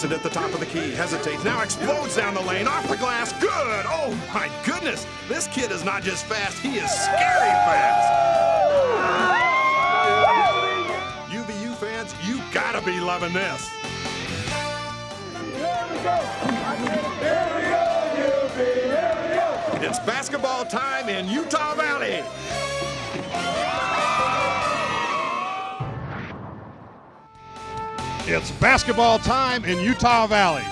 Gets it at the top of the key, hesitates, now explodes down the lane, off the glass, good! Oh my goodness, this kid is not just fast, he is scary fast! UVU fans, you gotta be loving this. Here we go, UV, here we go! It's basketball time in Utah Valley. It's basketball time in Utah Valley.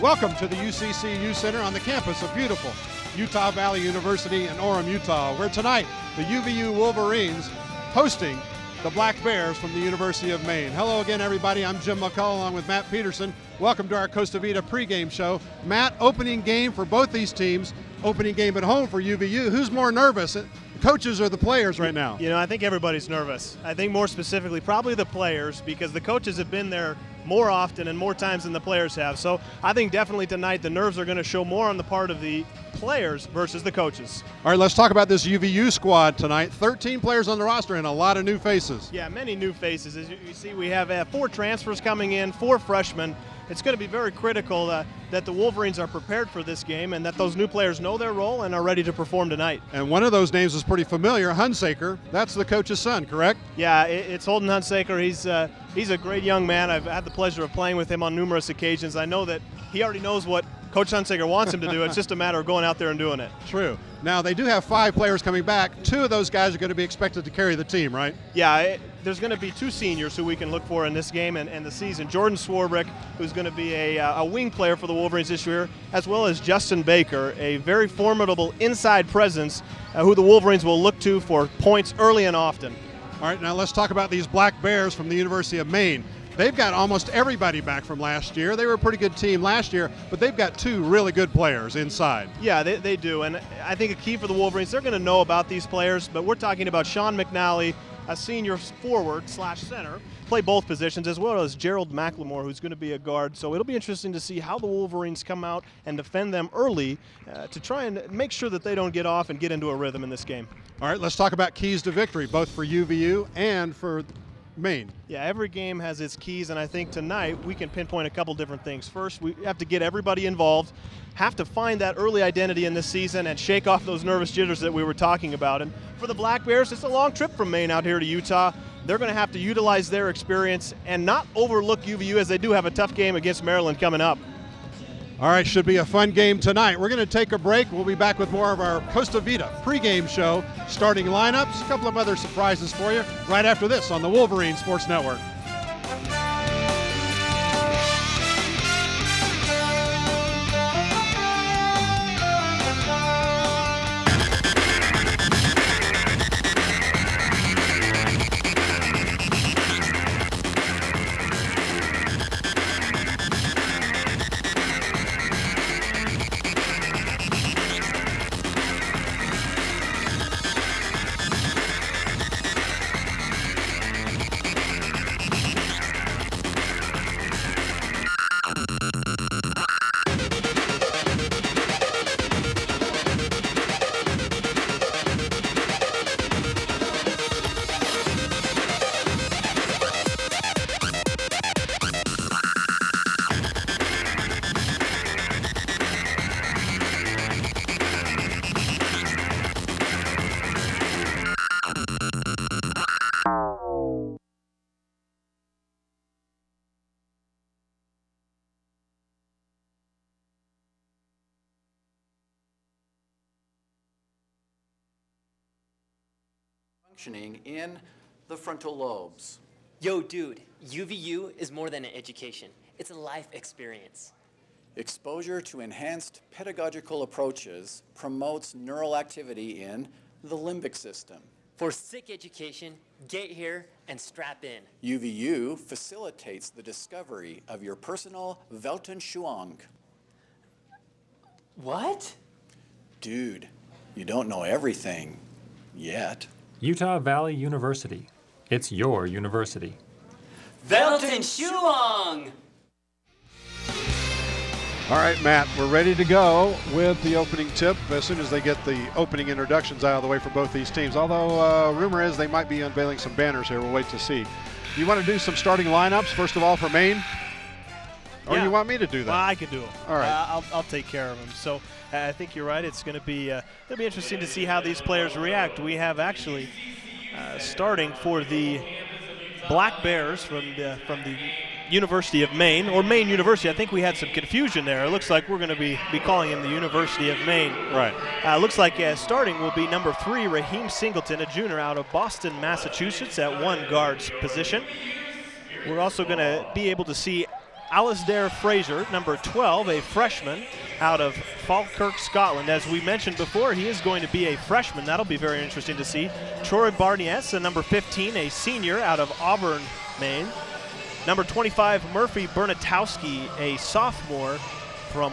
Welcome to the UCCU Center on the campus of beautiful Utah Valley University in Orem, Utah, where tonight the UVU Wolverines hosting the Black Bears from the University of Maine. Hello again, everybody. I'm Jim McCall along with Matt Peterson. Welcome to our Costa Vida pregame show. Matt, opening game for both these teams, opening game at home for UVU. Who's more nervous? The coaches or the players right now? You know, I think everybody's nervous. I think more specifically probably the players, because the coaches have been there more often and more times than the players have. So I think definitely tonight the nerves are going to show more on the part of the players versus the coaches. All right, let's talk about this UVU squad tonight. 13 players on the roster and a lot of new faces. Yeah, many new faces. As you see, we have 4 transfers coming in, 4 freshmen. It's going to be very critical that the Wolverines are prepared for this game and that those new players know their role and are ready to perform tonight. And one of those names is pretty familiar, Hunsaker. That's the coach's son, correct? Yeah, it's Holden Hunsaker. He's a great young man. I've had the pleasure of playing with him on numerous occasions. I know that he already knows what Coach Hunsaker wants him to do. It's just a matter of going out there and doing it. True. Now, they do have 5 players coming back. 2 of those guys are going to be expected to carry the team, right? Yeah, there's going to be 2 seniors who we can look for in this game and the season. Jordan Swarbrick, who's going to be a wing player for the Wolverines this year, as well as Justin Baker, a very formidable inside presence who the Wolverines will look to for points early and often. All right, now let's talk about these Black Bears from the University of Maine. They've got almost everybody back from last year. They were a pretty good team last year, but they've got 2 really good players inside. Yeah, they do, and I think a key for the Wolverines, they're going to know about these players, but we're talking about Sean McNally, a senior forward/center, play both positions, as well as Gerald McLemore, who's going to be a guard. So it'll be interesting to see how the Wolverines come out and defend them early to try and make sure that they don't get off and get into a rhythm in this game. All right, let's talk about keys to victory, both for UVU and for Maine. Yeah, every game has its keys, and I think tonight we can pinpoint a couple different things. First, we have to get everybody involved, have to find that early identity in this season and shake off those nervous jitters that we were talking about. And for the Black Bears, it's a long trip from Maine out here to Utah. They're going to have to utilize their experience and not overlook UVU, as they do have a tough game against Maryland coming up. All right, should be a fun game tonight. We're going to take a break. We'll be back with more of our Costa Vida pregame show, starting lineups, a couple of other surprises for you right after this on the Wolverine Sports Network. Functioning in the frontal lobes. Yo, dude, UVU is more than an education. It's a life experience. Exposure to enhanced pedagogical approaches promotes neural activity in the limbic system. For sick education, get here and strap in. UVU facilitates the discovery of your personal Weltanschauung. What? Dude, you don't know everything yet. Utah Valley University. It's your university. Weltanschauung! All right, Matt, we're ready to go with the opening tip as soon as they get the opening introductions out of the way for both these teams. Although rumor is they might be unveiling some banners here. We'll wait to see. You want to do some starting lineups, first of all, for Maine? Or you want me to do that? Well, I can do it. All right. I'll take care of them. So I think you're right. It's going to be it'll be interesting to see how these players react. We have actually starting for the Black Bears from the University of Maine, or Maine University. I think we had some confusion there. It looks like we're going to be calling him the University of Maine. Right. Looks like starting will be number 3, Raheem Singleton, a junior out of Boston, Massachusetts, at 1 guard's position. We're also going to be able to see Alasdair Fraser, number 12, a freshman out of Falkirk, Scotland. As we mentioned before, he is going to be a freshman. That'll be very interesting to see. Troy Barnies, number 15, a senior out of Auburn, Maine. Number 25, Murphy Bernatowski, a sophomore from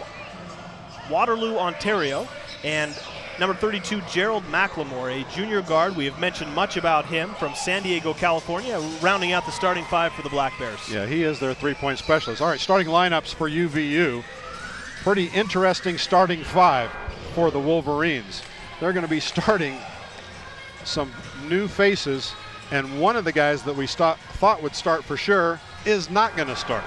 Waterloo, Ontario. And number 32, Gerald McLemore, a junior guard. We have mentioned much about him, from San Diego, California, rounding out the starting 5 for the Black Bears. Yeah, he is their three-point specialist. All right, starting lineups for UVU. Pretty interesting starting 5 for the Wolverines. They're going to be starting some new faces, and one of the guys that we thought would start for sure is not going to start.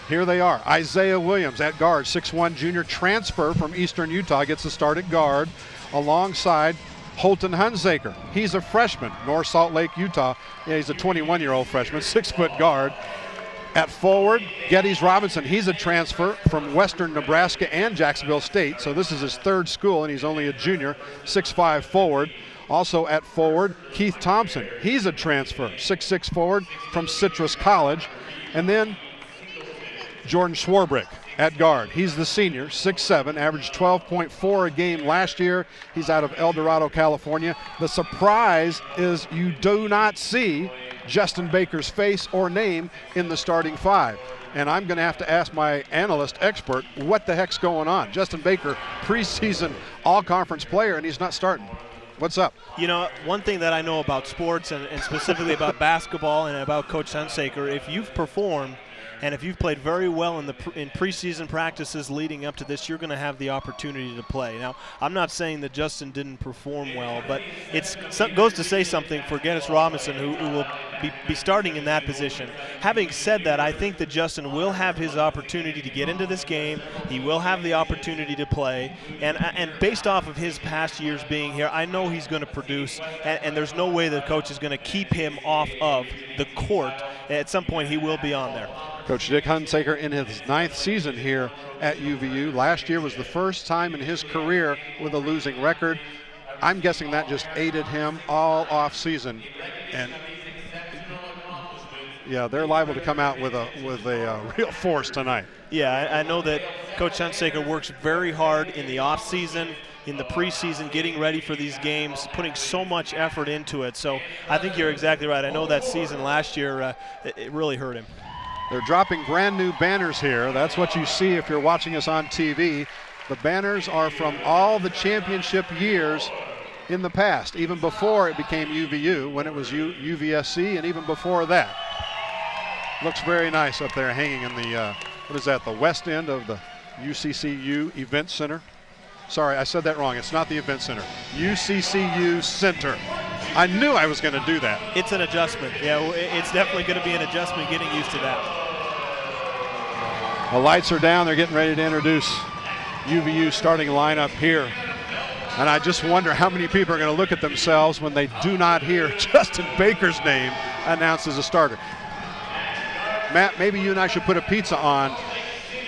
Here they are. Isaiah Williams at guard, 6'1" junior transfer from Eastern Utah, gets the start at guard alongside Holton Hunsaker. He's a freshman, North Salt Lake, Utah. Yeah, he's a 21-year-old freshman, 6-foot guard. At forward, Geddes Robinson. He's a transfer from Western Nebraska and Jacksonville State, so this is his 3rd school, and he's only a junior, 6'5" forward. Also at forward, Keith Thompson. He's a transfer, 6'6" forward from Citrus College. And then Jordan Swarbrick at guard. He's the senior, 6'7", averaged 12.4 a game last year. He's out of El Dorado, California. The surprise is you do not see Justin Baker's face or name in the starting 5. And I'm going to have to ask my analyst expert what the heck's going on. Justin Baker, preseason all-conference player, and he's not starting. What's up? You know, one thing that I know about sports, and specifically about basketball and about Coach Hunsaker, if you've performed and if you've played very well in preseason practices leading up to this, you're going to have the opportunity to play. Now, I'm not saying that Justin didn't perform well, but it goes to say something for Geddes Robinson, who will be starting in that position. Having said that, I think that Justin will have his opportunity to get into this game. He will have the opportunity to play, and based off of his past years being here, I know he's going to produce, and there's no way the coach is going to keep him off of the court. At some point, he will be on there. Coach Dick Hunsaker in his 9th season here at UVU. Last year was the first time in his career with a losing record. I'm guessing that just aided him all off season, and yeah, they're liable to come out with a real force tonight. Yeah, I know that Coach Hunsaker works very hard in the off season, in the preseason, getting ready for these games, putting so much effort into it. So I think you're exactly right. I know that season last year, it really hurt him. They're dropping brand new banners here. That's what you see if you're watching us on TV. The banners are from all the championship years in the past, even before it became UVU, when it was UVSC, and even before that. Looks very nice up there, hanging in the, what is that, the west end of the UCCU Event Center. Sorry, I said that wrong. It's not the Event Center. UCCU Center. I knew I was going to do that. It's an adjustment. Yeah, it's definitely going to be an adjustment, getting used to that. The lights are down. They're getting ready to introduce UVU starting lineup here. And I just wonder how many people are going to look at themselves when they do not hear Justin Baker's name announced as a starter. Matt, maybe you and I should put a pizza on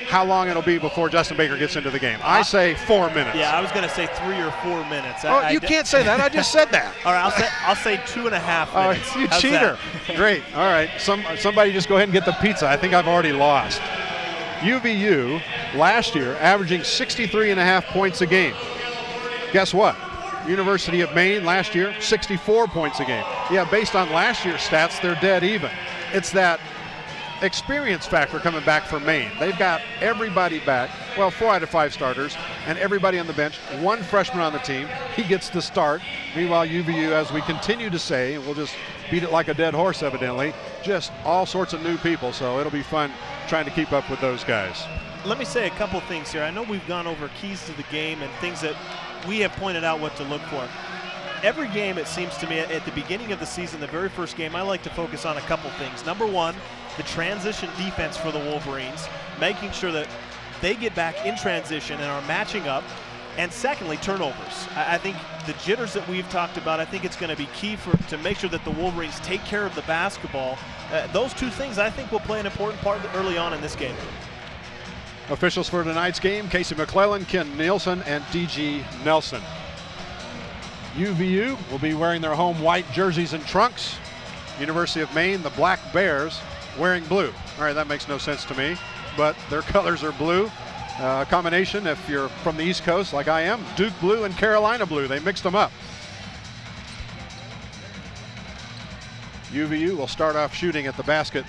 how long it'll be before Justin Baker gets into the game. I say 4 minutes. Yeah, I was going to say 3 or 4 minutes. Oh, you can't say that. I just said that. All right, I'll say 2.5 minutes. Oh, you cheater. Great. All right. Somebody just go ahead and get the pizza. I think I've already lost. UVU last year averaging 63.5 points a game. Guess what? University of Maine last year, 64 points a game. Yeah, based on last year's stats, they're dead even. It's that experience factor coming back for Maine. They've got everybody back, well, 4 out of 5 starters, and everybody on the bench, 1 freshman on the team. He gets the start. Meanwhile, UVU, as we continue to say, and we'll just beat it like a dead horse evidently, just all sorts of new people, so it'll be fun trying to keep up with those guys. Let me say a couple things here. I know we've gone over keys to the game and things that we have pointed out what to look for. every game, it seems to me, at the beginning of the season, the very first game, I like to focus on a couple things. Number one, the transition defense for the Wolverines, making sure that they get back in transition and are matching up. And secondly, turnovers. I think the jitters that we've talked about, I think it's going to be key to make sure that the Wolverines take care of the basketball. Those two things, I think, will play an important part early on in this game. Officials for tonight's game: Casey McClellan, Ken Nielsen, and D.G. Nelson. UVU will be wearing their home white jerseys and trunks. University of Maine, the Black Bears, wearing blue. All right, that makes no sense to me, but their colors are blue. A combination, if you're from the East Coast like I am, Duke blue and Carolina blue. They mixed them up. UVU will start off shooting at the basket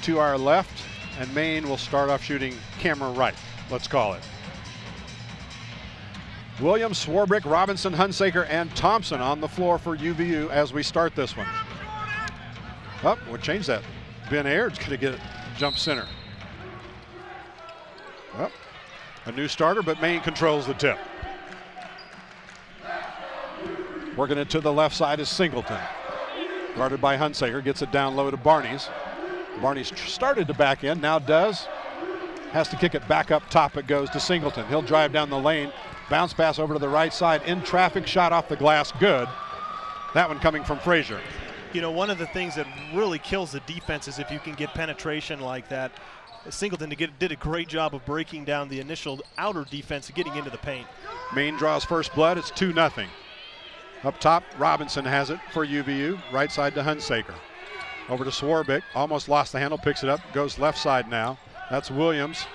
to our left, and Maine will start off shooting camera right, let's call it. Williams, Swarbrick, Robinson, Hunsaker, and Thompson on the floor for UVU as we start this one. Oh, we'll change that. Ben Aird's going to get it jump center. Well, a new starter, but Maine controls the tip. Working it to the left side is Singleton. Guarded by Hunsaker, gets it down low to Barnes. Barnes started to back in, now does. Has to kick it back up top, it goes to Singleton. He'll drive down the lane, bounce pass over to the right side, in traffic, shot off the glass, good. That one coming from Frazier. You know, one of the things that really kills the defense is if you can get penetration like that. Singleton did a great job of breaking down the initial outer defense and getting into the paint. Maine draws first blood, it's 2-0. Up top, Robinson has it for UVU, right side to Hunsaker. Over to Swarbrick, almost lost the handle, picks it up, goes left side now. That's Williams.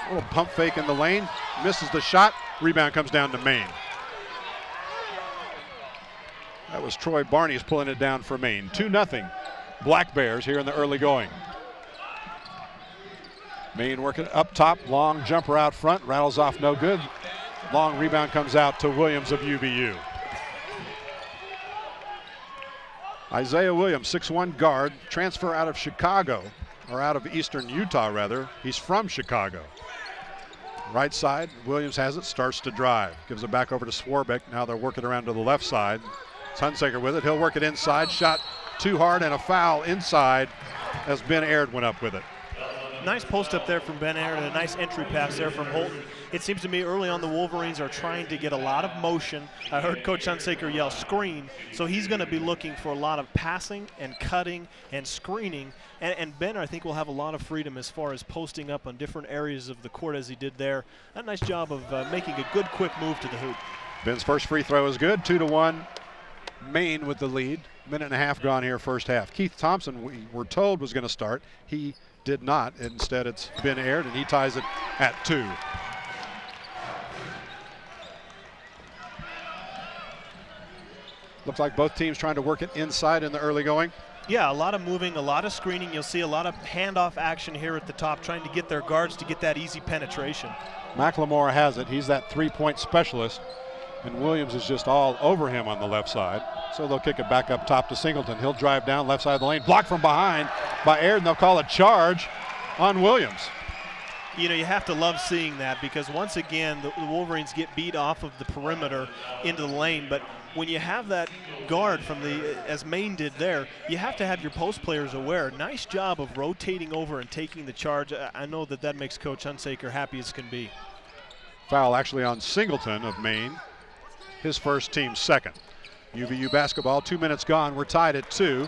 A little pump fake in the lane, misses the shot, rebound comes down to Maine. That was Troy Barnes pulling it down for Maine. 2-0 Black Bears here in the early going. Maine working up top, long jumper out front, rattles off no good. Long rebound comes out to Williams of UVU. Isaiah Williams, 6'1" guard, transfer out of Chicago, or out of Eastern Utah rather. He's from Chicago. Right side, Williams has it, starts to drive. Gives it back over to Swarbrick. Now they're working around to the left side. It's Hunsaker with it, he'll work it inside. Shot too hard and a foul inside as Ben Aird went up with it. Nice post up there from Ben Aird and a nice entry pass there from Holton. It seems to me early on the Wolverines are trying to get a lot of motion. I heard Coach Hunsaker yell screen, so he's going to be looking for a lot of passing and cutting and screening. And Ben, I think, will have a lot of freedom as far as posting up on different areas of the court as he did there. A nice job of making a good quick move to the hoop. Ben's first free throw is good, 2-1. Maine with the lead. Minute and a half gone here first half. Keith Thompson, we were told, was going to start. He did not. Instead, it's Ben Aird, and he ties it at 2. Looks like both teams trying to work it inside in the early going. Yeah, a lot of moving, a lot of screening. You'll see a lot of handoff action here at the top, trying to get their guards to get that easy penetration. McLemore has it. He's that three-point specialist, and Williams is just all over him on the left side. So they'll kick it back up top to Singleton. He'll drive down left side of the lane, blocked from behind by Aird, and they'll call a charge on Williams. You know, you have to love seeing that, because once again, the Wolverines get beat off of the perimeter into the lane. But when you have that guard from as Maine did there, you have to have your post players aware. Nice job of rotating over and taking the charge. I know that makes Coach Hunsaker happy as can be. Foul actually on Singleton of Maine, his first, team second. UVU basketball, 2 minutes gone. We're tied at 2.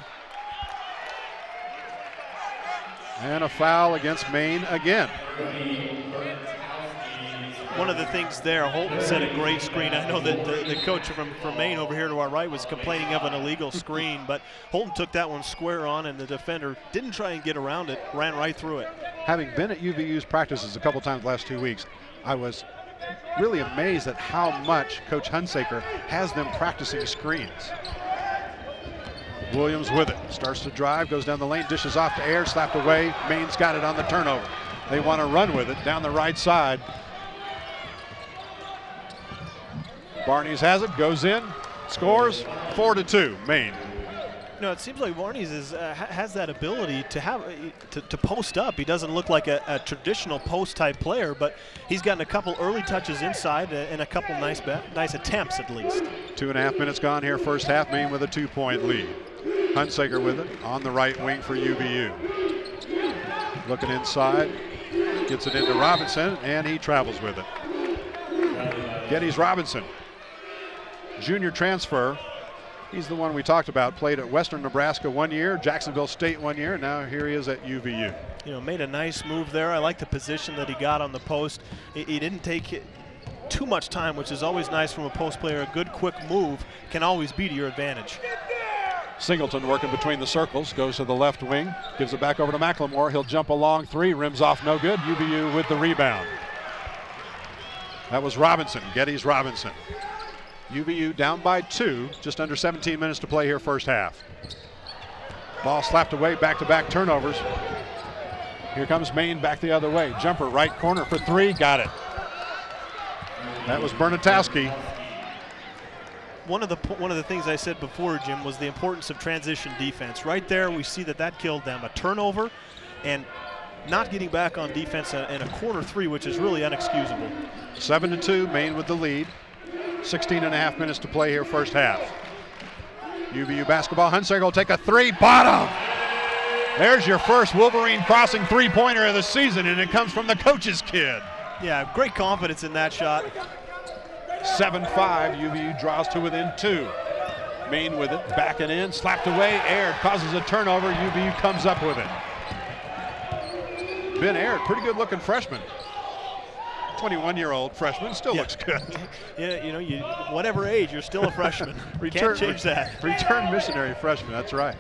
And a foul against Maine again. One of the things there, Holton set a great screen. I know that the coach from Maine over here to our right was complaining of an illegal screen, but Holton took that one square on, and the defender didn't try and get around it, ran right through it. Having been at UVU's practices a couple times the last 2 weeks, I was really amazed at how much Coach Hunsaker has them practicing screens. Williams with it, starts to drive, goes down the lane, dishes off to Aird, slapped away. Maine's got it on the turnover. They want to run with it down the right side. Barnes has it, goes in, scores, 4-2, Maine. You know, it seems like Varney's has that ability to post up. He doesn't look like a traditional post-type player, but he's gotten a couple early touches inside and a couple nice attempts at least. 2.5 minutes gone here, first half. Maine with a 2-point lead. Hunsaker with it on the right wing for UVU. Looking inside, gets it into Robinson, and he travels with it. Geddes Robinson, junior transfer. He's the one we talked about, played at Western Nebraska 1 year, Jacksonville State 1 year, and now here he is at UVU. You know, made a nice move there. I like the position that he got on the post. He didn't take too much time, which is always nice from a post player. A good quick move can always be to your advantage. Singleton working between the circles, goes to the left wing, gives it back over to McLemore. He'll jump a long three, rims off no good. UVU with the rebound. That was Robinson, Geddes Robinson. UVU down by 2, just under 17 minutes to play here first half. Ball slapped away, back-to-back turnovers. Here comes Maine back the other way. Jumper right corner for 3, got it. That was Bernatowski. One of the things I said before, Jim, was the importance of transition defense. Right there, we see that killed them. A turnover and not getting back on defense in a corner 3, which is really unexcusable. 7-2, Maine with the lead. 16.5 minutes to play here first half. UVU basketball. Hunsaker will take a 3, bottom. There's your first Wolverine crossing 3-pointer of the season, and it comes from the coach's kid. Yeah, great confidence in that shot. 7-5, UVU draws to within 2. Maine with it, backing in, slapped away, Aird causes a turnover, UVU comes up with it. Ben Aird, pretty good looking freshman. 21-year-old freshman, still looks good. Yeah, you know, whatever age, you're still a freshman. Can't change that. Return missionary freshman, that's right.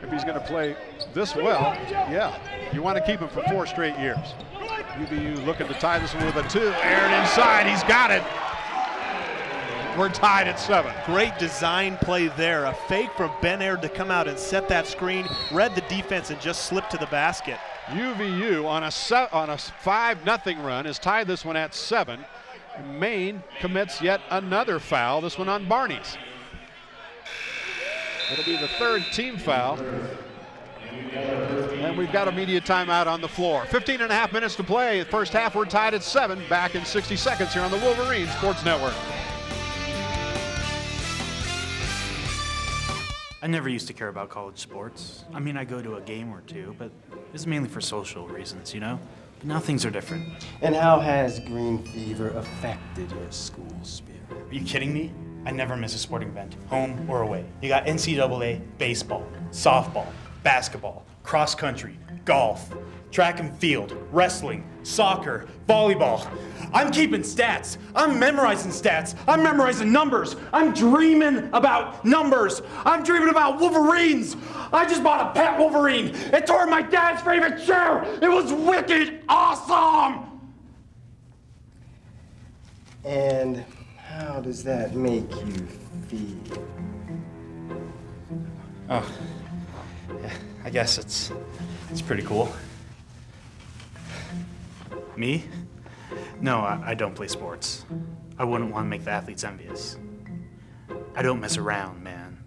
If he's gonna play this well, yeah, you want to keep him for 4 straight years. UVU looking to tie this one with a 2. Aird inside, he's got it. We're tied at 7. Great design play there. A fake from Ben Aird to come out and set that screen, read the defense, and just slip to the basket. UVU on a 5-0 run has tied this one at 7. Maine commits yet another foul, this one on Barney's. It'll be the 3rd team foul. And we've got a media timeout on the floor. 15.5 minutes to play. First half, we're tied at 7. Back in 60 seconds here on the Wolverines Sports Network. I never used to care about college sports. I mean, I go to a game or two, but it's mainly for social reasons, you know? But now things are different. And how has green fever affected your school spirit? Are you kidding me? I never miss a sporting event, home or away. You got NCAA baseball, softball, basketball, cross country, golf, track and field, wrestling, soccer, volleyball. I'm keeping stats. I'm memorizing stats. I'm memorizing numbers. I'm dreaming about numbers. I'm dreaming about Wolverines. I just bought a pet Wolverine. It tore my dad's favorite shoe. It was wicked awesome. And how does that make you feel? Oh, yeah, I guess it's pretty cool. Me? No, I don't play sports. I wouldn't want to make the athletes envious. I don't mess around, man.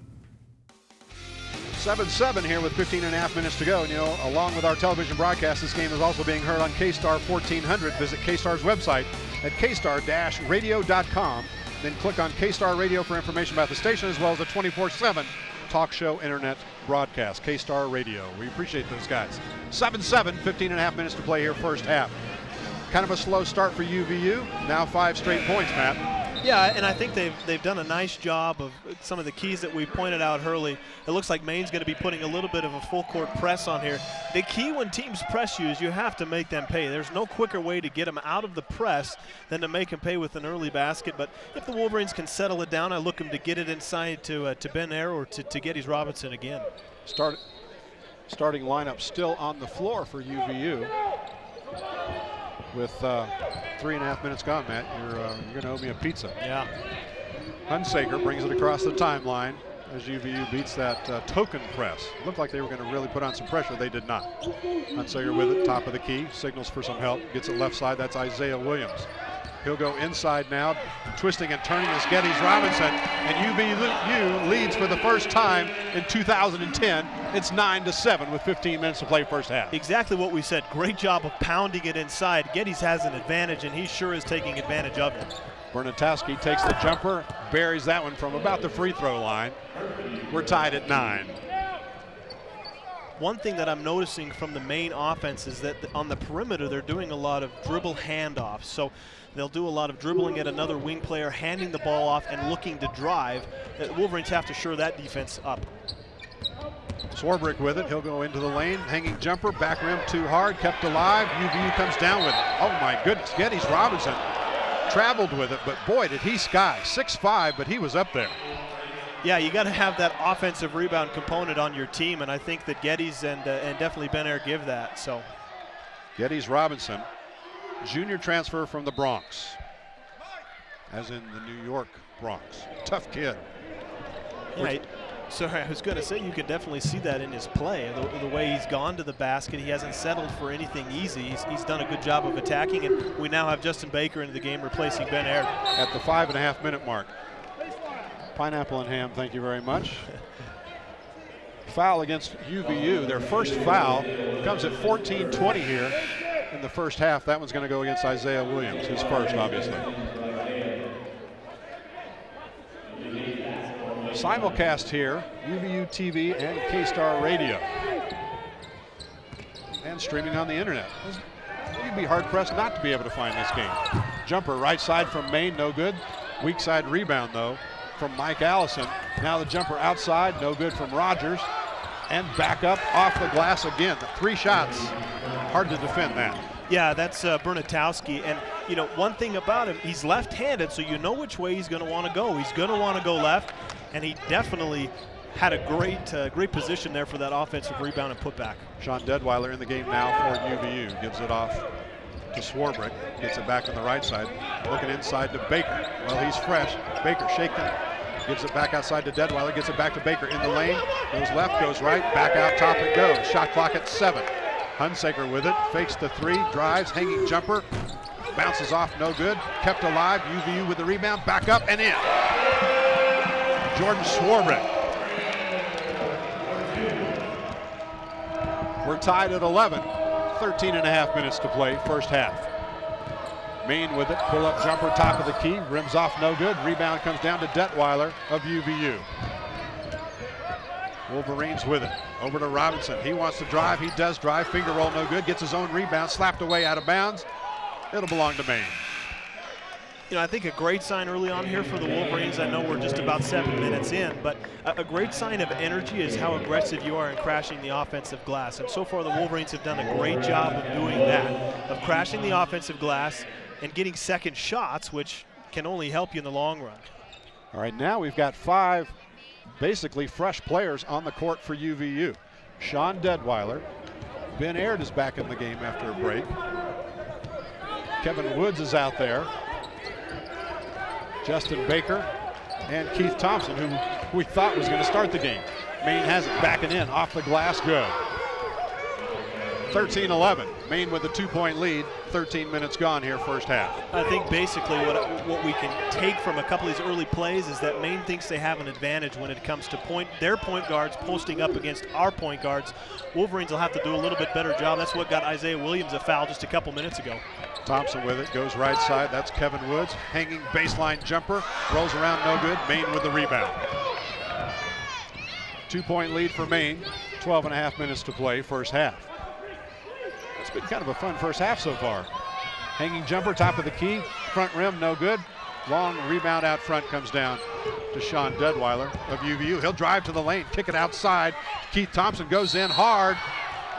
7-7 here with 15.5 minutes to go. And, you know, along with our television broadcast, this game is also being heard on K-Star 1400. Visit K-Star's website at kstar-radio.com. Then click on K-Star Radio for information about the station, as well as a 24/7 talk show internet broadcast, K-Star Radio. We appreciate those guys. 7-7, 15.5 minutes to play here first half. Kind of a slow start for UVU. Now 5 straight points, Matt. Yeah, and I think they've done a nice job of some of the keys that we pointed out early. It looks like Maine's going to be putting a little bit of a full court press on here. The key when teams press you is you have to make them pay. There's no quicker way to get them out of the press than to make them pay with an early basket. But if the Wolverines can settle it down, I look them to get it inside to Ben Aird or to Geddes Robinson again. Starting lineup still on the floor for UVU. With 3.5 minutes gone, Matt, you're going to owe me a pizza. Yeah. Hunsaker brings it across the timeline as UVU beats that token press. Looked like they were going to really put on some pressure. They did not. Hunsaker with it, top of the key, signals for some help, gets it left side. That's Isaiah Williams. He'll go inside now, twisting and turning as Geddes Robinson, and UVU leads for the first time in 2010. It's 9-7 with 15 minutes to play first half. Exactly what we said. Great job of pounding it inside. Geddes has an advantage, and he sure is taking advantage of it. Bernatowski takes the jumper, buries that one from about the free throw line. We're tied at 9. One thing that I'm noticing from the Maine offense is that on the perimeter they're doing a lot of dribble handoffs. So they'll do a lot of dribbling at another wing player, handing the ball off and looking to drive. The Wolverines have to shore that defense up. Swarbrick with it. He'll go into the lane. Hanging jumper, back rim too hard, kept alive. UVU comes down with it. Oh my goodness, Geddes Robinson traveled with it, but boy did he sky. 6'5", but he was up there. Yeah, you got to have that offensive rebound component on your team, and I think that Geddes and definitely Ben Air give that. So, Geddes Robinson, junior transfer from the Bronx, as in the New York Bronx. Tough kid. Yeah, so I was going to say you can definitely see that in his play, the way he's gone to the basket. He hasn't settled for anything easy. He's done a good job of attacking, and we now have Justin Baker into the game replacing Ben Air. At the 5.5-minute mark. Pineapple and ham, thank you very much. Foul against UVU. Their first foul comes at 14:20 here in the first half. That one's going to go against Isaiah Williams, his first, obviously. Simulcast here, UVU TV and K-Star Radio. And streaming on the internet. You'd be hard-pressed not to be able to find this game. Jumper right side from Maine, no good. Weak side rebound, though, from Mike Allison. Now the jumper outside, no good from Rogers. And back up off the glass again. The 3 shots, hard to defend that. Yeah, that's Bernatowski. And, you know, one thing about him, he's left-handed, so you know which way he's going to want to go. He's going to want to go left, and he definitely had a great position there for that offensive rebound and putback. Sean Deadweiler in the game now for UVU. Gives it off to Swarbrick. Gets it back on the right side. Looking inside to Baker. Well, he's fresh. Baker shaking. Gives it back outside to Deadweiler. Gets it back to Baker in the lane. Goes left, goes right. Back out top it goes. Shot clock at 7. Hunsaker with it. Fakes the 3. Drives. Hanging jumper. Bounces off. No good. Kept alive. UVU with the rebound. Back up and in. Jordan Swarbrick. We're tied at 11. 13.5 minutes to play, first half. Maine with it, pull-up jumper, top of the key, rims off, no good. Rebound comes down to Detweiler of UVU. Wolverines with it, over to Robinson. He wants to drive, he does drive, finger roll, no good. Gets his own rebound, slapped away out of bounds. It'll belong to Maine. You know, I think a great sign early on here for the Wolverines. I know we're just about 7 minutes in, but a great sign of energy is how aggressive you are in crashing the offensive glass. And so far the Wolverines have done a great job of doing that, of crashing the offensive glass and getting second shots, which can only help you in the long run. All right, now we've got 5 basically fresh players on the court for UVU. Sean Deadweiler. Ben Aird is back in the game after a break. Kevin Woods is out there. Justin Baker and Keith Thompson, who we thought was going to start the game. Maine has it backing in off the glass, good. 13-11, Maine with a 2-point lead, 13 minutes gone here first half. I think basically what we can take from a couple of these early plays is that Maine thinks they have an advantage when it comes to their point guards posting up against our point guards. Wolverines will have to do a little bit better job. That's what got Isaiah Williams a foul just a couple minutes ago. Thompson with it, goes right side, that's Kevin Woods. Hanging baseline jumper, rolls around, no good. Maine with the rebound. 2-point lead for Maine, 12.5 minutes to play, first half. It's been kind of a fun first half so far. Hanging jumper, top of the key, front rim, no good. Long rebound out front comes down to Sean Deadweiler of UVU. He'll drive to the lane, kick it outside. Keith Thompson goes in hard.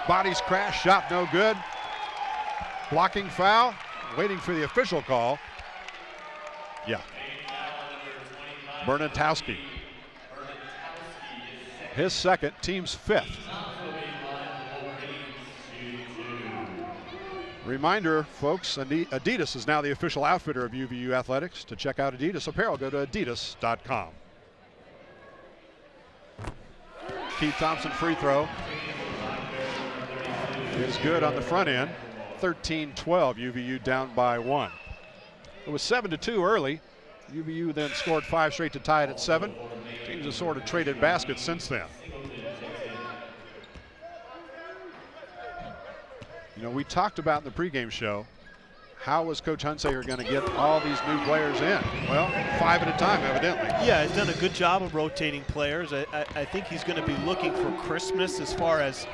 Bodies crash, shot no good. Blocking foul, waiting for the official call. Yeah. Bernatowski. His second, team's 5th. Reminder, folks, Adidas is now the official outfitter of UVU Athletics. To check out Adidas apparel, go to adidas.com. Keith Thompson free throw is good on the front end. 13-12, UVU down by 1. It was 7-2 early. UVU then scored 5 straight to tie it at 7. Teams have sort of traded baskets since then. You know, we talked about in the pregame show, how was Coach Hunsaker going to get all these new players in? Well, 5 at a time, evidently. Yeah, he's done a good job of rotating players. I think he's going to be looking for Christmas as far as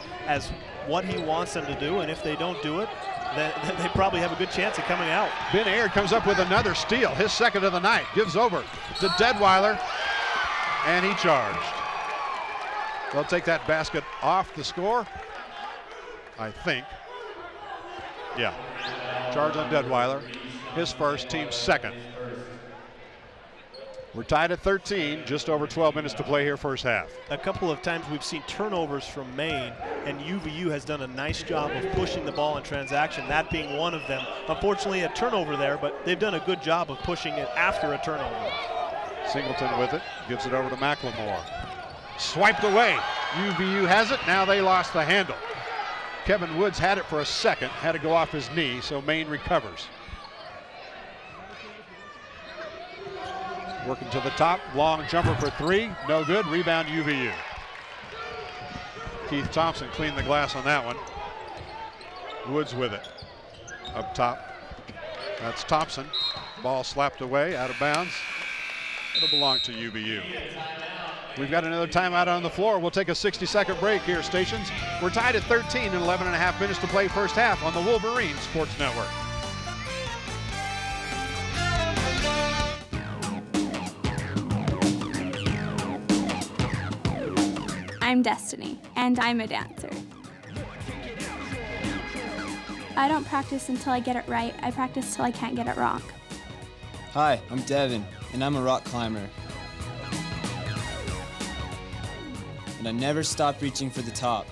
what he wants them to do, and if they don't do it, then they probably have a good chance of coming out. Ben Aird comes up with another steal, his second of the night. Gives over to Detweiler, and he charged. They'll take that basket off the score, I think. Yeah, charge on Detweiler, his first, team's second. We're tied at 13, just over 12 minutes to play here first half. A couple of times we've seen turnovers from Maine, and UVU has done a nice job of pushing the ball in transaction, that being one of them. Unfortunately, a turnover there, but they've done a good job of pushing it after a turnover. Singleton with it, gives it over to McLemore. Swiped away, UVU has it, now they lost the handle. Kevin Woods had it for a second, had to go off his knee, so Maine recovers. Working to the top, long jumper for 3, no good, rebound UVU. Keith Thompson cleaned the glass on that one. Woods with it, up top. That's Thompson, ball slapped away, out of bounds. It'll belong to UVU. We've got another timeout on the floor. We'll take a 60-second break here, stations. We're tied at 13 and 11 and a half minutes to play first half on the Wolverines Sports Network. I'm Destiny, and I'm a dancer. I don't practice until I get it right. I practice till I can't get it wrong. Hi, I'm Devin, and I'm a rock climber. And I never stop reaching for the top.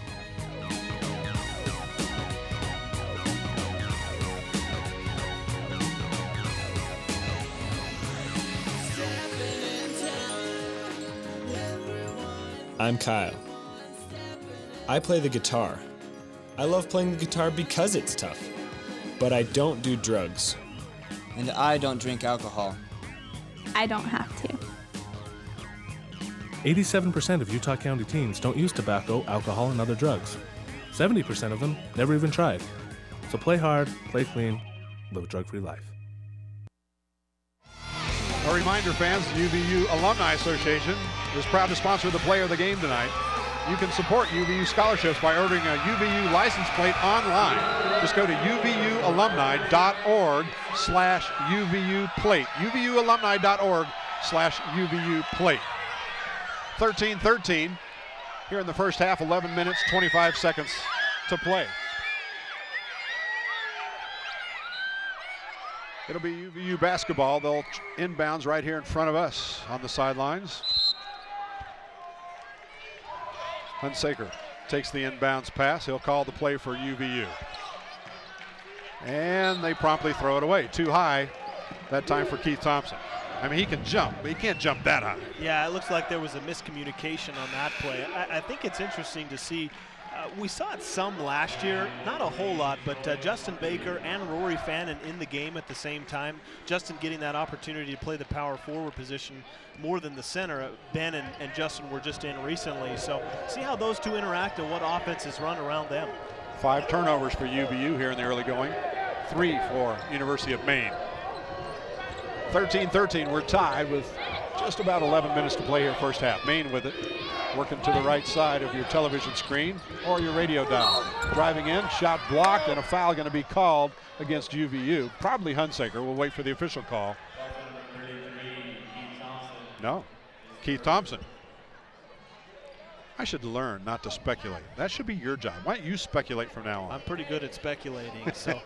I'm Kyle. I play the guitar. I love playing the guitar because it's tough. But I don't do drugs. And I don't drink alcohol. I don't have to. 87% of Utah County teens don't use tobacco, alcohol, and other drugs. 70% of them never even tried. So play hard, play clean, live a drug-free life. A reminder, fans, the UVU Alumni Association is proud to sponsor the player of the game tonight. You can support UVU scholarships by ordering a UVU license plate online. Just go to uvualumni.org/UVU plate. uvualumni.org/UVU plate. 13-13 here in the first half, 11 minutes, 25 seconds to play. It'll be UVU basketball. They'll inbounds right here in front of us on the sidelines. Hunsaker takes the inbounds pass. He'll call the play for UVU. And they promptly throw it away. Too high that time for Keith Thompson. I mean, he can jump, but he can't jump that high. Yeah, it looks like there was a miscommunication on that play. I think it's interesting to see. We saw it some last year, not a whole lot, but Justin Baker and Rory Fannin in the game at the same time. Justin getting that opportunity to play the power forward position more than the center. Ben and Justin were just in recently, so see how those two interact and what offenses run around them. 5 turnovers for UVU here in the early going, 3 for University of Maine. 13-13, we're tied with just about 11 minutes to play here first half. Maine with it, working to the right side of your television screen or your radio dial. Driving in, shot blocked, and a foul going to be called against UVU. Probably Hunsaker. We'll wait for the official call. No, Keith Thompson. I should learn not to speculate. That should be your job. Why don't you speculate from now on? I'm pretty good at speculating. So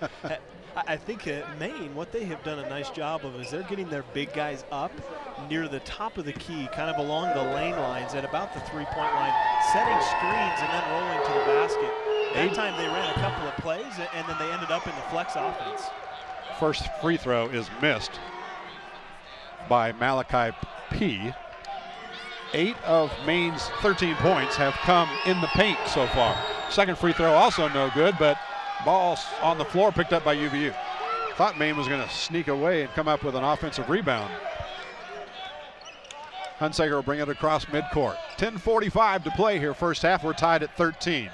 I think Maine, what they have done a nice job of is they're getting their big guys up near the top of the key, kind of along the lane lines at about the three-point line, setting screens and then rolling to the basket. That time they ran a couple of plays and then they ended up in the flex offense. First free throw is missed by Malachi P. 8 of Maine's 13 points have come in the paint so far. Second free throw also no good, but ball on the floor picked up by UVU. Thought Maine was going to sneak away and come up with an offensive rebound. Hunsaker will bring it across midcourt. 10:45 to play here, first half. We're tied at 13.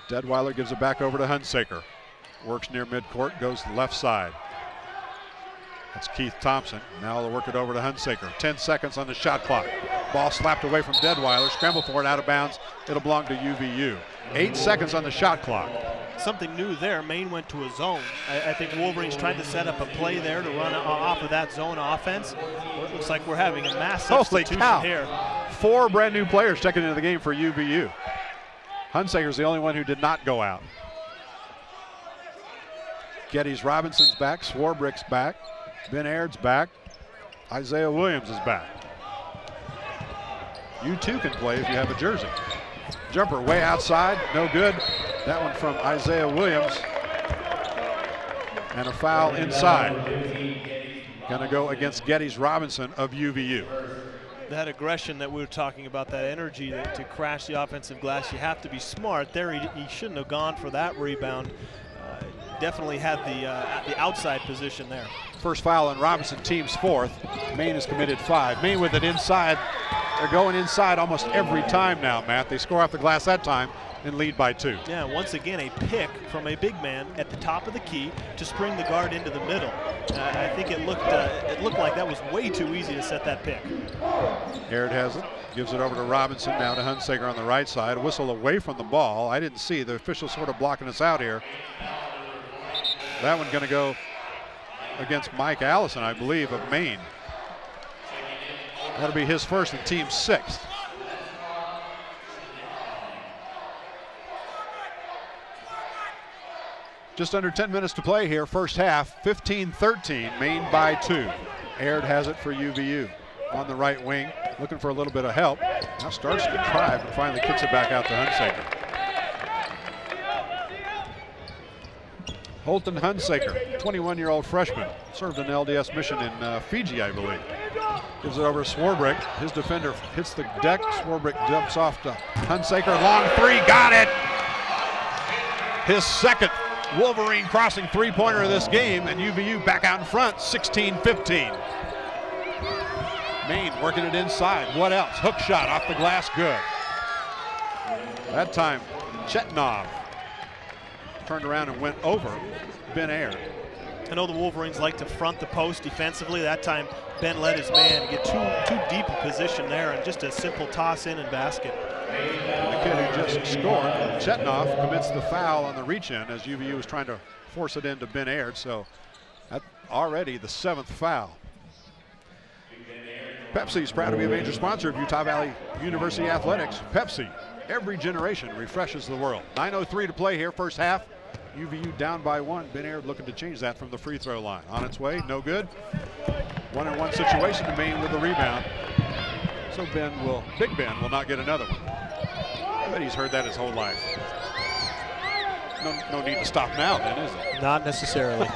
Deadweiler gives it back over to Hunsaker. Works near midcourt, goes left side. That's Keith Thompson. Now they'll work it over to Hunsaker. 10 seconds on the shot clock. Ball slapped away from Deadweiler. Scramble for it, out of bounds. It'll belong to UVU. 8 seconds on the shot clock. Something new there. Maine went to a zone. I think Wolverines tried to set up a play there to run off of that zone offense. Well, it looks like we're having a mass substitution here. 4 brand new players checking into the game for UVU. Hunsaker's the only one who did not go out. Geddes Robinson's back. Swarbrick's back. Ben Aird's back. Isaiah Williams is back. You too can play if you have a jersey. Jumper way outside, no good. That one from Isaiah Williams. And a foul inside. Gonna go against Geddes Robinson of UVU. That aggression that we were talking about, that energy to crash the offensive glass, you have to be smart. There he shouldn't have gone for that rebound. Definitely had the outside position there. First foul on Robinson, team's 4th. Maine has committed 5. Maine with it inside. They're going inside almost every time now, Matt. They score off the glass that time and lead by 2. Yeah, once again, a pick from a big man at the top of the key to spring the guard into the middle. I think it looked like that was way too easy to set that pick. Aird has it, gives it over to Robinson, now to Hunsaker on the right side. Whistle away from the ball. I didn't see the official sort of blocking us out here. That one going to go against Mike Allison, I believe, of Maine. That'll be his first and team's 6th. Just under 10 minutes to play here, first half, 15-13, Maine by 2. Aird has it for UVU on the right wing, looking for a little bit of help. Now starts to drive and finally kicks it back out to Hunsaker. Holton Hunsaker, 21-year-old freshman, served an LDS mission in Fiji, I believe. Gives it over to Swarbrick. His defender hits the deck. Swarbrick dumps off to Hunsaker. Long 3, got it! His second Wolverine crossing three-pointer of this game, and UVU back out in front, 16-15. Maine working it inside. What else? Hook shot off the glass, good. That time, Chetnov turned around and went over Ben Aird. I know the Wolverines like to front the post defensively. That time, Ben let his man get too deep a position there, and just a simple toss in and basket. The kid who just scored, Chetnov, commits the foul on the reach-in as UVU was trying to force it into Ben Aird, so that's already the 7th foul. Pepsi is proud to be a major sponsor of Utah Valley University Athletics. Pepsi, every generation refreshes the world. 9:03 to play here, first half. UVU down by 1. Ben Aird looking to change that from the free throw line. On its way, no good. 1-on-1 situation to Maine with the rebound. So Big Ben will not get another one. I bet he's heard that his whole life. No need to stop now then, is it? Not necessarily.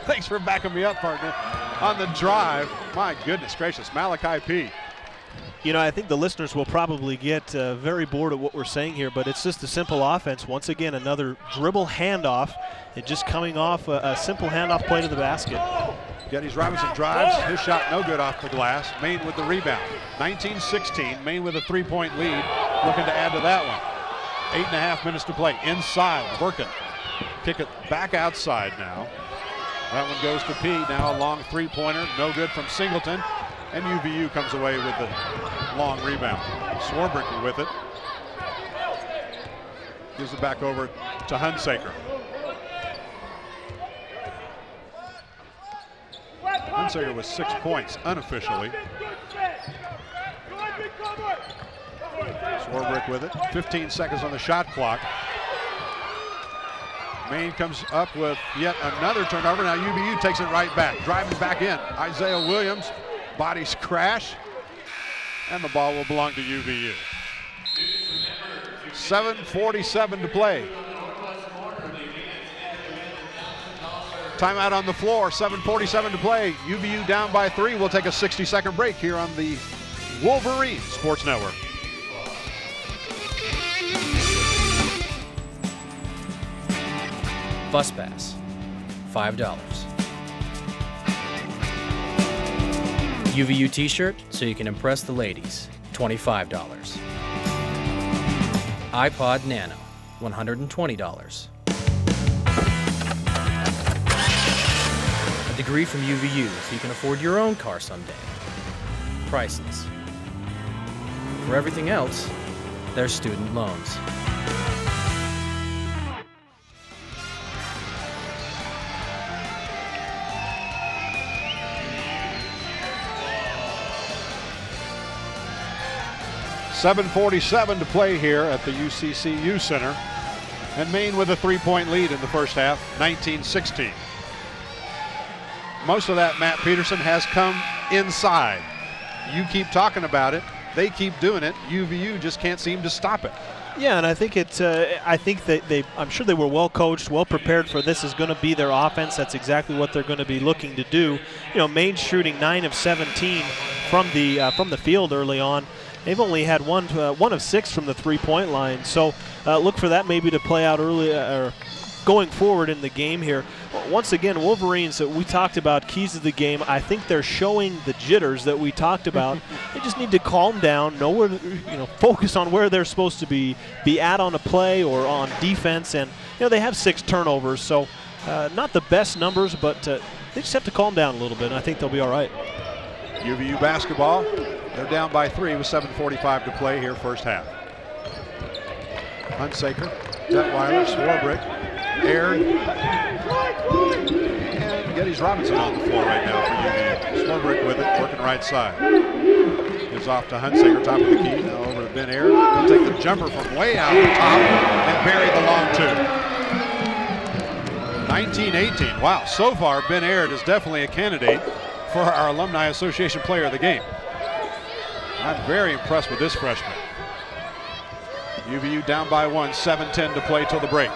Thanks for backing me up, partner. On the drive, my goodness gracious, Malachi P. You know, I think the listeners will probably get very bored of what we're saying here, but it's just a simple offense. Once again, another dribble handoff, and just coming off a simple handoff play to the basket. Geddes Robinson drives, his shot no good off the glass. Maine with the rebound. 19-16, Maine with a 3-point lead, looking to add to that one. 8.5 minutes to play, inside, working. Kick it back outside now. That one goes to P, now a long 3-pointer, no good from Singleton. And UVU comes away with the long rebound. Swarbrick with it. Gives it back over to Hunsaker. Hunsaker with 6 points unofficially. Swarbrick with it. 15 seconds on the shot clock. Maine comes up with yet another turnover. Now UVU takes it right back. Driving back in. Isaiah Williams. Bodies crash, and the ball will belong to UVU. 7:47 to play. Timeout on the floor, 7:47 to play. UVU down by 3. We'll take a 60-second break here on the Wolverines Sports Network. Bus pass, $5. UVU t-shirt so you can impress the ladies, $25. iPod Nano, $120. A degree from UVU so you can afford your own car someday. Priceless. For everything else, there's student loans. .747 to play here at the UCCU Center. And Maine with a 3-point lead in the first half, 19-16. Most of that, Matt Peterson, has come inside. You keep talking about it. They keep doing it. UVU just can't seem to stop it. Yeah, and I think I'm sure they were well coached, well prepared for this is going to be their offense. That's exactly what they're going to be looking to do. You know, Maine shooting 9 of 17 from the field early on. They've only had one of 6 from the three-point line, so look for that maybe to play out early or going forward in the game here. Once again, Wolverines, we talked about keys of the game. I think they're showing the jitters that we talked about. They just need to calm down, know where, focus on where they're supposed to be at on a play or on defense. And they have 6 turnovers, so not the best numbers, but they just have to calm down a little bit, and I think they'll be all right. UVU basketball. They're down by 3 with 7:45 to play here, first half. Hunsaker, Detweiler, Swarbrick, Aird, and Geddes Robinson on the floor right now for UVU. Swarbrick with it, working right side. Gives off to Hunsaker, top of the key. Now over to Ben Aird. He'll take the jumper from way out the top and bury the long 2. 19-18. Wow, so far Ben Aird is definitely a candidate for our Alumni Association Player of the Game. I'm very impressed with this freshman. UVU down by 1, 7:10 to play till the break.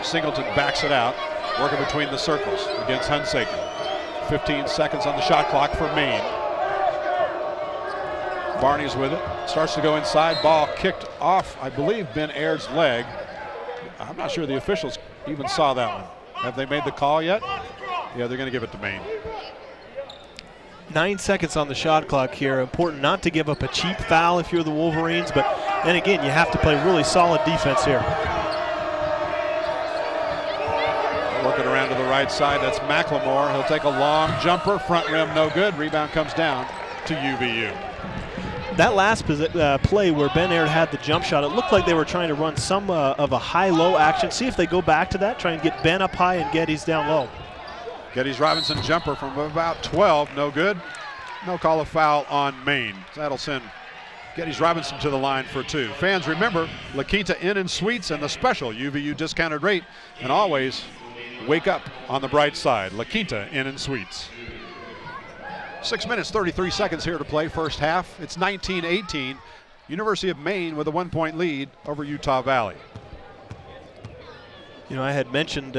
Singleton backs it out, working between the circles against Hunsaker. 15 seconds on the shot clock for Maine. Barney's with it, starts to go inside, ball kicked off, I believe, Ben Aird's leg. I'm not sure the officials even saw that one. Have they made the call yet? Yeah, they're going to give it to Maine. 9 seconds on the shot clock here. Important not to give up a cheap foul if you're the Wolverines, but then again, you have to play really solid defense here. Working around to the right side, that's McLemore. He'll take a long jumper, front rim no good. Rebound comes down to UVU. That last play where Ben Aird had the jump shot, it looked like they were trying to run some of a high-low action. See if they go back to that, try and get Ben up high and Geddes down low. Geddes Robinson jumper from about 12, no good. No call of foul on Maine. That'll send Geddes Robinson to the line for 2. Fans, remember, La Quinta Inn and Suites and the special UVU discounted rate. And always wake up on the bright side. La Quinta Inn and Suites. 6 minutes, 33 seconds here to play first half. It's 19-18. University of Maine with a 1-point lead over Utah Valley. I had mentioned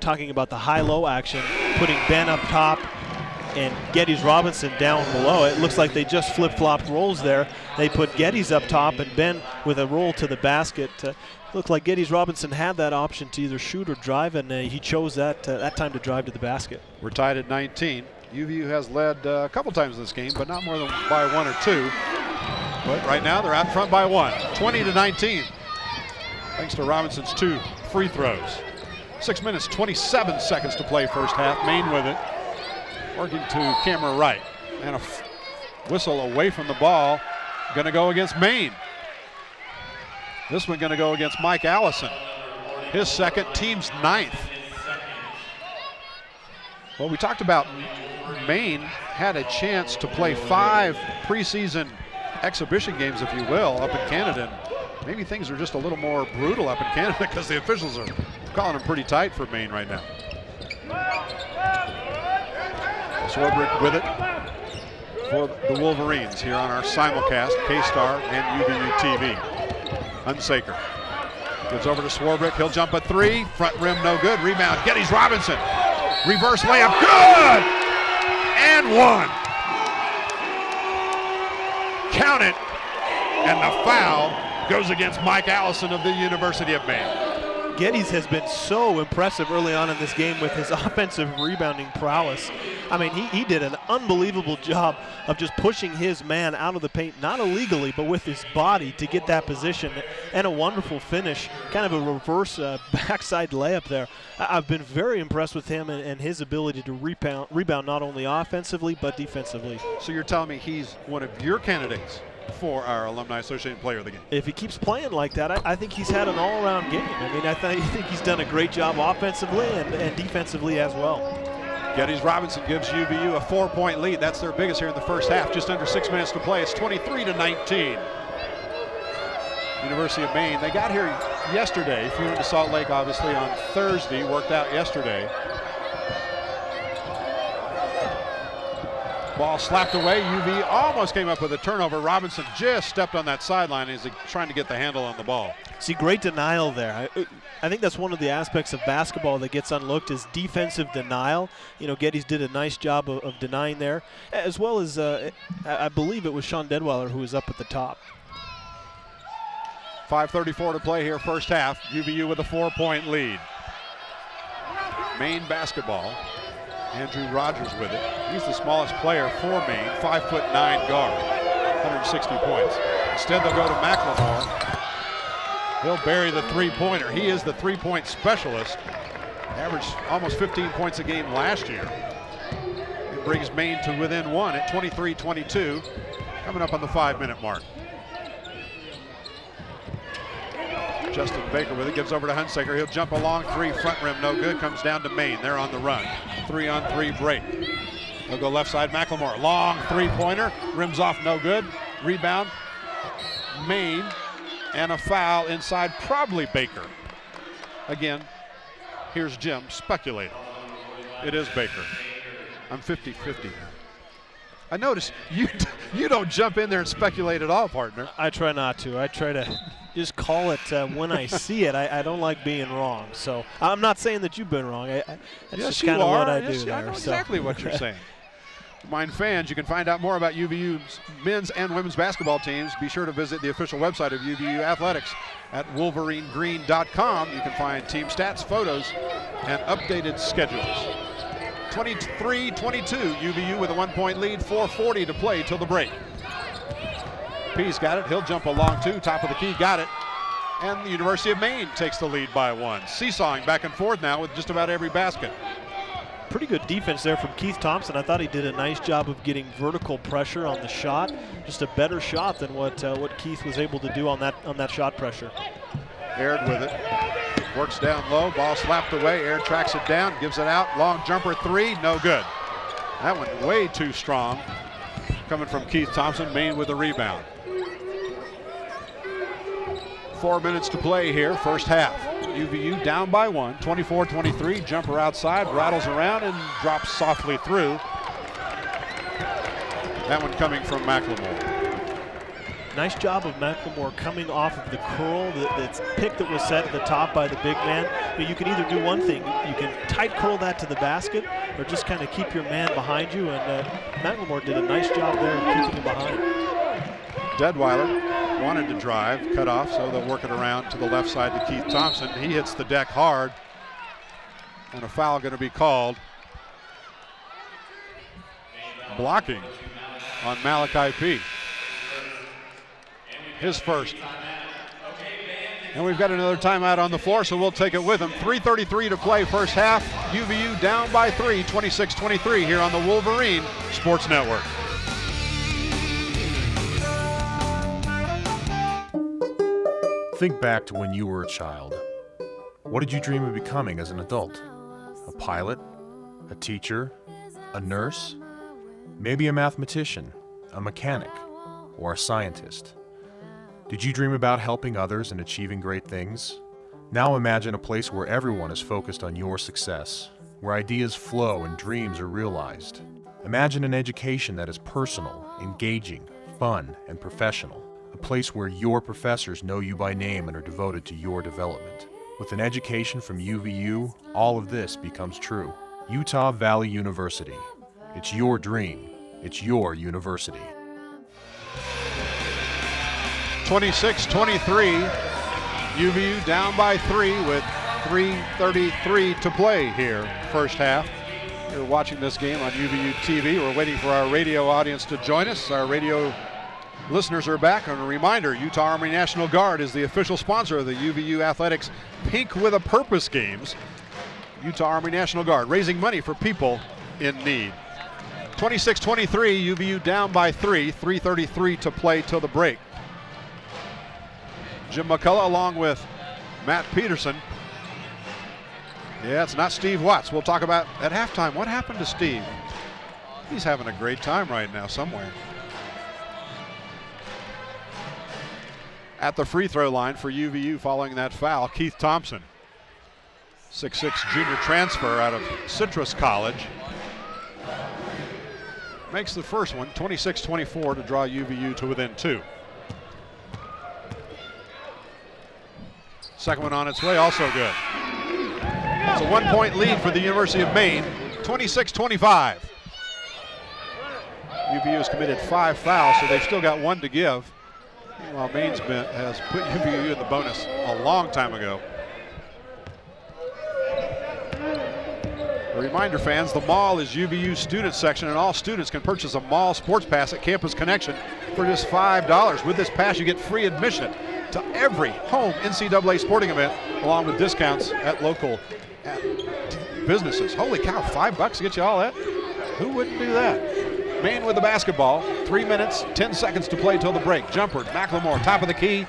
talking about the high-low action, putting Ben up top and Geddes Robinson down below. It looks like they just flip-flopped roles there. They put Geddes up top and Ben with a roll to the basket. Looked like Geddes Robinson had that option to either shoot or drive, and he chose that time to drive to the basket. We're tied at 19. UVU has led a couple times in this game, but not more than by 1 or 2. But right now they're out front by 1, 20-19. Thanks to Robinson's 2 free throws. 6 minutes, 27 seconds to play first half. Maine with it. Working to camera right. And a whistle away from the ball. Going to go against Maine. This one going to go against Mike Allison. His second, team's 9th. Well, we talked about Maine had a chance to play 5 preseason exhibition games, if you will, up in Canada. Maybe things are just a little more brutal up in Canada because the officials are calling them pretty tight for Maine right now. Swarbrick with it for the Wolverines here on our simulcast, K-Star and UVU TV. Hunsaker gives over to Swarbrick. He'll jump a 3. Front rim no good. Rebound. Geddes Robinson. Reverse layup. Good! And 1. Count it. And the foul goes against Mike Allison of the University of Maine. Geddes has been so impressive early on in this game with his offensive rebounding prowess. I mean, he did an unbelievable job of just pushing his man out of the paint, not illegally, but with his body to get that position, and a wonderful finish, kind of a reverse backside layup there. I've been very impressed with him and his ability to rebound not only offensively but defensively. So you're telling me he's one of your candidates for our Alumni Association Player of the Game? If he keeps playing like that, I think he's had an all-around game. I mean, I think he's done a great job offensively and defensively as well. Geddes Robinson gives UVU a 4-point lead. That's their biggest here in the first half. Just under 6 minutes to play. It's 23-19. University of Maine, they got here yesterday. Flew into Salt Lake, obviously, on Thursday. Worked out yesterday. Ball slapped away. UV almost came up with a turnover. Robinson just stepped on that sideline as he's trying to get the handle on the ball. See, great denial there. I think that's one of the aspects of basketball that gets unlooked is defensive denial. You know, Geddes did a nice job of denying there, as well as I believe it was Sean Deadweiler who was up at the top. 5:34 to play here, first half. UVU with a 4-point lead. Maine basketball. Andrew Rogers with it. He's the smallest player for Maine, 5'9" guard, 160 points. Instead, they'll go to McLemore. He'll bury the three-pointer. He is the three-point specialist. Averaged almost 15 points a game last year. It brings Maine to within one at 23-22, coming up on the 5-minute mark. Justin Baker with it, gives over to Hunsaker. He'll jump a long three, front rim, no good. Comes down to Maine. They're on the run. 3-on-3 break. They'll go left side, McLemore. Long three-pointer, rims off, no good. Rebound, Maine, and a foul inside, probably Baker. Again, here's Jim speculating. It is Baker. I'm 50-50 now. I notice you don't jump in there and speculate at all, partner. I try not to. I try to just call it when I see it. I don't like being wrong. So I'm not saying that you've been wrong. That's just kind of what I do there. I know exactly what you're saying. Mind fans, you can find out more about UVU's men's and women's basketball teams. Be sure to visit the official website of UVU Athletics at wolverinegreen.com. You can find team stats, photos, and updated schedules. 23-22, UVU with a 1-point lead, 4:40 to play till the break. P's got it, he'll jump a long two, top of the key, got it. And the University of Maine takes the lead by 1. Seesawing back and forth now with just about every basket. Pretty good defense there from Keith Thompson. I thought he did a nice job of getting vertical pressure on the shot. Just a better shot than what Keith was able to do on that shot pressure. Aird with it. Works down low, ball slapped away. Aird tracks it down, gives it out. Long jumper three, no good. That one way too strong. Coming from Keith Thompson, Maine with a rebound. 4 minutes to play here, first half. UVU down by 1, 24-23. Jumper outside, rattles around and drops softly through. That one coming from McLemore. Nice job of McLemore coming off of the curl, that's pick that was set at the top by the big man. But you can either do one thing, you can tight curl that to the basket, or just kind of keep your man behind you, and McLemore did a nice job there of keeping him behind. Deadweiler wanted to drive, cut off, so they'll work it around to the left side to Keith Thompson. He hits the deck hard, and a foul going to be called. Blocking on Malachi P. His first. And we've got another timeout on the floor, so we'll take it with him. 3:33 to play, first half. UVU down by 3, 26-23 here on the Wolverine Sports Network. Think back to when you were a child. What did you dream of becoming as an adult? A pilot? A teacher? A nurse? Maybe a mathematician, a mechanic, or a scientist? Did you dream about helping others and achieving great things? Now imagine a place where everyone is focused on your success, where ideas flow and dreams are realized. Imagine an education that is personal, engaging, fun, and professional. A place where your professors know you by name and are devoted to your development. With an education from UVU, all of this becomes true. Utah Valley University. It's your dream. It's your university. 26-23, UVU down by 3 with 3:33 to play here, first half. You're watching this game on UVU TV. We're waiting for our radio audience to join us. Our radio listeners are back. And a reminder, Utah Army National Guard is the official sponsor of the UVU Athletics Pink with a Purpose games. Utah Army National Guard, raising money for people in need. 26-23, UVU down by 3, 3:33 to play till the break. Jim McCullough along with Matt Peterson. Yeah, it's not Steve Watts. We'll talk about at halftime what happened to Steve. He's having a great time right now somewhere. At the free throw line for UVU following that foul, Keith Thompson. 6'6" junior transfer out of Citrus College. Makes the first one, 26-24 to draw UVU to within 2. Second one on its way, also good. It's a 1-point lead for the University of Maine, 26-25. UVU has committed 5 fouls, so they've still got 1 to give. Meanwhile, Maine's has put UVU in the bonus a long time ago. A reminder, fans, the mall is UVU's student section, and all students can purchase a mall sports pass at Campus Connection for just $5. With this pass, you get free admission to every home NCAA sporting event, along with discounts at local businesses. Holy cow, $5 to get you all that? Who wouldn't do that? Maine with the basketball, 3 minutes, 10 seconds to play till the break. Jumper, McLemore, top of the key,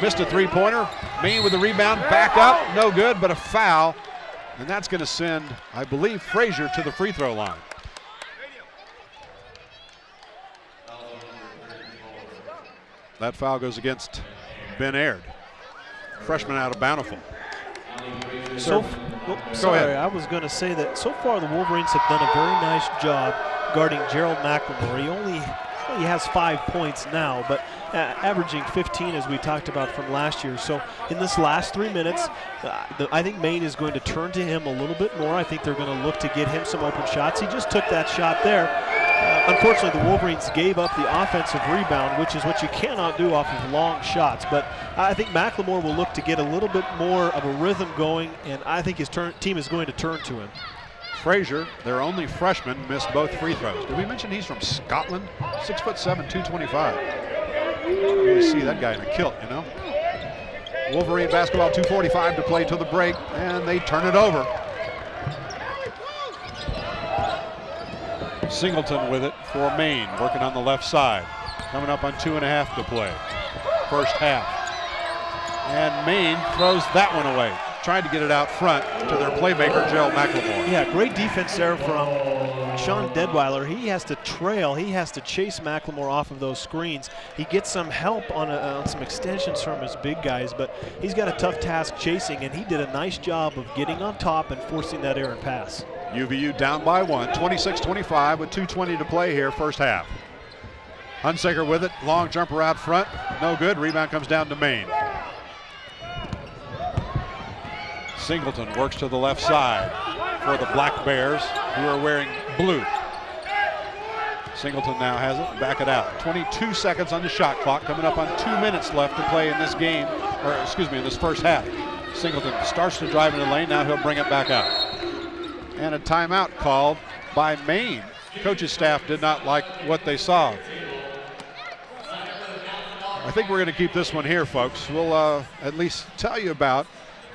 missed a three-pointer. Maine with the rebound, back up, no good, but a foul. And that's going to send, I believe, Frazier to the free throw line. That foul goes against Ben Aird, freshman out of Bountiful. Go ahead. I was going to say that so far the Wolverines have done a very nice job guarding Gerald McLemore. He has 5 points now, but averaging 15 as we talked about from last year. So in this last 3 minutes, I think Maine is going to turn to him a little bit more. I think they're going to look to get him some open shots. He just took that shot there. Unfortunately, the Wolverines gave up the offensive rebound, which is what you cannot do off of long shots. But I think McLemore will look to get a little bit more of a rhythm going, and I think his team is going to turn to him. Frazier, their only freshman, missed both free throws. Did we mention he's from Scotland? 6'7", 225. You see that guy in a kilt, you know. Wolverine basketball, 2:45 to play till the break, and they turn it over. Singleton with it for Maine, working on the left side. Coming up on 2.5 to play, first half. And Maine throws that one away. Tried to get it out front to their playmaker, Gerald McLemore. Yeah, great defense there from Sean Deadweiler. He has to trail. He has to chase McLemore off of those screens. He gets some help on some extensions from his big guys, but he's got a tough task chasing, and he did a nice job of getting on top and forcing that errant pass. UVU down by 1, 26-25 with 2:20 to play here, first half. Hunsaker with it, long jumper out front, no good. Rebound comes down to Maine. Singleton works to the left side for the Black Bears, who are wearing blue. Singleton now has it, back it out. 22 seconds on the shot clock, coming up on 2 minutes left to play in this game, or excuse me, in this first half. Singleton starts to drive in the lane, now he'll bring it back out. And a timeout called by Maine. Coach's staff did not like what they saw. I think we're going to keep this one here, folks. We'll at least tell you about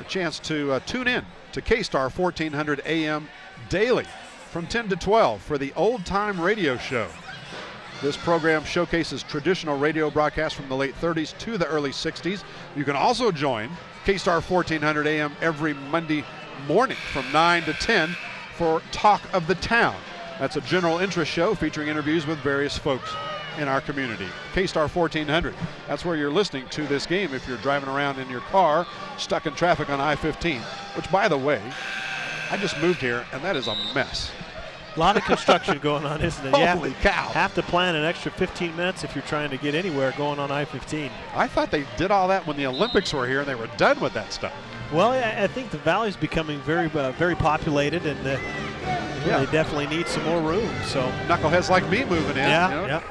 a chance to tune in to K-Star 1400 AM daily from 10 to 12 for the Old Time Radio Show. This program showcases traditional radio broadcasts from the late 30s to the early 60s. You can also join K-Star 1400 AM every Monday morning from 9 to 10 for Talk of the Town. That's a general interest show featuring interviews with various folks in our community. K-Star 1400, that's where you're listening to this game if you're driving around in your car stuck in traffic on I-15, which, by the way, I just moved here and that is a mess. A lot of construction going on, isn't it? Holy cow. Have to plan an extra 15 minutes if you're trying to get anywhere going on I-15. I thought they did all that when the Olympics were here and they were done with that stuff. Well, I think the valley's becoming very populated, and they definitely need some more room. So knuckleheads like me moving in. Yeah, you know? yeah.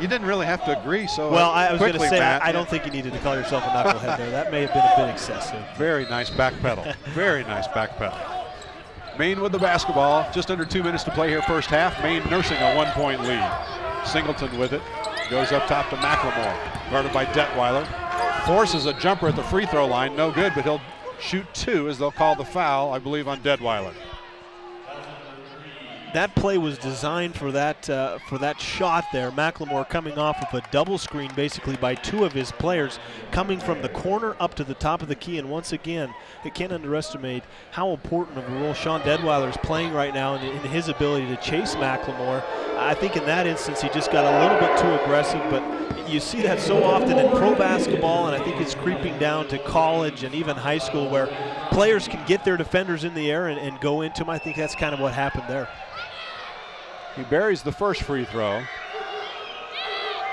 You didn't really have to agree so well, I was going to say, Matt. I don't think you needed to call yourself a knucklehead there. That may have been a bit excessive. Very nice back pedal. Very nice back pedal. Maine with the basketball. Just under 2 minutes to play here first half. Maine nursing a 1-point lead. Singleton with it. Goes up top to McLemore. Guarded by Detweiler. Forces a jumper at the free throw line. No good, but he'll shoot 2 as they'll call the foul, I believe, on Detweiler. That play was designed for that shot there. McLemore coming off of a double screen basically by 2 of his players, coming from the corner up to the top of the key. And once again, you can't underestimate how important of a role Sean Detweiler is playing right now in his ability to chase McLemore. I think in that instance he just got a little bit too aggressive, but you see that so often in pro basketball, and I think it's creeping down to college and even high school where players can get their defenders in the air and go into them. I think that's kind of what happened there. He buries the first free throw.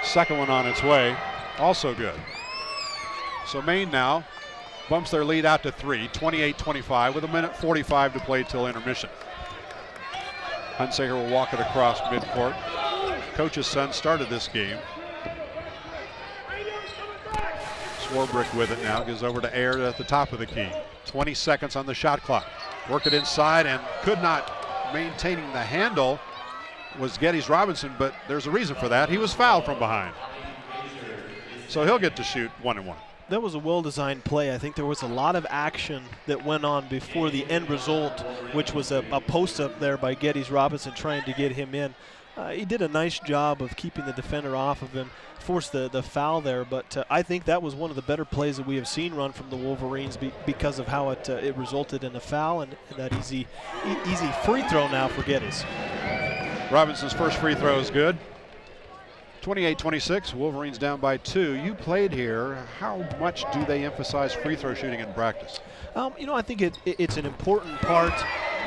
Second one on its way, also good. So Maine now bumps their lead out to 3, 28-25 with 1:45 to play till intermission. Hunsaker will walk it across midcourt. Coach's son started this game. Swarbrick with it now, gives over to Ayer at the top of the key. 20 seconds on the shot clock. Work it inside and could not maintaining the handle was Geddes Robinson, but there's a reason for that. He was fouled from behind. So he'll get to shoot 1-1. That was a well-designed play. I think there was a lot of action that went on before the end result, which was a post-up there by Geddes Robinson trying to get him in. He did a nice job of keeping the defender off of him, forced the foul there, but I think that was one of the better plays that we have seen run from the Wolverines because of how it resulted in a foul and that easy free throw now for Geddes. Robinson's first free throw is good. 28-26, Wolverines down by 2. You played here. How much do they emphasize free throw shooting in practice? You know, I think it's an important part,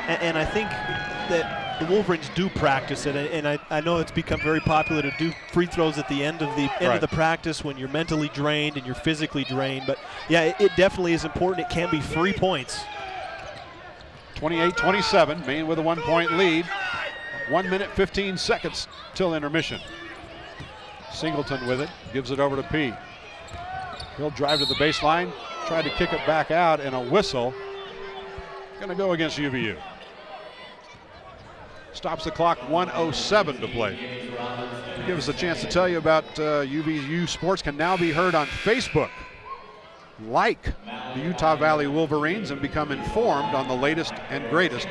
and I think that the Wolverines do practice it, and I know it's become very popular to do free throws at the end of the practice when you're mentally drained and you're physically drained. But yeah, it definitely is important. It can be free points. 28-27, Maine with a 1-point lead. 1 minute, 15 seconds till intermission. Singleton with it, gives it over to P. He'll drive to the baseline, try to kick it back out, and a whistle. Gonna go against UVU. Stops the clock, 1:07 to play. Give us a chance to tell you about UVU Sports can now be heard on Facebook. Like the Utah Valley Wolverines and become informed on the latest and greatest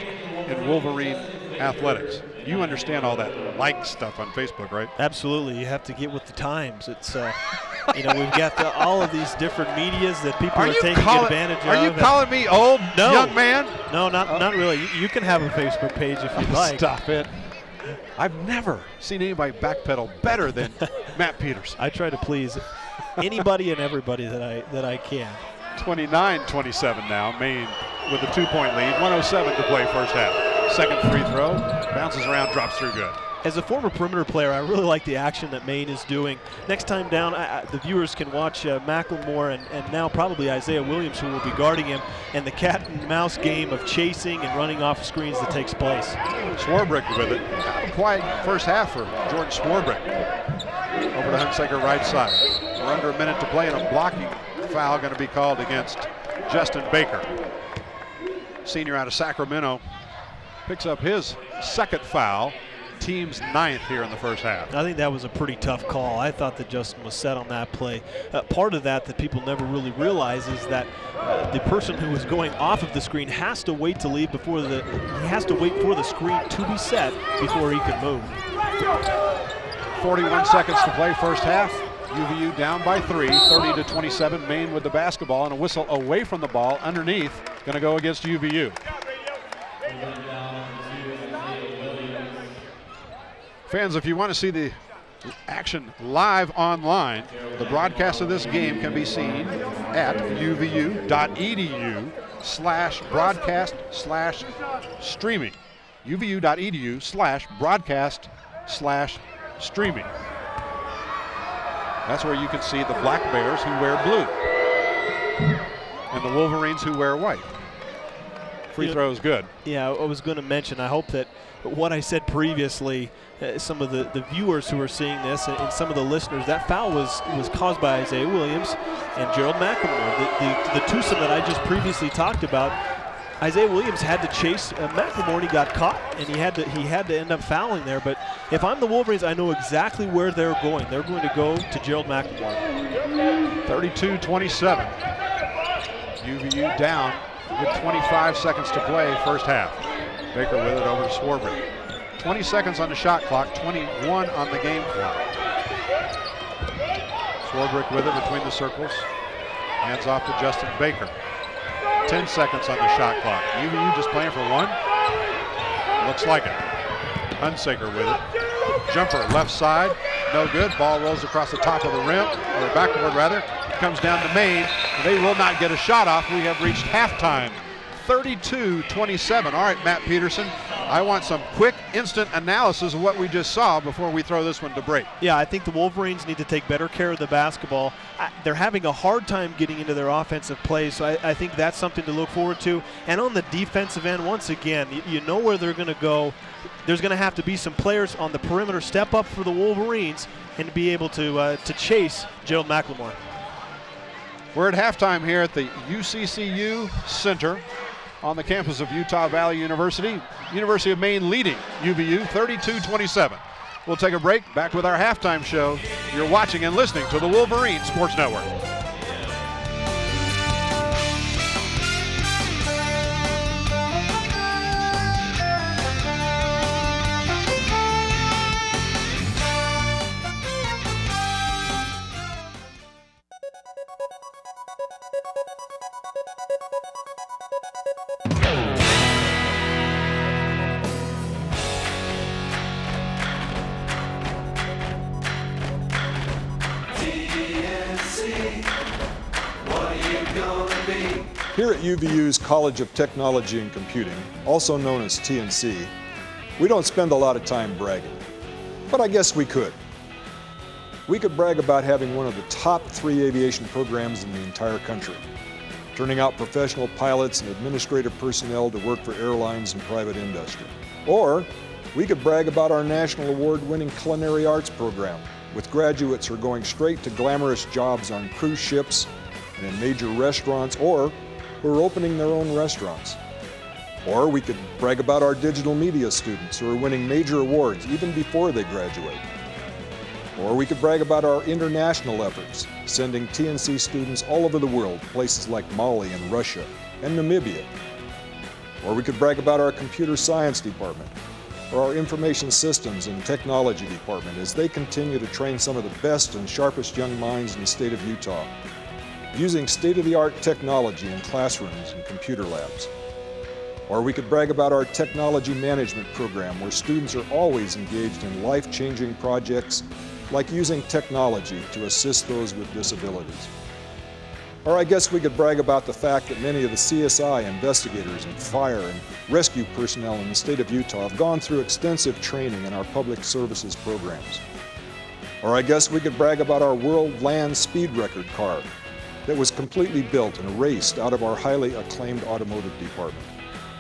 in Wolverine athletics. You understand all that like stuff on Facebook, right? Absolutely. You have to get with the times. It's, you know, we've got all of these different medias that people are taking advantage of. Are you calling me old, young man? No, not really. You can have a Facebook page if you'd like. Stop it. I've never seen anybody backpedal better than Matt Peters. I try to please anybody and everybody that I can. 29-27 now. Maine with a 2-point lead. 1:07 to play first half. Second free throw, bounces around, drops through good. As a former perimeter player, I really like the action that Maine is doing. Next time down, the viewers can watch McLemore and now probably Isaiah Williams, who will be guarding him, and the cat and mouse game of chasing and running off screens that takes place. Swarbrick with it. Quiet first half for Jordan Swarbrick. Over to Hunsaker right side. We're under a minute to play, and a blocking foul going to be called against Justin Baker. Senior out of Sacramento. Picks up his second foul, team's 9th here in the first half. I think that was a pretty tough call. I thought that Justin was set on that play. Part of that people never really realize is that the person who is going off of the screen has to wait to leave before he has to wait for the screen to be set before he can move. 41 seconds to play first half. UVU down by 3, 30-27. Maine with the basketball and a whistle away from the ball underneath. Going to go against UVU. Fans, if you want to see the action live online, the broadcast of this game can be seen at uvu.edu/broadcast/streaming. uvu.edu/broadcast/streaming. That's where you can see the Black Bears who wear blue and the Wolverines who wear white. Free throw is good. Yeah, I was going to mention, I hope that what I said previously, some of the viewers who are seeing this and some of the listeners, that foul was caused by Isaiah Williams and Gerald McLemore. The twosome that I just previously talked about, Isaiah Williams had to chase McLemore, and he got caught, and he had to end up fouling there. But if I'm the Wolverines, I know exactly where they're going. They're going to go to Gerald McLemore. 32-27. UVU down with 25 seconds to play, first half. Baker with it over to Swarbrick. 20 seconds on the shot clock, 21 on the game clock. Swarbrick with it between the circles. Hands off to Justin Baker. 10 seconds on the shot clock. UVU just playing for one? Looks like it. Hunsaker with it. Jumper left side, no good. Ball rolls across the top of the rim, or backboard rather. Comes down to Maine. They will not get a shot off. We have reached halftime. 32-27. All right, Matt Peterson, I want some quick, instant analysis of what we just saw before we throw this one to break. Yeah, I think the Wolverines need to take better care of the basketball. They're having a hard time getting into their offensive plays, so I think that's something to look forward to. And on the defensive end, once again, you know where they're going to go. There's going to have to be some players on the perimeter step up for the Wolverines and be able to chase Gerald McLemore. We're at halftime here at the UCCU Center on the campus of Utah Valley University. University of Maine leading UVU 32-27. We'll take a break. Back with our halftime show. You're watching and listening to the Wolverines Sports Network. Here at UVU's College of Technology and Computing, also known as TNC, we don't spend a lot of time bragging, but I guess we could. We could brag about having one of the top 3 aviation programs in the entire country, turning out professional pilots and administrative personnel to work for airlines and private industry. Or we could brag about our national award-winning culinary arts program, with graduates who are going straight to glamorous jobs on cruise ships and in major restaurants, or who are opening their own restaurants. Or we could brag about our digital media students who are winning major awards even before they graduate. Or we could brag about our international efforts, sending TNC students all over the world, places like Mali and Russia and Namibia. Or we could brag about our computer science department, or our information systems and technology department as they continue to train some of the best and sharpest young minds in the state of Utah, using state-of-the-art technology in classrooms and computer labs. Or we could brag about our technology management program, where students are always engaged in life-changing projects like using technology to assist those with disabilities. Or I guess we could brag about the fact that many of the CSI investigators and fire and rescue personnel in the state of Utah have gone through extensive training in our public services programs. Or I guess we could brag about our world land speed record car that was completely built and raced out of our highly acclaimed automotive department.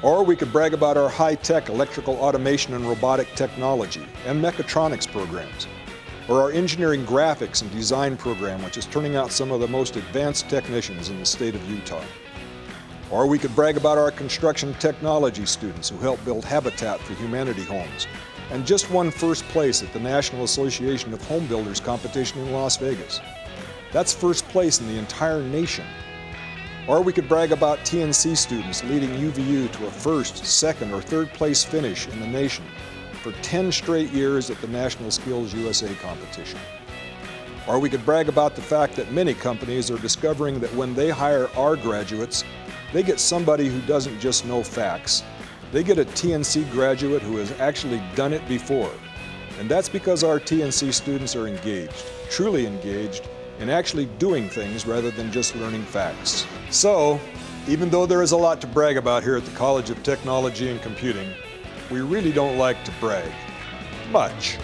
Or we could brag about our high-tech electrical automation and robotic technology and mechatronics programs. Or our engineering graphics and design program, which is turning out some of the most advanced technicians in the state of Utah. Or we could brag about our construction technology students who helped build Habitat for Humanity homes and just won first place at the National Association of Home Builders competition in Las Vegas. That's first place in the entire nation. Or we could brag about TNC students leading UVU to a first, second, or third place finish in the nation for 10 straight years at the National Skills USA competition. Or we could brag about the fact that many companies are discovering that when they hire our graduates, they get somebody who doesn't just know facts. They get a TNC graduate who has actually done it before. And that's because our TNC students are engaged, truly engaged, in actually doing things rather than just learning facts. So, even though there is a lot to brag about here at the College of Technology and Computing, we really don't like to brag much.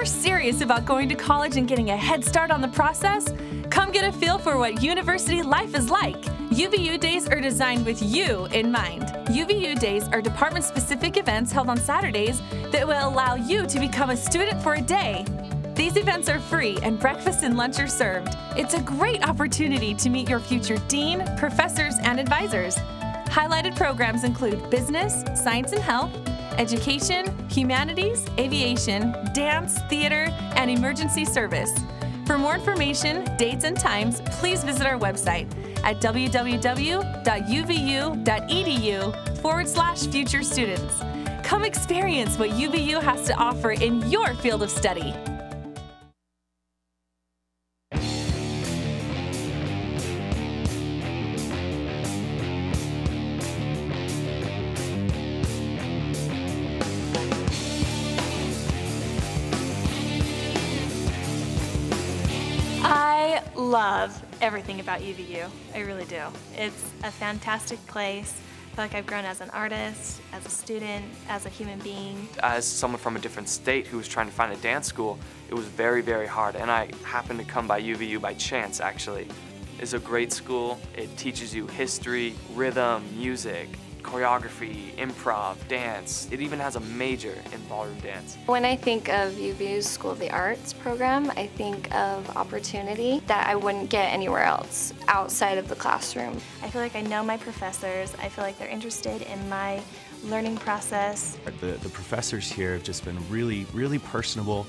you're serious about going to college and getting a head start on the process, come get a feel for what university life is like. UVU Days are designed with you in mind. UVU Days are department-specific events held on Saturdays that will allow you to become a student for a day. These events are free and breakfast and lunch are served. It's a great opportunity to meet your future dean, professors, and advisors. Highlighted programs include business, science and health, education, humanities, aviation, dance, theater, and emergency service. For more information, dates, and times, please visit our website at www.uvu.edu/future students. Come experience what UVU has to offer in your field of study. I love everything about UVU. I really do. It's a fantastic place. I feel like I've grown as an artist, as a student, as a human being. As someone from a different state who was trying to find a dance school, it was very, very hard. And I happened to come by UVU by chance, actually. It's a great school. It teaches you history, rhythm, music, choreography, improv, dance. It even has a major in ballroom dance. When I think of UVU's School of the Arts program, I think of opportunity that I wouldn't get anywhere else outside of the classroom. I feel like I know my professors. I feel like they're interested in my learning process. The professors here have just been really, really personable,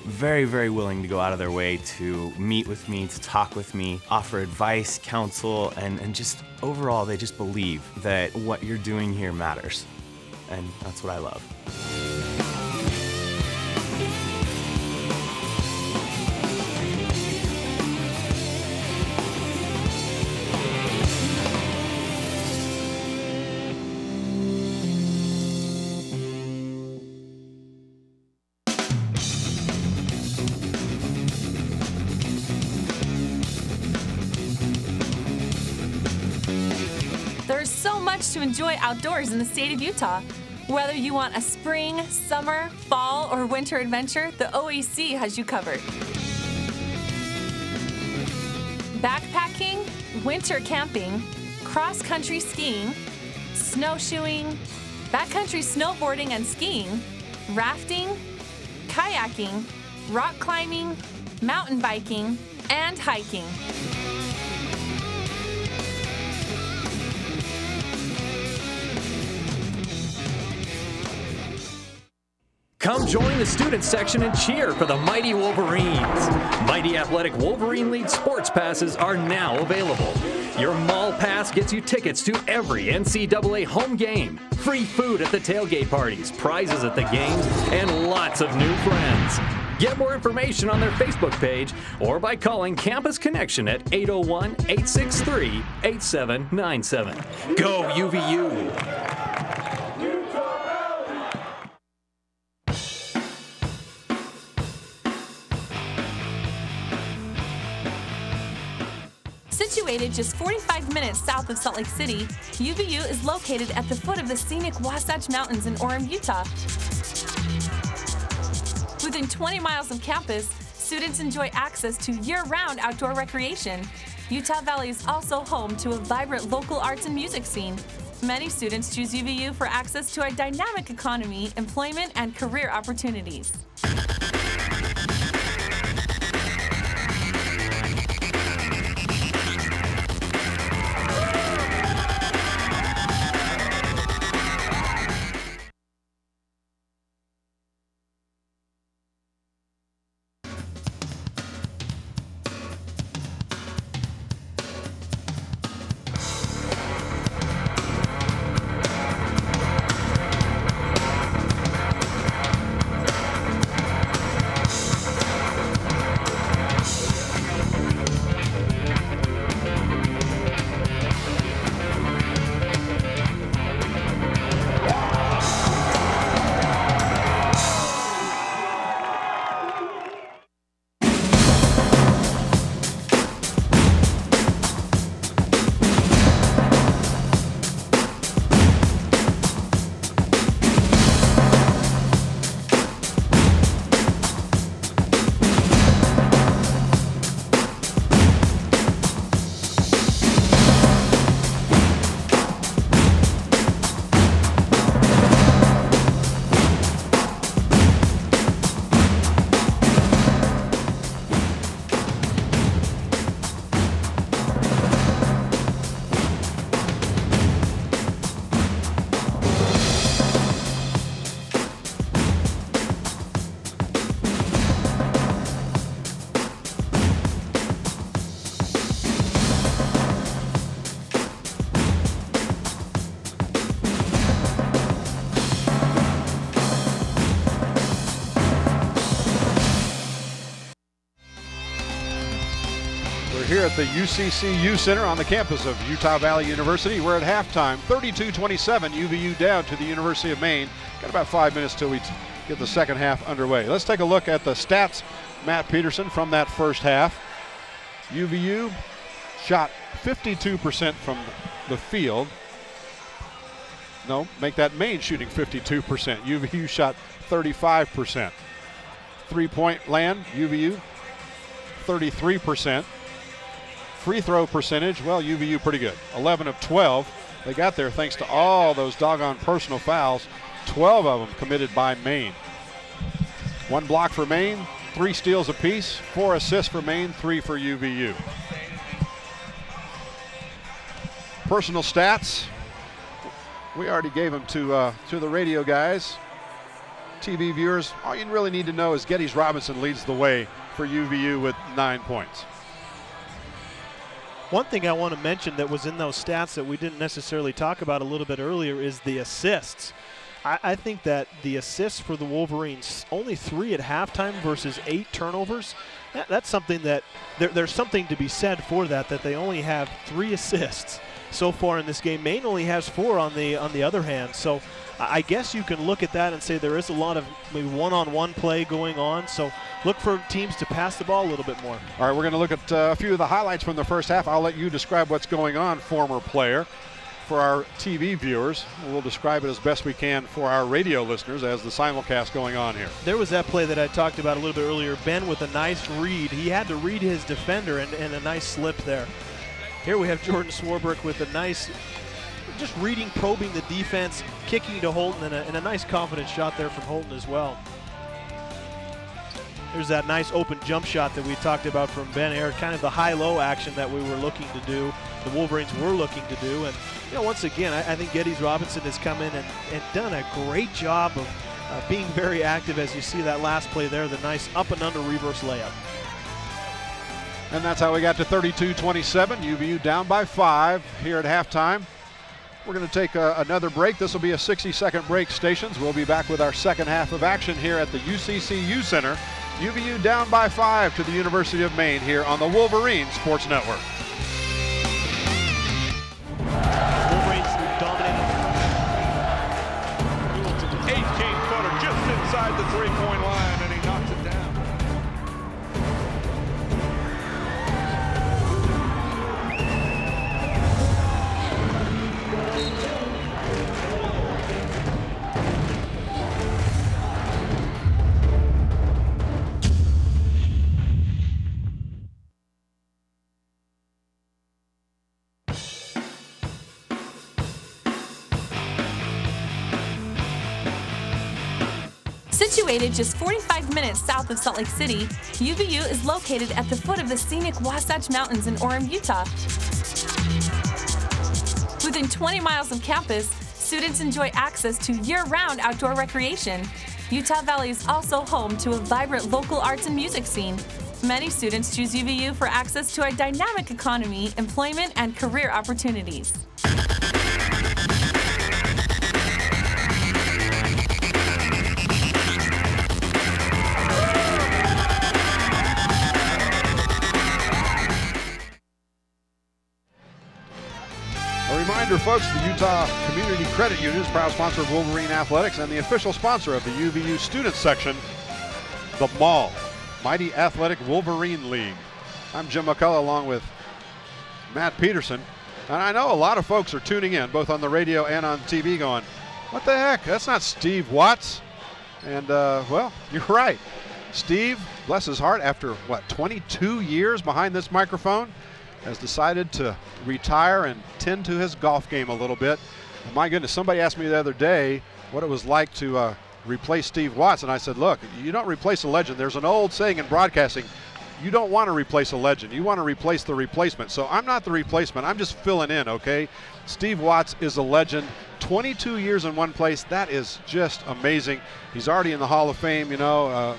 very, very willing to go out of their way to meet with me, to talk with me, offer advice, counsel, and just overall, they just believe that what you're doing here matters. And that's what I love. There's so much to enjoy outdoors in the state of Utah. Whether you want a spring, summer, fall, or winter adventure, the OAC has you covered. Backpacking, winter camping, cross-country skiing, snowshoeing, backcountry snowboarding and skiing, rafting, kayaking, rock climbing, mountain biking, and hiking. Come join the student section and cheer for the mighty Wolverines. Mighty Athletic Wolverine League sports passes are now available. Your mall pass gets you tickets to every NCAA home game, free food at the tailgate parties, prizes at the games, and lots of new friends. Get more information on their Facebook page or by calling Campus Connection at 801-863-8797. Go UVU! Situated just 45 minutes south of Salt Lake City, UVU is located at the foot of the scenic Wasatch Mountains in Orem, Utah. Within 20 miles of campus, students enjoy access to year-round outdoor recreation. Utah Valley is also home to a vibrant local arts and music scene. Many students choose UVU for access to a dynamic economy, employment, and career opportunities. here at the UCCU Center on the campus of Utah Valley University. We're at halftime, 32-27, UVU down to the University of Maine. Got about 5 minutes till we get the second half underway. Let's take a look at the stats, Matt Peterson, from that first half. UVU shot 52% from the field. No, make that Maine shooting 52%. UVU shot 35%. Three-point land, UVU 33%. Free throw percentage, well, UVU pretty good. 11 of 12. They got there thanks to all those doggone personal fouls. 12 of them committed by Maine. 1 block for Maine, 3 steals apiece, 4 assists for Maine, 3 for UVU. Personal stats, we already gave them to the radio guys. TV viewers, all you really need to know is Geddes Robinson leads the way for UVU with 9 points. One thing I want to mention that was in those stats that we didn't necessarily talk about a little bit earlier is the assists. I think that the assists for the Wolverines, only 3 at halftime versus 8 turnovers. That's something that there's something to be said for that they only have 3 assists so far in this game. Maine only has 4 on the other hand. So I guess you can look at that and say there is a lot of maybe one-on-one play going on. So look for teams to pass the ball a little bit more. All right, we're going to look at a few of the highlights from the first half. I'll let you describe what's going on, former player. For our TV viewers, we'll describe it as best we can for our radio listeners as the simulcast going on here. There was that play that I talked about a little bit earlier. Ben with a nice read. He had to read his defender and a nice slip there. Here we have Jordan Swarbrick with a nice, just reading, probing the defense, kicking to Holton, and a nice confident shot there from Holton as well. There's that nice open jump shot that we talked about from Ben Air, kind of the high-low action that we were looking to do, the Wolverines were looking to do. And you know, once again, I think Geddes Robinson has come in and done a great job of being very active, as you see that last play there, the nice up and under reverse layup. And that's how we got to 32-27. UVU down by 5 here at halftime. We're going to take another break. This will be a 60-second break, stations. We'll be back with our second half of action here at the UCCU Center. UVU down by 5 to the University of Maine here on the Wolverines Sports Network. Wolverines dominating. 18-footer just inside the three-point line, and he knocks it down. Situated just 45 minutes south of Salt Lake City, UVU is located at the foot of the scenic Wasatch Mountains in Orem, Utah. Within 20 miles of campus, students enjoy access to year-round outdoor recreation. Utah Valley is also home to a vibrant local arts and music scene. Many students choose UVU for access to a dynamic economy, employment, and career opportunities. Reminder, folks, the Utah Community Credit Union is proud sponsor of Wolverine Athletics and the official sponsor of the UVU student section, the MAL, Mighty Athletic Wolverine League. I'm Jim McCullough along with Matt Peterson. And I know a lot of folks are tuning in, both on the radio and on TV, going, what the heck? That's not Steve Watts. And, well, you're right. Steve, bless his heart, after, what, 22 years behind this microphone, has decided to retire and tend to his golf game a little bit. And my goodness, somebody asked me the other day what it was like to replace Steve Watts, and I said, look, you don't replace a legend. There's an old saying in broadcasting, you don't want to replace a legend. You want to replace the replacement. So I'm not the replacement. I'm just filling in, okay? Steve Watts is a legend. 22 years in one place. That is just amazing. He's already in the Hall of Fame, you know.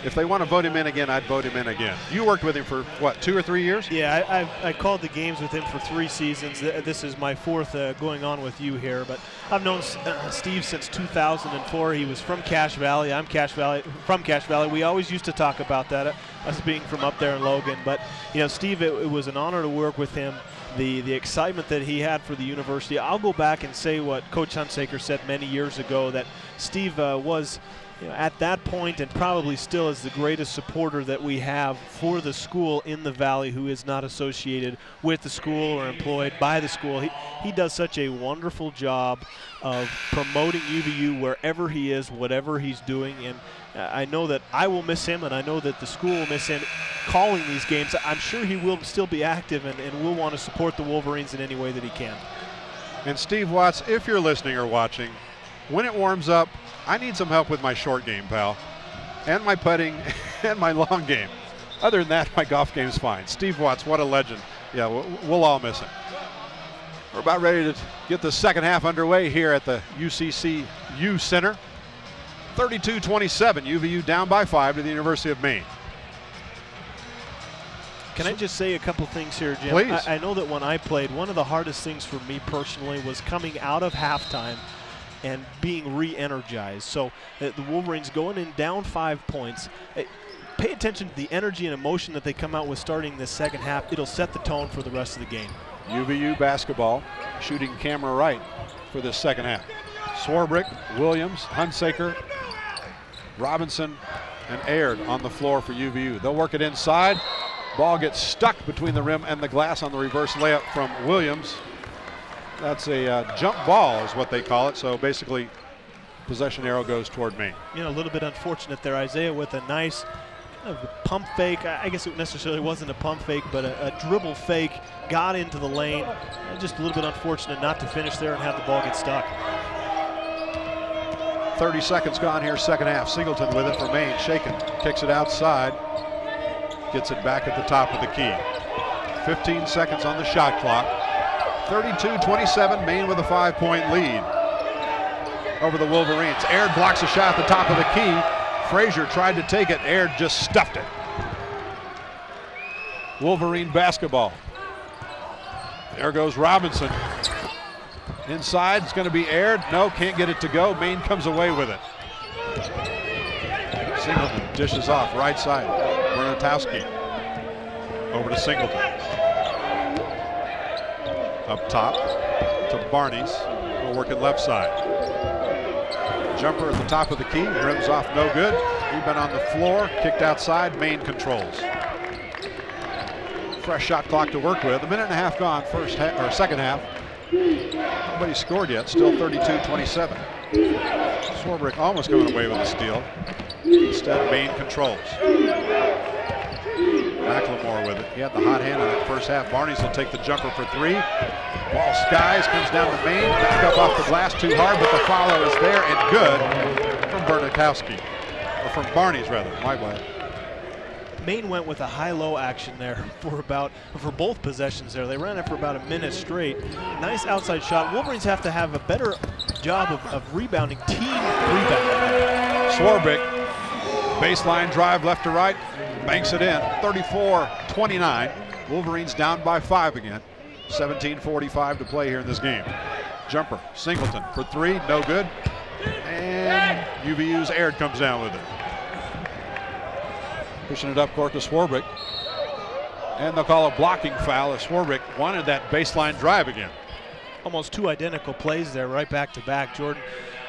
if they want to vote him in again, I'd vote him in again. You worked with him for, what, 2 or 3 years? Yeah, I called the games with him for 3 seasons. This is my 4th going on with you here. But I've known Steve since 2004. He was from Cache Valley. I'm from Cache Valley. We always used to talk about that, us being from up there in Logan. But, you know, Steve, it was an honor to work with him. The excitement that he had for the university. I'll go back and say what Coach Hunsaker said many years ago, that Steve was, you know, at that point and probably still is the greatest supporter that we have for the school in the Valley who is not associated with the school or employed by the school. He does such a wonderful job of promoting UVU wherever he is, whatever he's doing, and I know that I will miss him, and I know that the school will miss him calling these games. I'm sure he will still be active and will want to support the Wolverines in any way that he can. And Steve Watts, if you're listening or watching, when it warms up, I need some help with my short game, pal, and my putting and my long game. Other than that, my golf game's fine. Steve Watts, what a legend. Yeah, we'll all miss him. We're about ready to get the second half underway here at the UCCU Center. 32-27, UVU down by 5 to the University of Maine. Can I just say a couple things here, Jim? Please. I know that when I played, one of the hardest things for me personally was coming out of halftime and being re-energized. So the Wolverines going in down 5 points. Pay attention to the energy and emotion that they come out with starting this second half. It'll set the tone for the rest of the game. UVU basketball shooting camera right for this second half. Swarbrick, Williams, Hunsaker, Robinson, and Aird on the floor for UVU. They'll work it inside. Ball gets stuck between the rim and the glass on the reverse layup from Williams. That's a jump ball is what they call it. So basically possession arrow goes toward Maine. You know, a little bit unfortunate there. Isaiah with a nice kind of pump fake. I guess it necessarily wasn't a pump fake, but a dribble fake, got into the lane. Just a little bit unfortunate not to finish there and have the ball get stuck. 30 seconds gone here, second half. Singleton with it for Maine. Shaken, kicks it outside. Gets it back at the top of the key. 15 seconds on the shot clock. 32-27, Maine with a 5-point lead over the Wolverines. Aird blocks a shot at the top of the key. Frazier tried to take it. Aird just stuffed it. Wolverine basketball. There goes Robinson. Inside, it's going to be Aird. No, can't get it to go. Maine comes away with it. Singleton dishes off right side. Bernatowski over to Singleton. Up top to Barnes. We'll work it left side. Jumper at the top of the key. Rims off, no good. Rebound on the floor. Kicked outside. Maine controls. Fresh shot clock to work with. A minute and a half gone. Second half. Nobody scored yet. Still 32-27. Swarbrick almost going away with a steal. Instead, Maine controls. McLemore with it. He had the hot hand in that first half. Barnes will take the jumper for 3. Ball skies, comes down to Maine. Back up off the glass, too hard, but the follow is there and good from Bernatowski. Or from Barnes, rather. My bad. Maine went with a high-low action there for both possessions there. They ran it for about a minute straight. Nice outside shot. Wolverines have to have a better job of rebounding, team rebounding. Swarbrick, baseline drive left to right, banks it in. 34-29. Wolverines down by 5 again. 17:45 to play here in this game. Jumper, Singleton for 3, no good. And UVU's Aird comes down with it. Pushing it up court to Swarbrick. And they'll call a blocking foul as Swarbrick wanted that baseline drive again. Almost 2 identical plays there, right back to back. Jordan,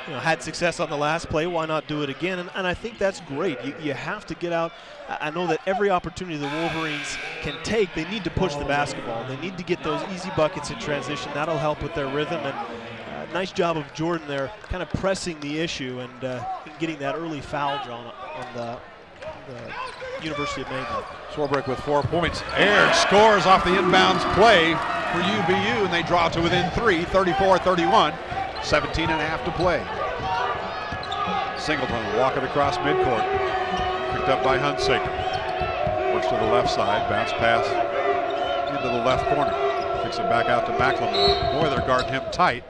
you know, had success on the last play. Why not do it again? And I think that's great. You have to get out. I know that every opportunity the Wolverines can take, they need to push the basketball. They need to get those easy buckets in transition. That'll help with their rhythm. And nice job of Jordan there, kind of pressing the issue and getting that early foul drawn on the University of Maine. Swarbrick with 4 points. Aird scores off the inbounds play for UVU, and they draw to within 3, 34-31. 17 and a half to play. Singleton will walk it across midcourt. Picked up by Hunsaker. Works to the left side, bounce pass into the left corner. Kicks it back out to McLemore. Boy, they're guarding him tight.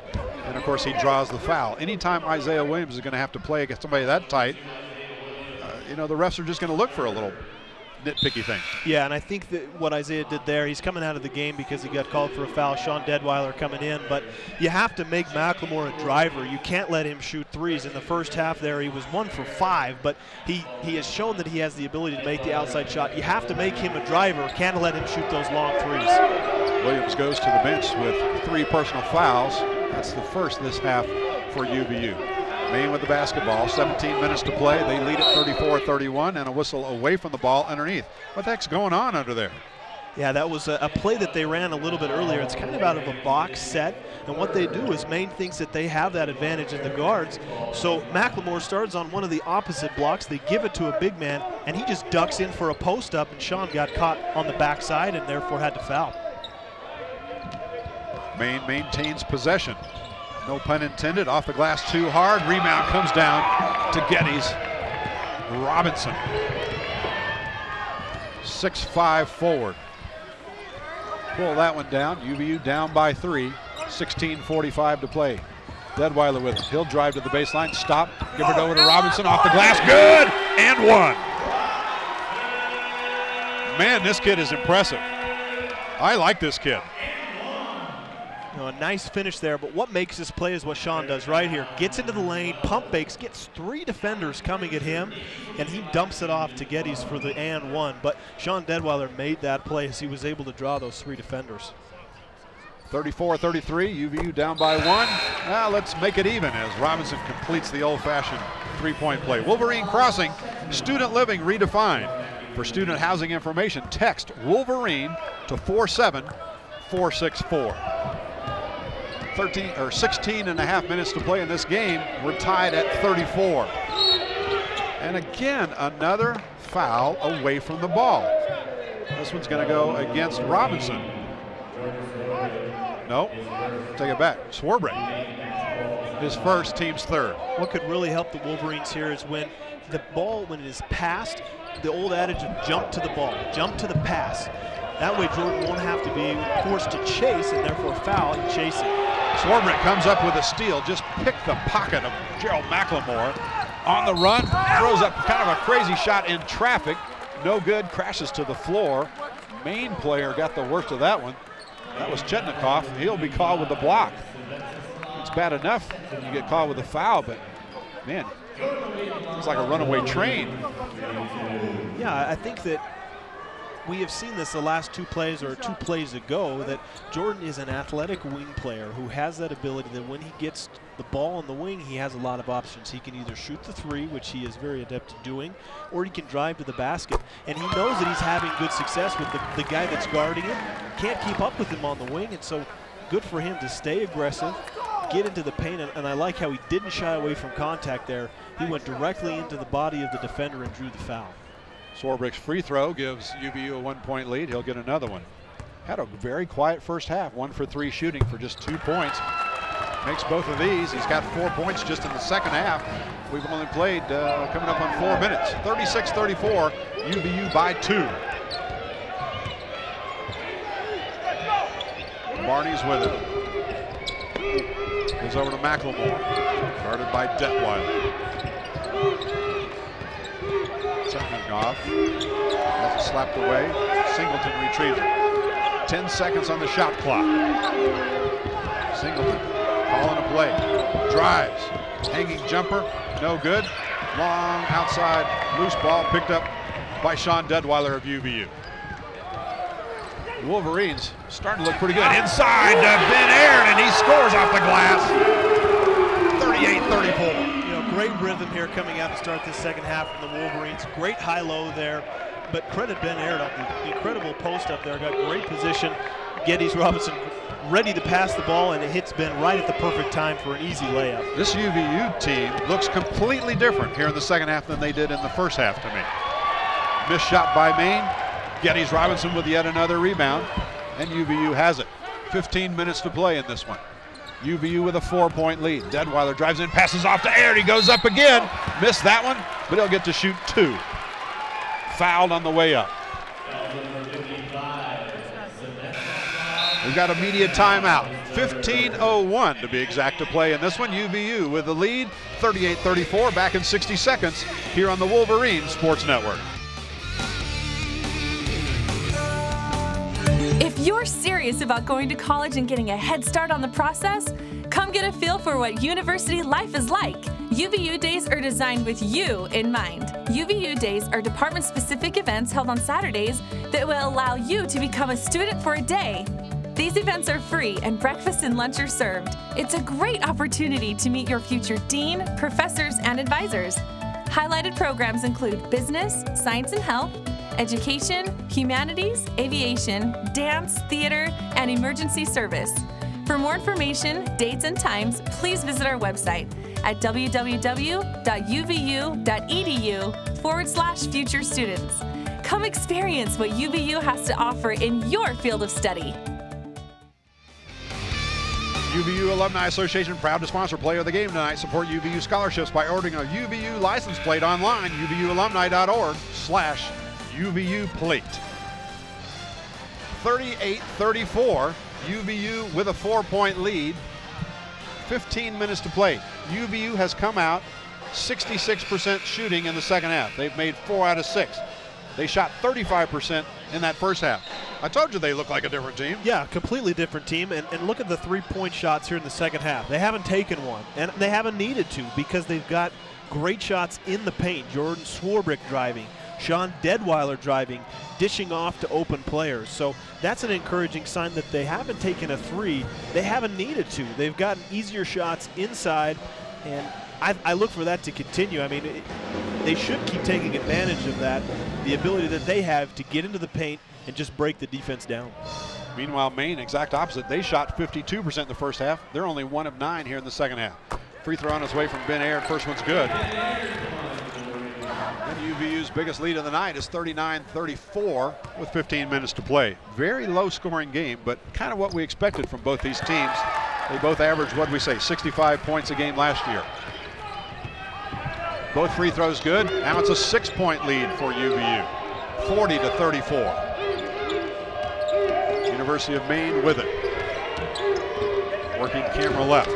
And of course he draws the foul. Anytime Isaiah Williams is going to have to play against somebody that tight, you know, the refs are just going to look for a little nitpicky thing. Yeah, and I think that what Isaiah did there, he's coming out of the game because he got called for a foul. Sean Detweiler coming in, but you have to make McLemore a driver. You can't let him shoot threes. In the first half there, he was 1 for 5, but he has shown that he has the ability to make the outside shot. You have to make him a driver. Can't let him shoot those long threes. Williams goes to the bench with 3 personal fouls. That's the first this half for UVU. Maine with the basketball, 17 minutes to play. They lead it 34-31 and a whistle away from the ball underneath. What the heck's going on under there? Yeah, that was a play that they ran a little bit earlier. It's kind of out of a box set, and what they do is Maine thinks that they have that advantage in the guards. So McLemore starts on one of the opposite blocks. They give it to a big man, and he just ducks in for a post-up, and Sean got caught on the backside and therefore had to foul. Maine maintains possession. No pun intended, off the glass too hard. Rebound comes down to Geddes Robinson. 6'5" forward. Pull that one down. UVU down by 3. 16:45 to play. Detweiler with it. He'll drive to the baseline. Stop. Give it over to Robinson. Off the glass. Good. And 1. Man, this kid is impressive. I like this kid. You know, a nice finish there, but what makes this play is what Sean does right here. Gets into the lane, pump fakes, gets 3 defenders coming at him, and he dumps it off to Geddes for the and 1. But Sean Detweiler made that play as he was able to draw those 3 defenders. 34-33, UVU down by 1. Now let's make it even as Robinson completes the old-fashioned 3-point play. Wolverine crossing, student living redefined. For student housing information, text Wolverine to 47464. 16 and a half minutes to play in this game. We're tied at 34. And again, another foul away from the ball. This one's going to go against Robinson. Nope, take it back. Swarbrick, his first, team's 3rd. What could really help the Wolverines here is when the ball, when it is passed, the old adage of jump to the ball, jump to the pass. That way Jordan won't have to be forced to chase and therefore foul and chasing. Swarbrick comes up with a steal, just picked the pocket of Gerald McLemore. On the run, throws up kind of a crazy shot in traffic. No good, crashes to the floor. Maine player got the worst of that one. That was Chetnikoff. He'll be called with the block. It's bad enough when you get called with a foul, but man, it's like a runaway train. Yeah, I think that we have seen this the last 2 plays or 2 plays ago, that Jordan is an athletic wing player who has that ability that when he gets the ball on the wing, he has a lot of options. He can either shoot the 3, which he is very adept at doing, or he can drive to the basket. And he knows that he's having good success with the guy that's guarding him. Can't keep up with him on the wing, and so good for him to stay aggressive, get into the paint, and I like how he didn't shy away from contact there. He went directly into the body of the defender and drew the foul. Swarbrick's free throw gives UVU a 1-point lead. He'll get another one. Had a very quiet first half. 1 for 3 shooting for just 2 points. Makes both of these. He's got 4 points just in the second half. We've only played coming up on 4 minutes. 36-34, UVU by 2. Barney's with it. Goes over to McLemore. Guarded by Detweiler. Chetnikoff has it slapped away. Singleton retrieves it. 10 seconds on the shot clock. Singleton calling a play. Drives. Hanging jumper. No good. Long outside. Loose ball picked up by Sean Detweiler of UVU. Wolverines starting to look pretty good. Inside to Ben Aaron, and he scores off the glass. 38-34. Great rhythm here coming out to start this second half from the Wolverines. Great high-low there, but credit Ben Aaron on the incredible post up there. Got great position. Geddes Robinson ready to pass the ball, and it hits Ben right at the perfect time for an easy layup. This UVU team looks completely different here in the second half than they did in the first half to me. Missed shot by Maine. Geddes Robinson with yet another rebound, and UVU has it. 15 minutes to play in this one. UVU with a 4-point lead. Detweiler drives in, passes off to Aaron. He goes up again. Missed that one, but he'll get to shoot 2. Fouled on the way up. We've got immediate timeout. 15:01 to be exact to play in this one. UVU with the lead, 38-34, back in 60 seconds here on the Wolverines Sports Network. If you're serious about going to college and getting a head start on the process, come get a feel for what university life is like. UVU Days are designed with you in mind. UVU Days are department-specific events held on Saturdays that will allow you to become a student for a day. These events are free and breakfast and lunch are served. It's a great opportunity to meet your future dean, professors, and advisors. Highlighted programs include business, science and health, education, humanities, aviation, dance, theater, and emergency service. For more information, dates, and times, please visit our website at www.uvu.edu/future students. Come experience what UVU has to offer in your field of study. UVU Alumni Association proud to sponsor Player of the Game tonight. Support UVU scholarships by ordering a UVU license plate online, uvualumni.org/UVU plate. 38-34, UVU with a 4-point lead. 15 minutes to play. UVU has come out 66% shooting in the second half. They've made 4 out of 6. They shot 35% in that first half. I told you they look like a different team. Yeah, completely different team. And look at the three-point shots here in the second half. They haven't taken one, and they haven't needed to because they've got great shots in the paint. Jordan Swarbrick driving, Sean Deadweiler driving, dishing off to open players. So that's an encouraging sign that they haven't taken a three. They haven't needed to. They've gotten easier shots inside, and I look for that to continue. I mean, they should keep taking advantage of that, the ability that they have to get into the paint and just break the defense down. Meanwhile, Maine, exact opposite. They shot 52% in the first half. They're only 1 of 9 here in the second half. Free throw on its way from Ben Aird. First one's good. And UVU's biggest lead of the night is 39-34 with 15 minutes to play. Very low scoring game, but kind of what we expected from both these teams. They both averaged, what did we say, 65 points a game last year. Both free throws good. Now it's a 6-point lead for UVU, 40-34. University of Maine with it. Working camera left.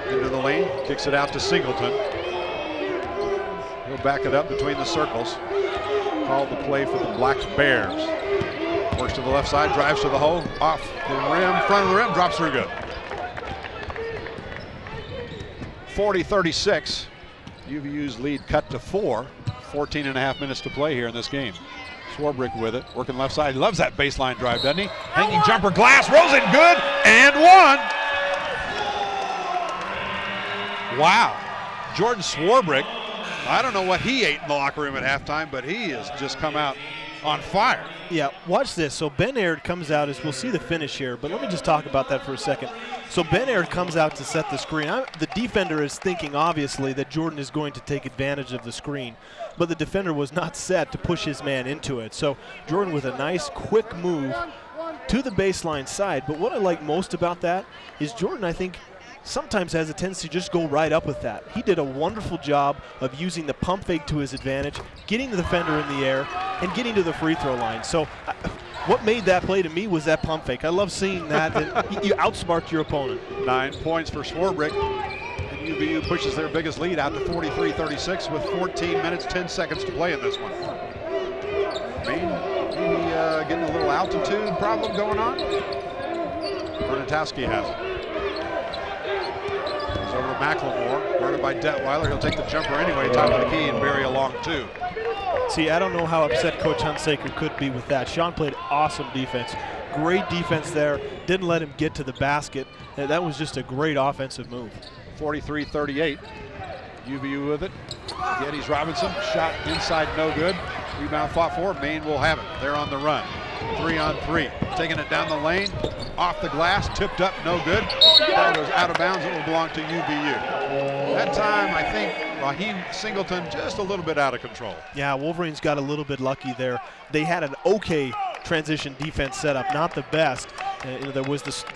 Into the lane, kicks it out to Singleton. He'll back it up between the circles. Called the play for the Black Bears. Works to the left side, drives to the hole, off the rim, front of the rim, drops through good. 40-36. UVU's lead cut to 4. 14.5 minutes to play here in this game. Swarbrick with it, working left side. He loves that baseline drive, doesn't he? Hanging jumper, glass, rolls it good, and one. Wow. Jordan Swarbrick, I don't know what he ate in the locker room at halftime, but he has just come out on fire. Yeah, watch this. So Ben Aird comes out, as we'll see the finish here, but let me just talk about that for a second. So Ben Aird comes out to set the screen. The defender is thinking, obviously, that Jordan is going to take advantage of the screen, but the defender was not set to push his man into it. So Jordan with a nice, quick move to the baseline side. But what I like most about that is Jordan, I think, sometimes has a tendency to just go right up with that. He did a wonderful job of using the pump fake to his advantage, getting the defender in the air, and getting to the free throw line. So what made that play to me was that pump fake. I love seeing that. You outsmart your opponent. 9 points for Swarbrick. And UVU pushes their biggest lead out to 43-36 with 14 minutes, 10 seconds to play in this one. Maine maybe getting a little altitude problem going on. Bernatowski has it. Over to McLemore, guarded by Detweiler. He'll take the jumper anyway, top of the key, and bury a long 2. See, I don't know how upset Coach Hunsaker could be with that. Sean played awesome defense. Great defense there. Didn't let him get to the basket. That was just a great offensive move. 43-38. UVU with it. Geddes Robinson, shot inside, no good. Rebound fought for. Maine will have it. They're on the run. 3-on-3. Taking it down the lane. Off the glass, tipped up, no good. Ball goes out of bounds. It will belong to UVU. That time, I think Raheem Singleton just a little bit out of control. Yeah, Wolverines got a little bit lucky there. They had an okay transition defense setup, not the best. There was this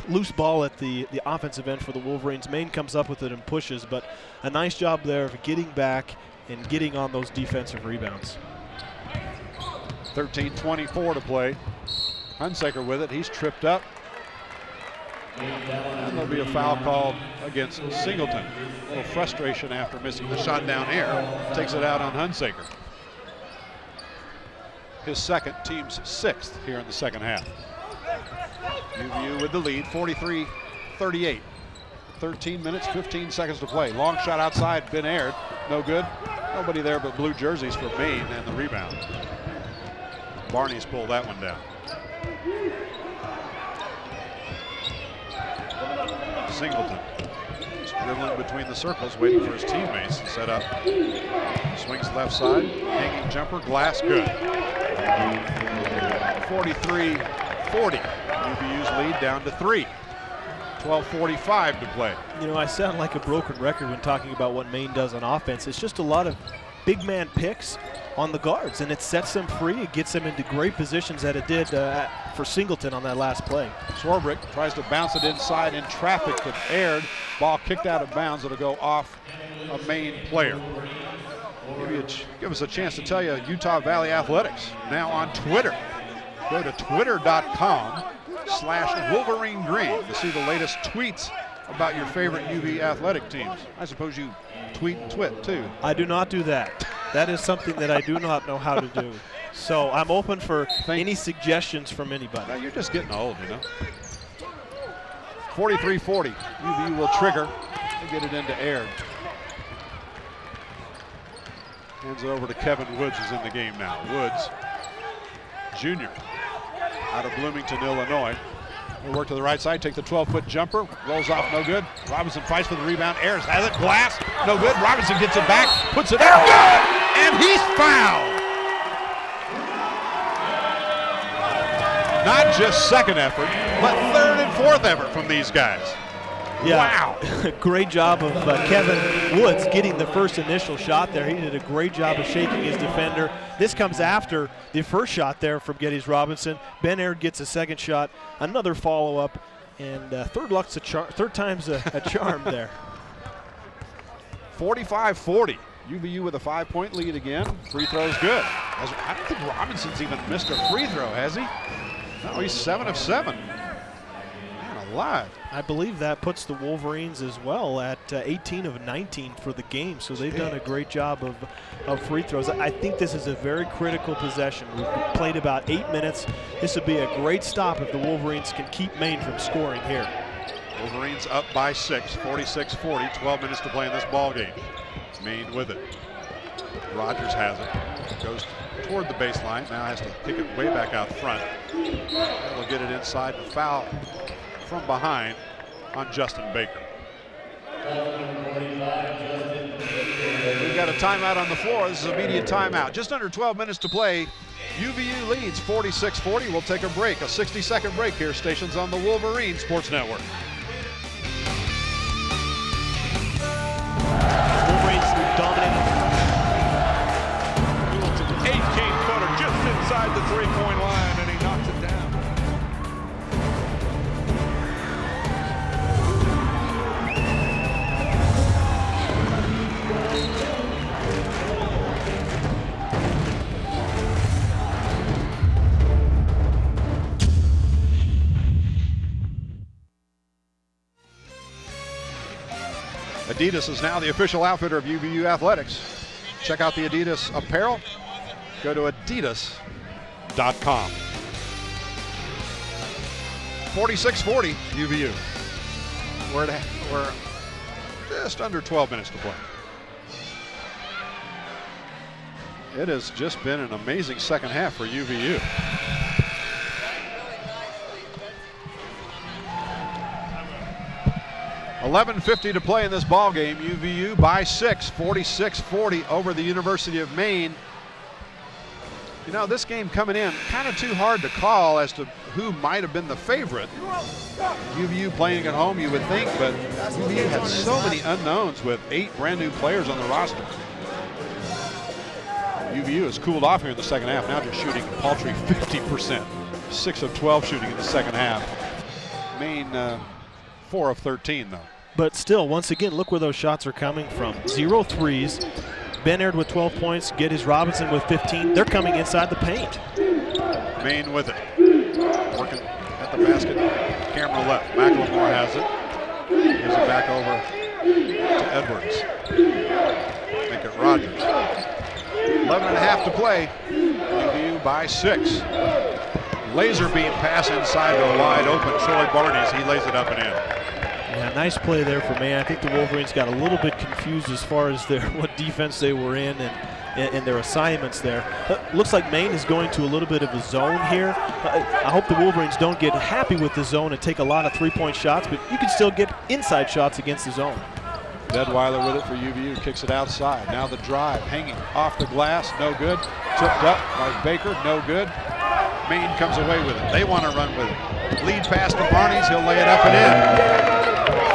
loose ball at the offensive end for the Wolverines. Maine comes up with it and pushes, but a nice job there of getting back and getting on those defensive rebounds. 13:24 to play. Hunsaker with it. He's tripped up. And there'll be a foul called against Singleton. A little frustration after missing the shot down air. Takes it out on Hunsaker. His second, team's 6th here in the second half. UVU with the lead, 43-38. 13 minutes, 15 seconds to play. Long shot outside, been aired, no good. Nobody there but blue jerseys for Maine and the rebound. Barney's pulled that one down. Singleton just dribbling between the circles, waiting for his teammates to set up. Swings left side, hanging jumper, glass, good. 43-40. UVU's lead down to 3. 12:45 to play. You know, I sound like a broken record when talking about what Maine does on offense. It's just a lot of big man picks on the guards, and it sets them free. It gets them into great positions that it did for Singleton on that last play. Swarbrick tries to bounce it inside in traffic, but aired. Ball kicked out of bounds. It'll go off a Maine player. Give us a chance to tell you Utah Valley Athletics now on Twitter. Go to twitter.com/Wolverine Green to see the latest tweets about your favorite UV athletic teams. I suppose you tweet and twit too. I do not do that. That is something that I do not know how to do. So I'm open for any suggestions from anybody. Well, you're just getting old, you know. 43-40. UVU will trigger and get it into air. Hands it over to Kevin Woods, who's in the game now. Woods, junior, out of Bloomington, Illinois. He'll work to the right side, take the 12-foot jumper, rolls off, no good. Robinson fights for the rebound, airs, has it, glass, no good. Robinson gets it back, puts it in, good, and he's fouled. Not just second effort, but third and fourth effort from these guys. Yeah. Wow. Great job of Kevin Woods getting the first initial shot there. He did a great job of shaking his defender. This comes after the first shot there from Geddes Robinson. Ben Aird gets a second shot, another follow-up, and third time's a charm there. 45-40. UVU with a 5-point lead again. Free throw's good. I don't think Robinson's even missed a free throw, has he? No, he's 7 of 7. Man alive. I believe that puts the Wolverines as well at 18 of 19 for the game. So they've done a great job of free throws. I think this is a very critical possession. We've played about 8 minutes. This would be a great stop if the Wolverines can keep Maine from scoring here. Wolverines up by 6, 46-40, 12 minutes to play in this ball game. Maine with it. Rogers has it. Goes toward the baseline. Now has to kick it way back out front. They'll get it inside. The foul from behind on Justin Baker. We've got a timeout on the floor. This is a media timeout. Just under 12 minutes to play. UVU leads 46-40. We'll take a break, a 60-second break here. Stations on the Wolverine Sports Network. Wolverines dominating. 18-footer just inside the three-point line, and he knocks it down. Adidas is now the official outfitter of UVU Athletics. Check out the Adidas apparel. Go to adidas.com. 46-40 UVU. We're just under 12 minutes to play. It has just been an amazing second half for UVU. $11:50 to play in this ball game. UVU by 6, 46-40 over the University of Maine. You know, this game coming in kind of too hard to call as to who might have been the favorite. UVU playing at home, you would think, but UVU had so many unknowns with 8 brand new players on the roster. UVU has cooled off here in the second half, now just shooting a paltry 50%. 6 of 12 shooting in the second half. Maine 4 of 13 though. But still, once again, look where those shots are coming from. 0 threes. Ben Aird with 12 points, Geddes Robinson with 15. They're coming inside the paint. Maine with it. Working at the basket. on the left. McLemore has it. Gives it back over to Edwards. Make it Rogers. 11.5 to play. UVU by 6. Laser beam pass inside to the wide open Troy Barnes. He lays it up and in. Yeah, nice play there for Maine. I think the Wolverines got a little bit confused as far as what defense they were in and their assignments there. Looks like Maine is going to a little bit of a zone here. I hope the Wolverines don't get happy with the zone and take a lot of three-point shots, but you can still get inside shots against the zone. Deadweiler with it for UVU, kicks it outside. Now the drive, hanging off the glass, no good. Tipped up by Baker, no good. Maine comes away with it. They want to run with it. Lead pass to Barnes, he'll lay it up and in.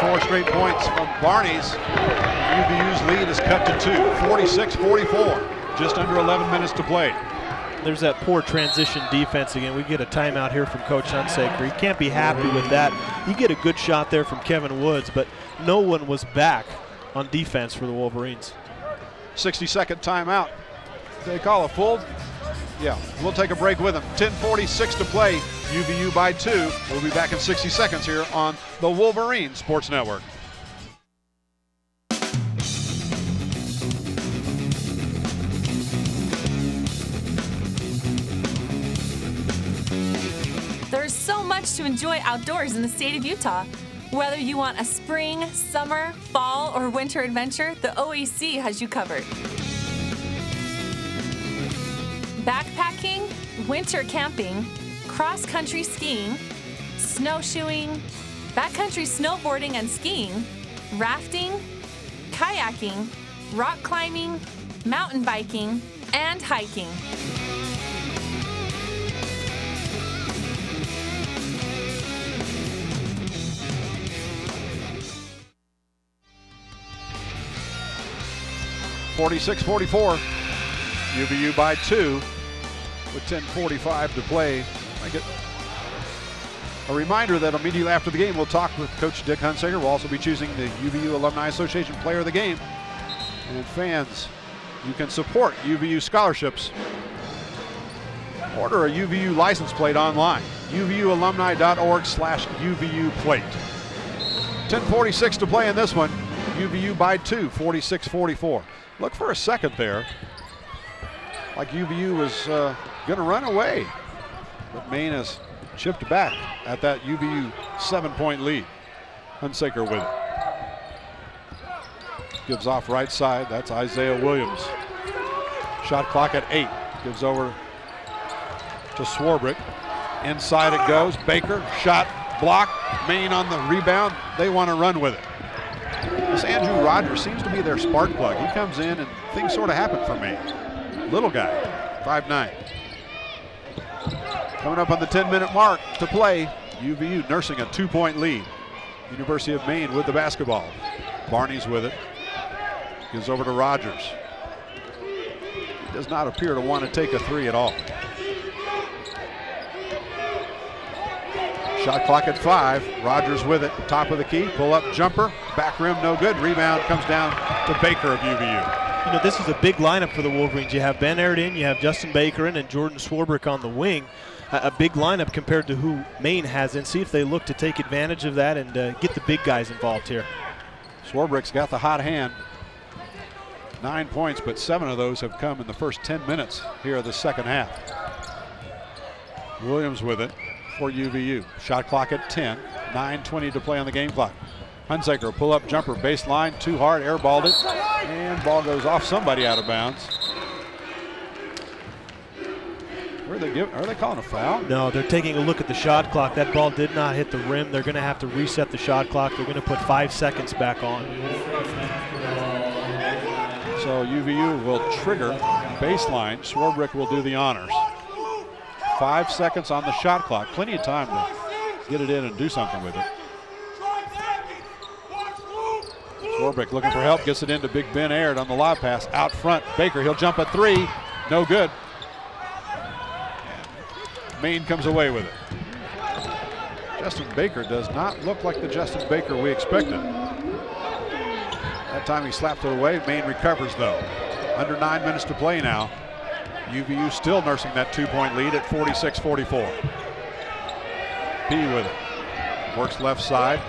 4 straight points from Barnes. UVU's lead is cut to 2, 46-44. Just under 11 minutes to play. There's that poor transition defense again. We get a timeout here from Coach Hunsaker. He can't be happy with that. You get a good shot there from Kevin Woods, but no one was back on defense for the Wolverines. 60-second timeout. They call a full? Yeah, we'll take a break with them. 10:46 to play. UVU by 2. We'll be back in 60 seconds here on the Wolverines Sports Network. There's so much to enjoy outdoors in the state of Utah. Whether you want a spring, summer, fall, or winter adventure, the OAC has you covered. Backpacking, winter camping, cross-country skiing, snowshoeing, backcountry snowboarding and skiing, rafting, kayaking, rock climbing, mountain biking, and hiking. (46-44). UVU by 2 with 10:45 to play. I get a reminder that immediately after the game we'll talk with Coach Dick Hunsaker. We'll also be choosing the UVU Alumni Association Player of the Game. And fans, you can support UVU scholarships. Order a UVU license plate online. uvualumni.org/UVU plate. 10:46 to play in this one. UVU by 2, 46-44. Look for a second there. Like UVU was going to run away. But Maine has chipped back at that UVU 7-point lead. Hunsaker with it. Gives off right side. That's Isaiah Williams. Shot clock at 8. Gives over to Swarbrick. Inside it goes. Baker, shot, block. Maine on the rebound. They want to run with it. This Andrew Rogers seems to be their spark plug. He comes in and things sort of happen for Maine. Little guy, 5'9". Coming up on the 10-minute mark to play. UVU nursing a 2-point lead. University of Maine with the basketball. Barney's with it. Gives over to Rogers. He does not appear to want to take a 3 at all. Shot clock at 5. Rogers with it. Top of the key. Pull up jumper. Back rim no good. Rebound comes down to Baker of UVU. You know, this is a big lineup for the Wolverines. You have Ben Aird in, you have Justin Baker in, and Jordan Swarbrick on the wing. A big lineup compared to who Maine has in. See if they look to take advantage of that and get the big guys involved here. Swarbrick's got the hot hand. 9 points, but 7 of those have come in the first 10 minutes here of the second half. Williams with it for UVU. Shot clock at 10. 9:20 to play on the game clock. Hunsaker pull-up jumper baseline, too hard, airballed it, and ball goes off somebody out of bounds. Are they calling a foul? No, they're taking a look at the shot clock. That ball did not hit the rim. They're going to have to reset the shot clock. They're going to put 5 seconds back on. So UVU will trigger baseline. Swarbrick will do the honors. 5 seconds on the shot clock. Plenty of time to get it in and do something with it. Swarbrick looking for help, gets it into Big Ben Aird on the lob pass. Out front, Baker, he'll jump a 3. No good. And Maine comes away with it. Justin Baker does not look like the Justin Baker we expected. That time he slapped it away. Maine recovers though. Under 9 minutes to play now. UVU still nursing that 2-point lead at 46-44. P with it. Works left side.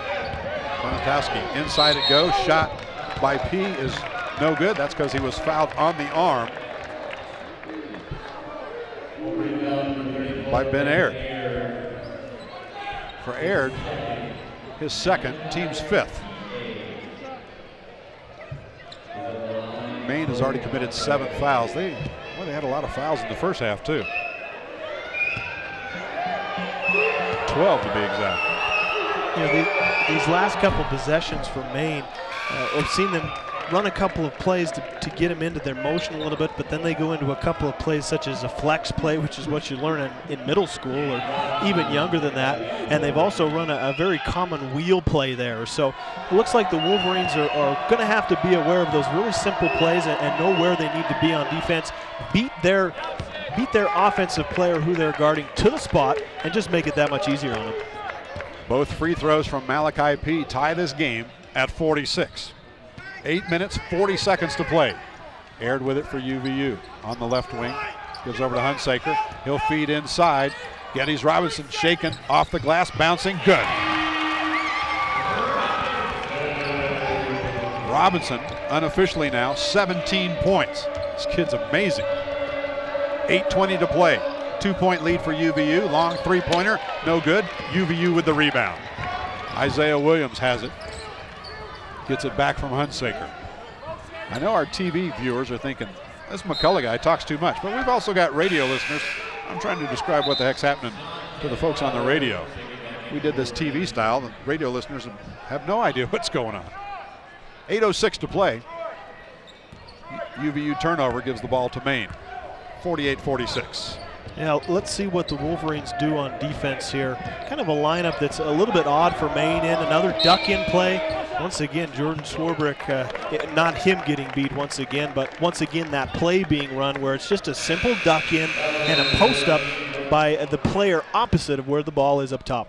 Konatowski, inside it goes. Shot by P is no good. That's because he was fouled on the arm by Ben Aird. For Aird, his second, team's fifth. Maine has already committed 7 fouls. They had a lot of fouls in the first half too. 12 to be exact. You know, these last couple possessions for Maine, I've seen them run a couple of plays to get them into their motion a little bit, but then they go into a couple of plays such as a flex play, which is what you learn in middle school or even younger than that. And they've also run a very common wheel play there. So it looks like the Wolverines are going to have to be aware of those really simple plays and know where they need to be on defense, beat their offensive player who they're guarding to the spot, and just make it that much easier on them. Both free throws from Malachi P tie this game at 46. 8 minutes, 40 seconds to play. Aird with it for UVU on the left wing. Gives over to Hunsaker. He'll feed inside. Geddes Robinson shaken off the glass, bouncing, good. Robinson, unofficially now, 17 points. This kid's amazing. 8:20 to play. 2-point lead for UVU. Long three-pointer, no good. UVU with the rebound. Isaiah Williams has it. Gets it back from Hunsaker. I know our TV viewers are thinking, this McCullough guy talks too much, but we've also got radio listeners. I'm trying to describe what the heck's happening to the folks on the radio. We did this TV style. The radio listeners have no idea what's going on. 8:06 to play. UVU turnover gives the ball to Maine. 48-46. Now, let's see what the Wolverines do on defense here. Kind of a lineup that's a little bit odd for Maine in. Another duck-in play. Once again, Jordan Swarbrick, not him getting beat once again, but once again that play being run where it's just a simple duck-in and a post-up by the player opposite of where the ball is up top.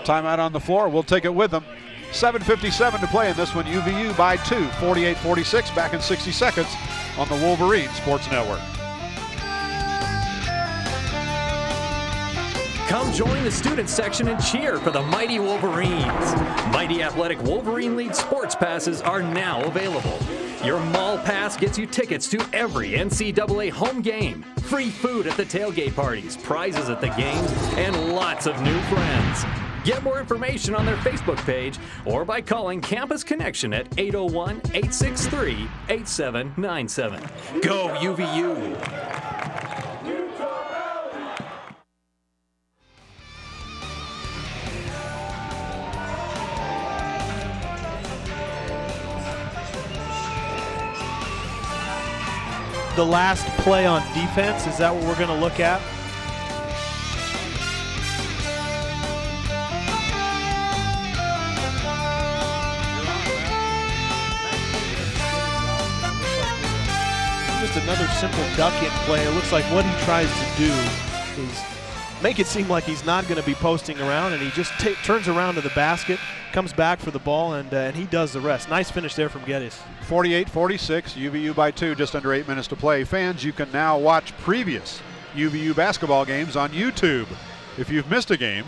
Timeout on the floor. We'll take it with them. 7:57 to play in this one. UVU by 2. 48-46. Back in 60 seconds on the Wolverines Sports Network. Come join the student section and cheer for the Mighty Wolverines. Mighty Athletic Wolverine League sports passes are now available. Your mall pass gets you tickets to every NCAA home game, free food at the tailgate parties, prizes at the games, and lots of new friends. Get more information on their Facebook page or by calling Campus Connection at 801-863-8797. Go UVU! The last play on defense, is that what we're going to look at? Just another simple duck-in play. It looks like what he tries to do is make it seem like he's not going to be posting around, and he just turns around to the basket, comes back for the ball, and he does the rest. Nice finish there from Geddes. 48-46, UVU by 2, just under 8 minutes to play. Fans, you can now watch previous UVU basketball games on YouTube. If you've missed a game,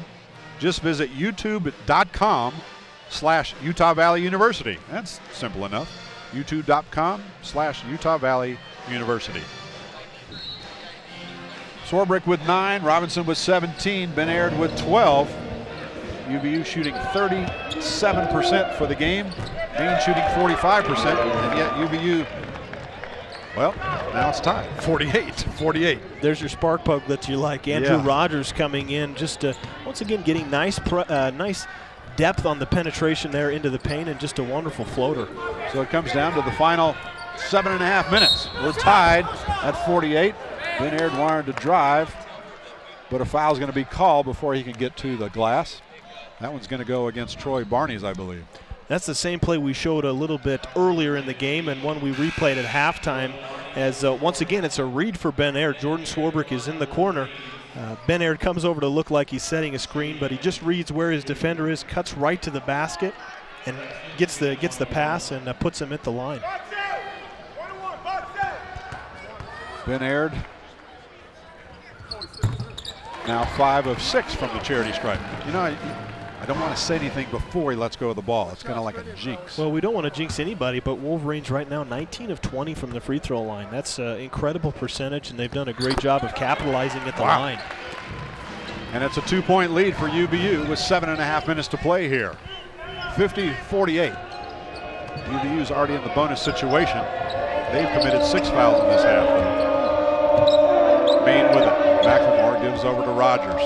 just visit youtube.com/Utah Valley University. That's simple enough. youtube.com/Utah Valley University. Swarbrick with 9, Robinson with 17, Ben Aird with 12. UVU shooting 37% for the game. Maine shooting 45%, and yet UVU, well, now it's tied. 48-48. There's your spark plug that you like. Andrew Rogers coming in, just once again getting nice depth on the penetration there into the paint, and just a wonderful floater. So it comes down to the final 7.5 minutes. We're tied at 48. Ben Aird wanted to drive, but a foul's going to be called before he can get to the glass. That one's going to go against Troy Barnes, I believe. That's the same play we showed a little bit earlier in the game, and one we replayed at halftime. As once again, it's a read for Ben Aird. Jordan Swarbrick is in the corner. Ben Aird comes over to look like he's setting a screen, but he just reads where his defender is, cuts right to the basket, and gets the pass and puts him at the line. Ben Aird Now 5 of 6 from the charity stripe. You know, I don't want to say anything before he lets go of the ball. It's kind of like a jinx. Well, we don't want to jinx anybody, but Wolverines right now 19 of 20 from the free throw line. That's an incredible percentage, and they've done a great job of capitalizing at the line. And it's a 2-point lead for UVU with 7.5 minutes to play here. 50-48. UVU's already in the bonus situation. They've committed 6 fouls in this half. Maine with it. McLemore gives over to Rogers.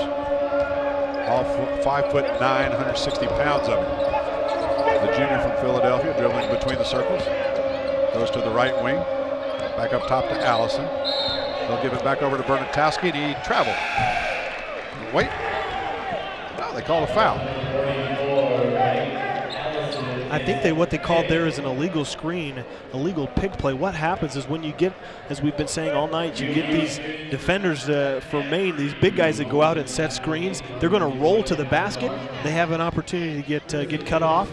All 5'9", 160 pounds of him. The junior from Philadelphia dribbling between the circles. Goes to the right wing. Back up top to Allison. They'll give it back over to Bernatowski, and he traveled. Wait. No, they called a foul. I think what they called there is an illegal screen, illegal pick play. What happens is when you get, as we've been saying all night, you get these defenders for Maine, these big guys that go out and set screens. They're going to roll to the basket. They have an opportunity to get cut off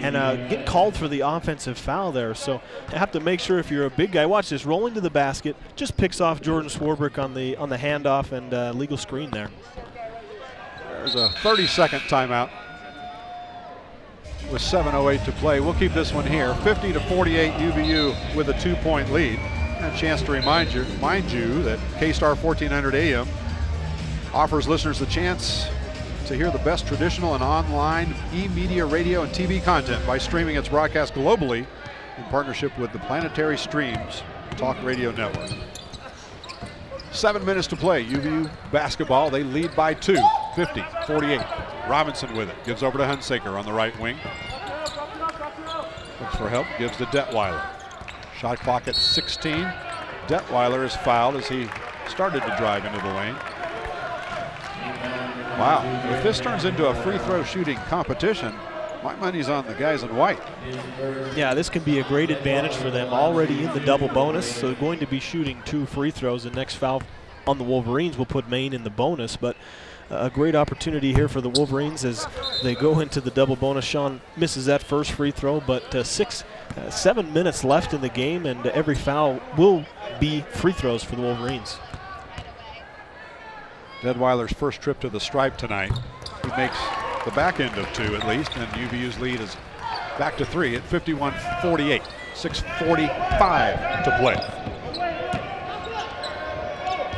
and get called for the offensive foul there. So you have to make sure if you're a big guy, watch this, rolling to the basket, just picks off Jordan Swarbrick on the handoff and legal screen there. There's a 30-second timeout with 7:08 to play. We'll keep this one here. 50-48 UVU with a 2-point lead. And a chance to remind you that K-Star 1400 AM offers listeners the chance to hear the best traditional and online e-media, radio, and TV content by streaming its broadcast globally in partnership with the Planetary Streams Talk Radio Network. 7 minutes to play. UVU basketball. They lead by 2, 50-48. Robinson with it. Gives over to Hunsaker on the right wing. Looks for help. Gives to Detweiler. Shot clock at 16. Detweiler is fouled as he started to drive into the lane. Wow. If this turns into a free throw shooting competition, my money's on the guys in white. Yeah, this can be a great advantage for them. Already in the double bonus, so they're going to be shooting 2 free throws. The next foul on the Wolverines will put Maine in the bonus, but a great opportunity here for the Wolverines as they go into the double bonus. Sean misses that first free throw, but 7 minutes left in the game, and every foul will be free throws for the Wolverines. Detweiler's first trip to the stripe tonight. He makes the back end of 2 at least, and UVU's lead is back to 3 at 51-48. 6:45 to play.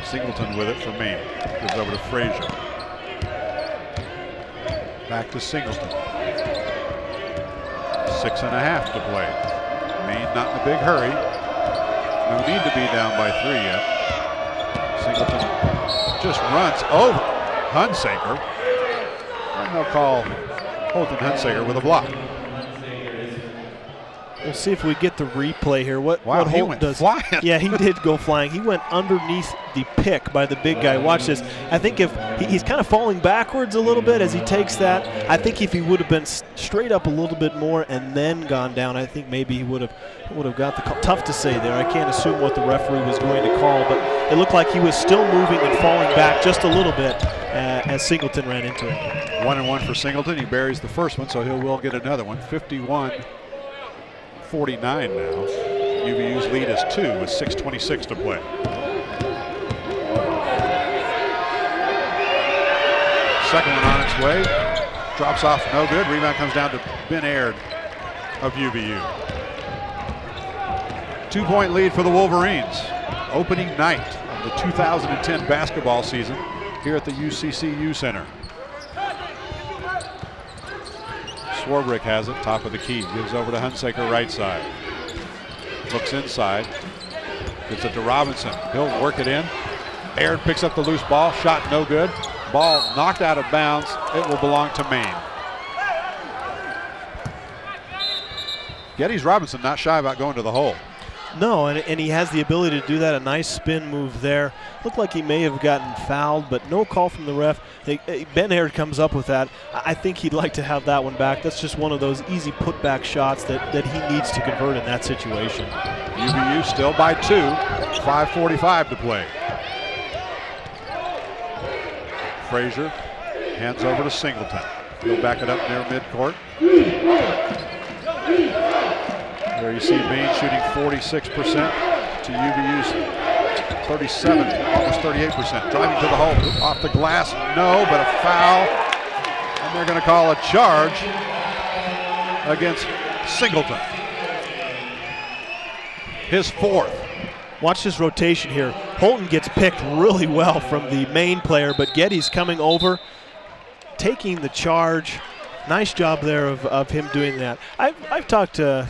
Singleton with it for Maine. Gives over to Frazier. Back to Singleton. 6.5 to play. Maine not in a big hurry. No need to be down by 3 yet. Singleton just runs over Hunsaker. And they'll call Holton Hunsaker with a block. We'll see if we get the replay here. What he Holton went does. flying. Yeah, he did go flying. He went underneath the pick by the big guy. Watch this. I think if he's kind of falling backwards a little bit as he takes that. I think if he would have been straight up a little bit more and then gone down, I think maybe he would have got the call. Tough to say there. I can't assume what the referee was going to call, but it looked like he was still moving and falling back just a little bit as Singleton ran into it. 1-and-1 for Singleton. He buries the first one, so he will get another one. 51-49 now. UVU's lead is 2 with 6:26 to play. Second one on its way. Drops off, no good. Rebound comes down to Ben Aird of UVU. 2-point lead for the Wolverines. Opening night of the 2010 basketball season here at the UCCU Center. Swarbrick has it, top of the key. Gives over to Hunsaker right side. Looks inside. Gives it to Robinson. He'll work it in. Aird picks up the loose ball. Shot no good. Ball knocked out of bounds. It will belong to Maine. Geddes Robinson not shy about going to the hole. No, and he has the ability to do that. A nice spin move there. Looked like he may have gotten fouled, but no call from the ref. Ben Aird comes up with that. I think he'd like to have that one back. That's just one of those easy putback shots that he needs to convert in that situation. UVU still by 2. 5:45 to play. Frazier hands over to Singleton. He'll back it up near midcourt. There you see Maine shooting 46% to UVU's 37, almost 38%. Driving to the hole, off the glass, no, but a foul. And they're going to call a charge against Singleton. His fourth. Watch this rotation here. Holton gets picked really well from the Maine player, but Geddes coming over, taking the charge. Nice job there of him doing that. I've talked to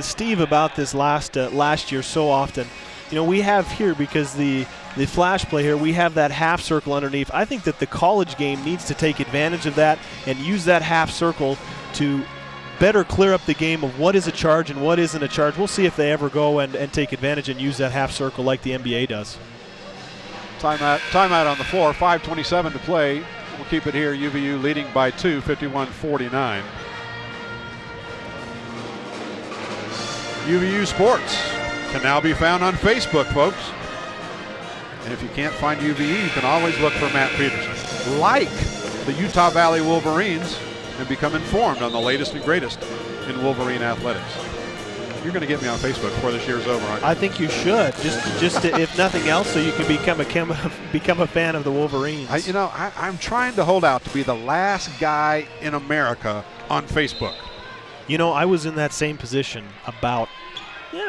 Steve about this last year so often. You know, we have here, because the flash play here, we have that half circle underneath. I think that the college game needs to take advantage of that and use that half circle to better clear up the game of what is a charge and what isn't a charge. We'll see if they ever go and take advantage and use that half circle like the NBA does. Timeout on the floor, 5:27 to play. We'll keep it here. UVU leading by 2, 51-49. UVU Sports can now be found on Facebook, folks. And if you can't find UVU, you can always look for Matt Peterson. Like the Utah Valley Wolverines and become informed on the latest and greatest in Wolverine athletics. You're going to get me on Facebook before this year's over, aren't you? I think you should, just to, if nothing else, so you can become a fan of the Wolverines. I'm trying to hold out to be the last guy in America on Facebook. You know, I was in that same position about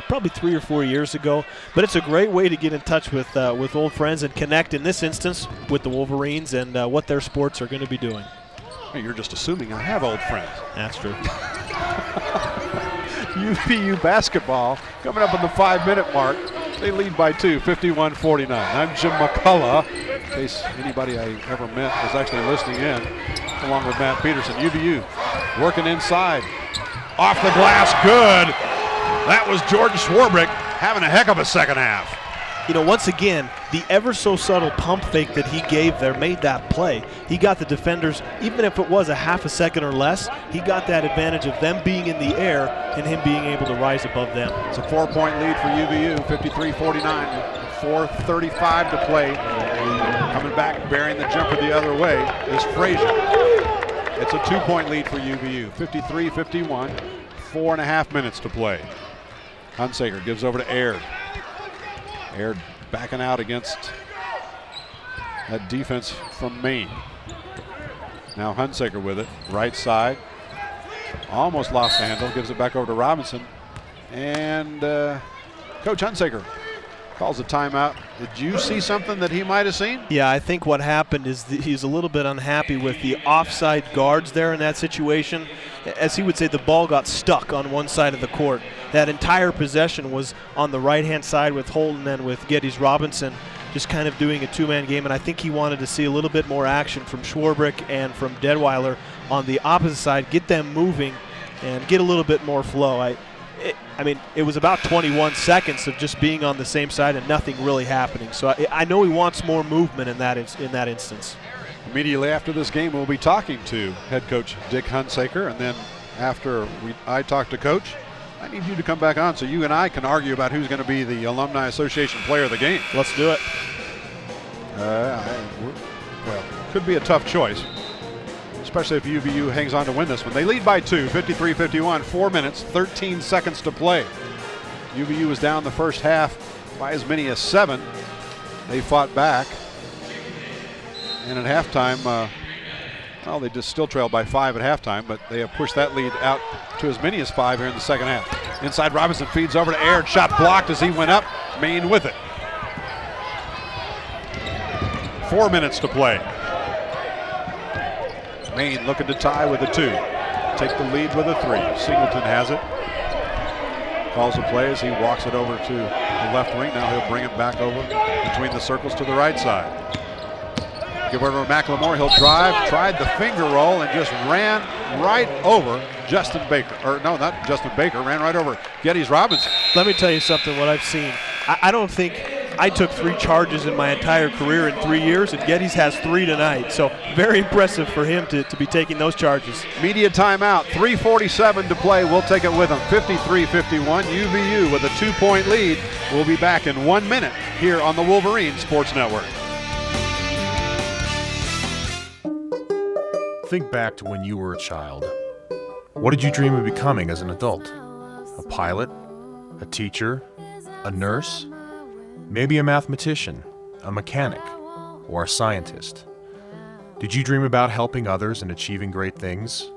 probably 3 or 4 years ago. But it's a great way to get in touch with old friends and connect, in this instance, with the Wolverines and what their sports are going to be doing. Hey, you're just assuming I have old friends. That's true. UVU basketball coming up on the 5-minute mark. They lead by 2, 51-49. I'm Jim McCullough, in case anybody I ever met was actually listening in, along with Matt Peterson. UVU working inside. Off the glass, good. That was Jordan Swarbrick having a heck of a second half. You know, once again, the ever so subtle pump fake that he gave there made that play. He got the defenders, even if it was a half a second or less, he got that advantage of them being in the air and him being able to rise above them. It's a 4-point lead for UVU, 53-49, 4:35 to play. Coming back, bearing the jumper the other way is Frazier. It's a 2-point lead for UVU, 53-51, 4.5 minutes to play. Hunsaker gives over to Aird. Aird backing out against that defense from Maine. Now Hunsaker with it, right side. Almost lost the handle, gives it back over to Robinson. And Coach Hunsaker calls a timeout. Did you see something that he might have seen? Yeah, I think what happened is he's a little bit unhappy with the offside guards there in that situation. As he would say, the ball got stuck on one side of the court. That entire possession was on the right-hand side with Holton and with Geddes Robinson just kind of doing a two-man game, and I think he wanted to see a little bit more action from Swarbrick and from Detweiler on the opposite side, get them moving and get a little bit more flow. I mean, it was about 21 seconds of just being on the same side and nothing really happening. So I know he wants more movement in that instance. Immediately after this game, we'll be talking to head coach Dick Hunsaker, and then after I talk to Coach, I need you to come back on so you and I can argue about who's going to be the Alumni Association player of the game. Let's do it. Well, could be a tough choice, especially if UVU hangs on to win this one. They lead by 2, 53-51, 4 minutes, 13 seconds to play. UVU was down the first half by as many as 7. They fought back. And at halftime, well, they just still trailed by 5 at halftime, but they have pushed that lead out to as many as 5 here in the second half. Inside, Robinson feeds over to Aird. Shot blocked as he went up. Maine with it. 4 minutes to play. Maine looking to tie with a 2. Take the lead with a 3. Singleton has it. Calls the play as he walks it over to the left wing. Now he'll bring it back over between the circles to the right side. Give over to McLemore. He'll drive, tried the finger roll, and just ran right over Justin Baker. Or no, not Justin Baker, ran right over Geddes Robinson. Let me tell you something, what I've seen. I don't think I took 3 charges in my entire career in 3 years, and Geddes has 3 tonight. So very impressive for him to be taking those charges. Media timeout, 3:47 to play. We'll take it with him, 53-51. UVU with a 2-point lead. We'll be back in 1 minute here on the Wolverine Sports Network. Think back to when you were a child. What did you dream of becoming as an adult? A pilot? A teacher? A nurse? Maybe a mathematician, a mechanic, or a scientist. Did you dream about helping others and achieving great things?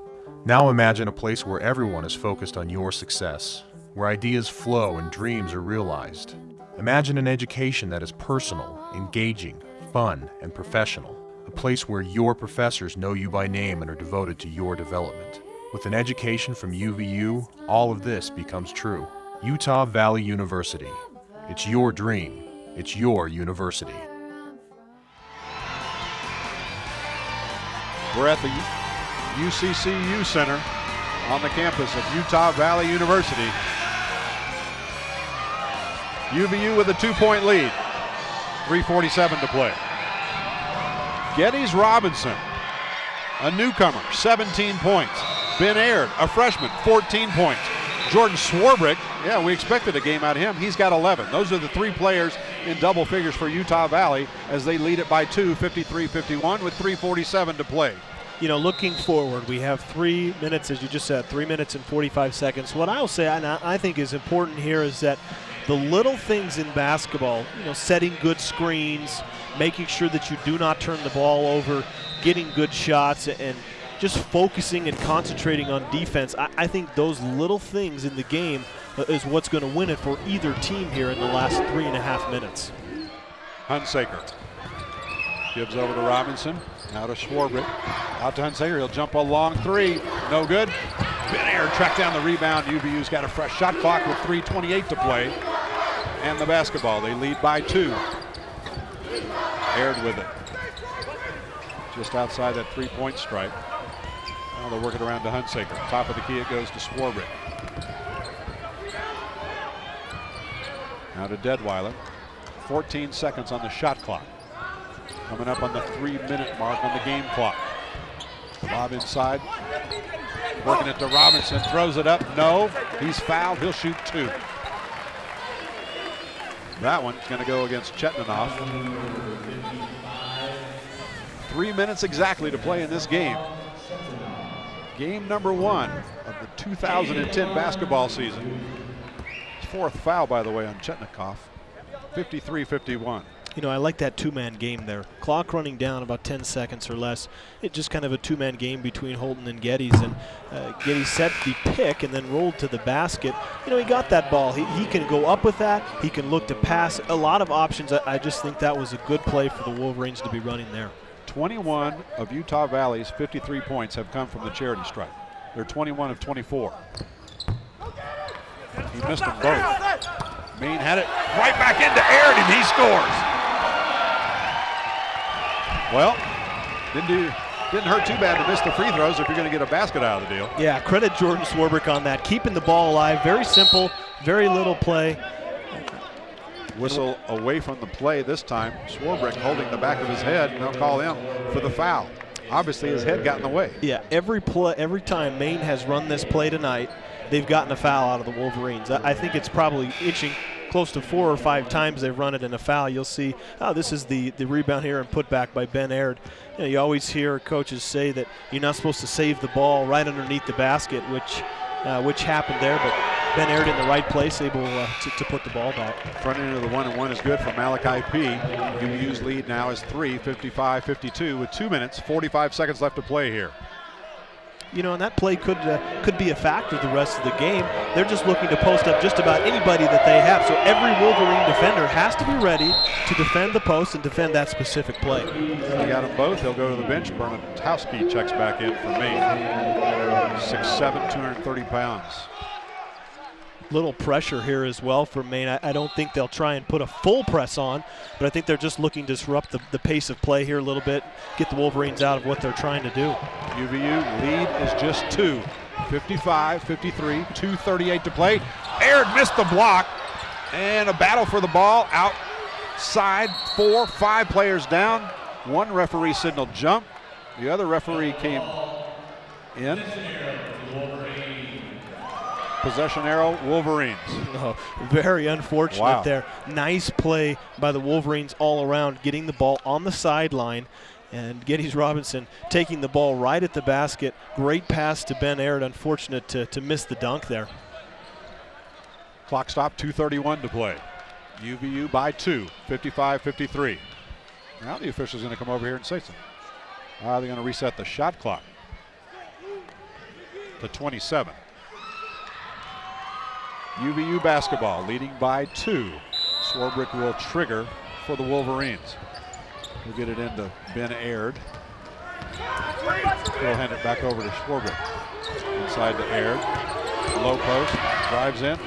Now imagine a place where everyone is focused on your success, where ideas flow and dreams are realized. Imagine an education that is personal, engaging, fun, and professional. A place where your professors know you by name and are devoted to your development. With an education from UVU, all of this becomes true. Utah Valley University. It's your dream. It's your university. We're at the UCCU Center on the campus of Utah Valley University. UVU with a 2-point lead. 3:47 to play. Geddes Robinson, a newcomer, 17 points. Ben Aird, a freshman, 14 points. Jordan Swarbrick, yeah, we expected a game out of him. He's got 11. Those are the three players in double figures for Utah Valley as they lead it by 2, 53-51 with 3:47 to play. You know, looking forward, we have 3 minutes, as you just said, 3 minutes and 45 seconds. What I'll say, and I think is important here, is that the little things in basketball, you know, setting good screens, making sure that you do not turn the ball over, getting good shots, and just focusing and concentrating on defense. I think those little things in the game is what's going to win it for either team here in the last 3.5 minutes. Hunsaker gives over to Robinson. Now to Swarbrick. Out to Hunsaker. He'll jump a long three. No good. Ben Aird tracked down the rebound. UVU's got a fresh shot clock with 3:28 to play. And the basketball. They lead by 2. Aird with it. Just outside that 3-point stripe. Now they'll work it around to Hunsaker. Top of the key it goes to Swarbrick. Now to Deadweiler. 14 seconds on the shot clock. Coming up on the 3-minute mark on the game clock. Lob inside. Working it to Robinson. Throws it up. No. He's fouled. He'll shoot 2. That one's going to go against Chetnanoff. 3 minutes exactly to play in this game. Game number 1 of the 2010 basketball season. 4th foul, by the way, on Chetnikoff. 53-51. You know, I like that two-man game there. Clock running down about 10 seconds or less. It's just kind of a two-man game between Holton and Geddes. And Geddes set the pick and then rolled to the basket. You know, he got that ball. He can go up with that. He can look to pass. A lot of options. I just think that was a good play for the Wolverines to be running there. 21 of Utah Valley's 53 points have come from the charity stripe. They're 21 of 24. He missed them both. Maine had it right back into Aird, and he scores. Well, didn't hurt too bad to miss the free throws if you're going to get a basket out of the deal. Yeah, credit Jordan Swarbrick on that. Keeping the ball alive, very simple, very little play. Whistle away from the play this time. Swarbrick holding the back of his head, and they'll call him for the foul. Obviously his head got in the way. Yeah, every time Maine has run this play tonight, they've gotten a foul out of the Wolverines. I think it's probably inching close to 4 or 5 times they've run it in a foul. You'll see, oh, this is the rebound here and put back by Ben Aird. You know, you always hear coaches say that you're not supposed to save the ball right underneath the basket, which happened there, but Ben Aird in the right place, able to put the ball back. Front end of the 1-and-1 is good for Malachi P. UVU's lead now is 3, 55-52 with 2 minutes, 45 seconds left to play here. You know, and that play could be a factor the rest of the game. They're just looking to post up just about anybody that they have. So every Wolverine defender has to be ready to defend the post and defend that specific play. They got them both. They'll go to the bench. Bernatowski checks back in for Maine. 6'7", 230 pounds. Little pressure here as well for Maine. I don't think they'll try and put a full press on, but I think they're just looking to disrupt the pace of play here a little bit, get the Wolverines out of what they're trying to do. UVU lead is just 2. 55-53, 2:38 to play. Aird missed the block, and a battle for the ball outside. 4-5 players down. One referee signaled jump. The other referee came in. Possession arrow, Wolverines. Oh, very unfortunate there. Nice play by the Wolverines all around, getting the ball on the sideline, and Geddes Robinson taking the ball right at the basket. Great pass to Ben Aird. Unfortunate to miss the dunk there. Clock stop, 2:31 to play. UVU by 2, 55-53. Now the official's going to come over here and say something. They're going to reset the shot clock to 27. UVU basketball leading by 2. Swarbrick will trigger for the Wolverines. We'll get it into Ben Aird. He'll hand it back over to Swarbrick. Inside to Aird. Low post. Drives in.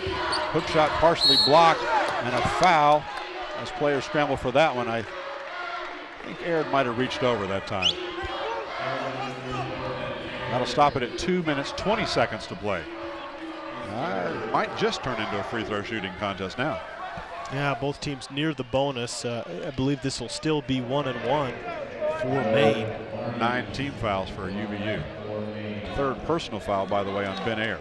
Hook shot partially blocked. And a foul as players scramble for that one. I think Aird might have reached over that time. That'll stop it at 2 minutes, 20 seconds to play. Might just turn into a free throw shooting contest now. Yeah, both teams near the bonus. I believe this will still be 1-1 for Maine. 9 team fouls for UVU. 3rd personal foul, by the way, on Ben Aird.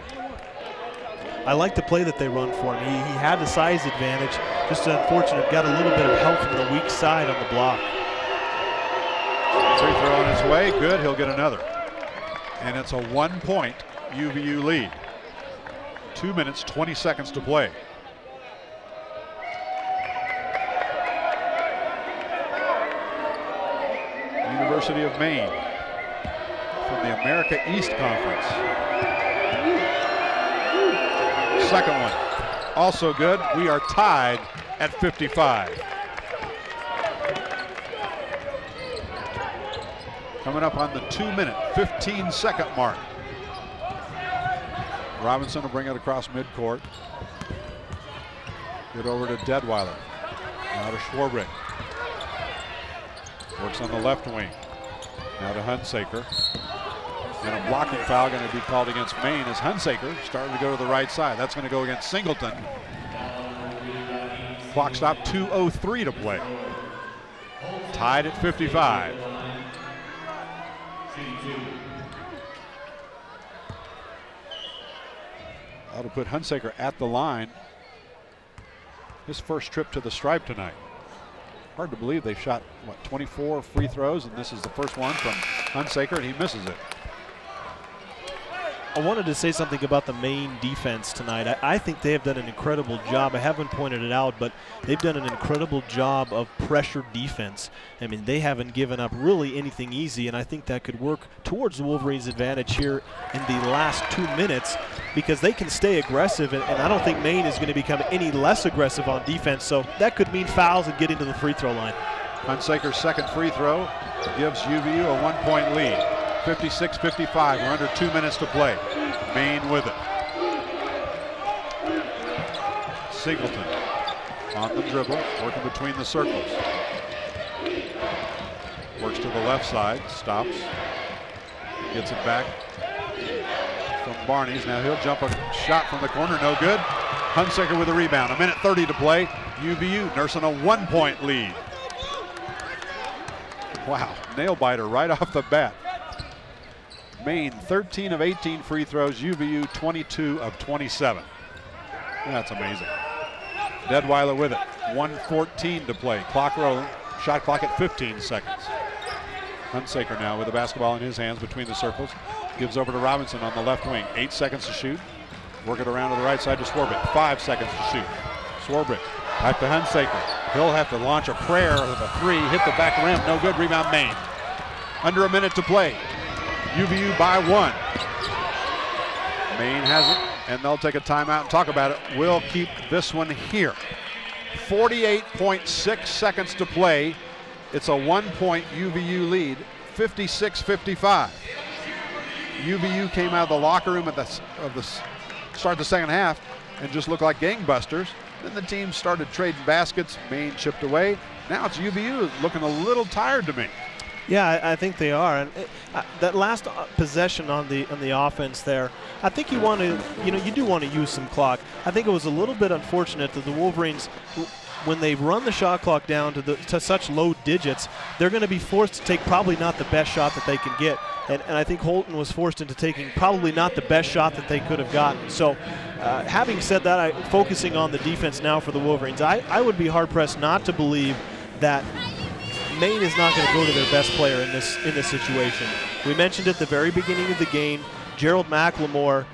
I like the play that they run for him. He had the size advantage. Just unfortunate, got a little bit of help from the weak side on the block. Free throw on its way, good, he'll get another. And it's a 1-point UVU lead. 2 minutes, 20 seconds to play. University of Maine from the America East Conference. Second one, also good. We are tied at 55. Coming up on the 2-minute, 15-second mark. Robinson will bring it across midcourt. Get over to Deadweiler. Now to Swarbrick. Works on the left wing. Now to Hunsaker. And a blocking foul going to be called against Maine as Hunsaker starting to go to the right side. That's going to go against Singleton. Clock stop, 2:03 to play. Tied at 55. That'll put Hunsaker at the line. His first trip to the stripe tonight. Hard to believe they've shot, what, 24 free throws, and this is the first one from Hunsaker, and he misses it. I wanted to say something about the Maine defense tonight. I think they have done an incredible job. I haven't pointed it out, but they've done an incredible job of pressure defense. I mean, they haven't given up really anything easy, and I think that could work towards the Wolverines' advantage here in the last 2 minutes because they can stay aggressive, and I don't think Maine is going to become any less aggressive on defense, so that could mean fouls and getting to the free throw line. Hunsaker's second free throw gives UVU a 1-point lead. 56-55, we're under 2 minutes to play. Maine with it. Singleton on the dribble, working between the circles. Works to the left side, stops, gets it back from Barnes. Now he'll jump a shot from the corner, no good. Hunsaker with a rebound, 1:30 to play. UVU nursing a 1-point lead. Wow, nail biter right off the bat. Maine 13 of 18 free throws, UVU 22 of 27. That's amazing. Deadweiler with it, 1:14 to play. Clock rolling, shot clock at 15 seconds. Hunsaker now with the basketball in his hands between the circles. Gives over to Robinson on the left wing, 8 seconds to shoot. Work it around to the right side to Swarbrick, 5 seconds to shoot. Swarbrick back to Hunsaker. He'll have to launch a prayer with a 3, hit the back rim, no good, rebound Maine. Under a minute to play. UVU by 1. Maine has it, and they'll take a timeout and talk about it. We'll keep this one here. 48.6 seconds to play. It's a 1-point UVU lead, 56-55. UVU came out of the locker room at the start of the second half and just looked like gangbusters. Then the team started trading baskets. Maine chipped away. Now it's UVU looking a little tired to me. Yeah, I think they are, and that last possession on the offense there, I think you want to, you do want to use some clock. I think it was a little bit unfortunate that the Wolverines, when they run the shot clock down to such low digits, they're going to be forced to take probably not the best shot that they can get, and I think Holton was forced into taking probably not the best shot that they could have gotten. So, having said that, focusing on the defense now for the Wolverines, I would be hard pressed not to believe that Maine is not going to go to their best player in this situation. We mentioned at the very beginning of the game, Gerald McLemore.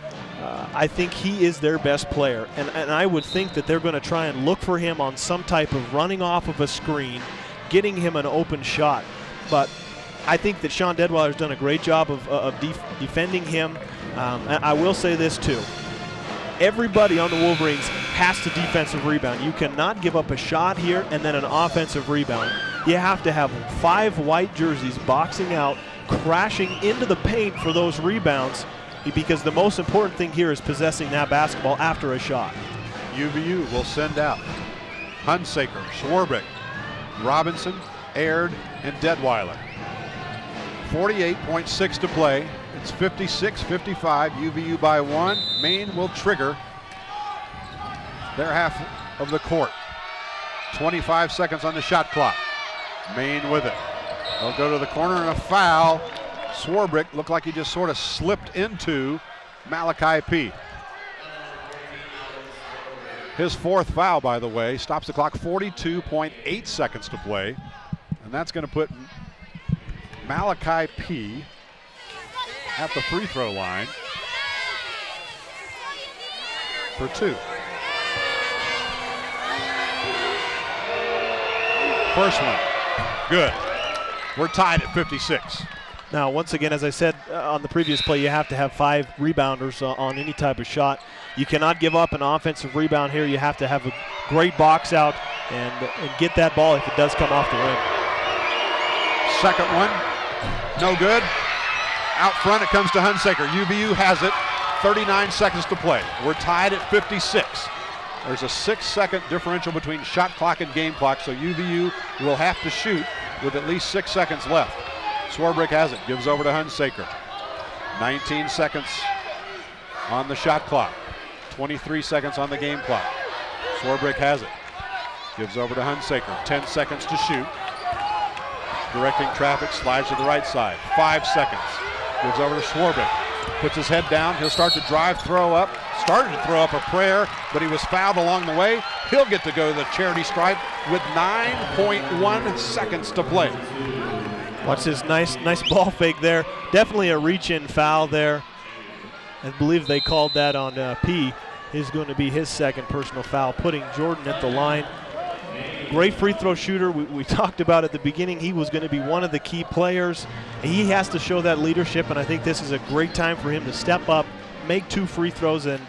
I think he is their best player, and I would think that they're going to try and look for him on some type of running off of a screen, getting him an open shot. But I think that Sean Deadweiler's done a great job of defending him. And I will say this too. Everybody on the Wolverines has to defensive rebound. You cannot give up a shot here and then an offensive rebound. You have to have 5 white jerseys boxing out, crashing into the paint for those rebounds, because the most important thing here is possessing that basketball after a shot. UVU will send out Hunsaker, Swarbrick, Robinson, Aird, and Deadweiler. 48.6 to play. It's 56-55, UVU by 1. Maine will trigger their half of the court. 25 seconds on the shot clock. Maine with it. They'll go to the corner and a foul. Swarbrick looked like he just sort of slipped into Malachi P. His 4th foul, by the way, stops the clock. 42.8 seconds to play. And that's going to put Malachi P at the free throw line for 2. First one, good. We're tied at 56. Now, once again, as I said on the previous play, you have to have 5 rebounders on any type of shot. You cannot give up an offensive rebound here. You have to have a great box out and get that ball if it does come off the rim. Second one, no good. Out front it comes to Hunsaker. UVU has it, 39 seconds to play. We're tied at 56. There's a 6-second differential between shot clock and game clock, so UVU will have to shoot with at least 6 seconds left. Swarbrick has it, gives over to Hunsaker. 19 seconds on the shot clock, 23 seconds on the game clock. Swarbrick has it, gives over to Hunsaker. 10 seconds to shoot. Directing traffic, slides to the right side. 5 seconds. Gives over to Swarbrick. Puts his head down. He'll start to drive, throw up. Started to throw up a prayer, but he was fouled along the way. He'll get to go to the charity stripe with 9.1 seconds to play. Watch this nice ball fake there. Definitely a reach-in foul there. I believe they called that on P. Is going to be his 2nd personal foul, putting Jordan at the line. Great free throw shooter. We talked about at the beginning he was going to be one of the key players. He has to show that leadership, and I think this is a great time for him to step up, make 2 free throws, and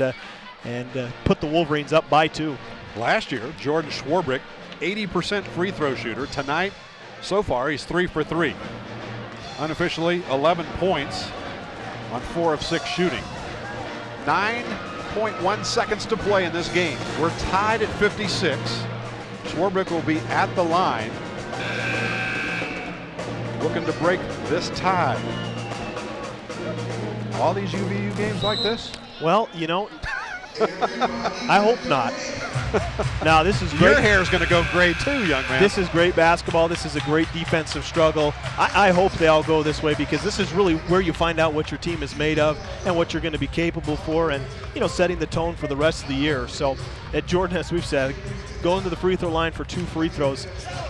put the Wolverines up by 2. Last year, Jordan Swarbrick, 80% free throw shooter. Tonight, so far, he's 3 for 3. Unofficially, 11 points on 4 of 6 shooting. 9.1 seconds to play in this game. We're tied at 56. Swarbrick will be at the line, looking to break this tie. All these UVU games like this? Well, you know, I hope not. Now, this is great. Your hair's going to go gray too, young man. This is great basketball. This is a great defensive struggle. I hope they all go this way, because this is really where you find out what your team is made of and what you're going to be capable for, and, you know, setting the tone for the rest of the year. So, at Jordan, as we've said, going to the free throw line for 2 free throws.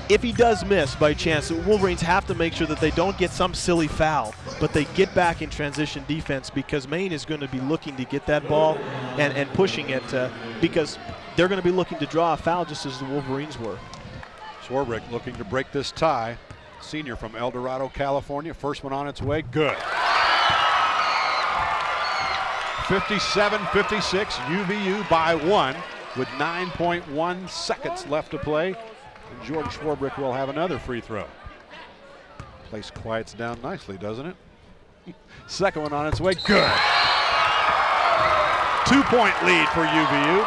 If he does miss by chance, the Wolverines have to make sure that they don't get some silly foul, but they get back in transition defense, because Maine is going to be looking to get that ball and pushing it, because they're going to be looking to draw a foul just as the Wolverines were. Swarbrick looking to break this tie. Senior from El Dorado, California. First one on its way. Good. 57-56. UVU by 1 with 9.1 seconds left to play. And Jordan Swarbrick will have another free throw. Place quiets down nicely, doesn't it? Second one on its way. Good. 2-point lead for UVU.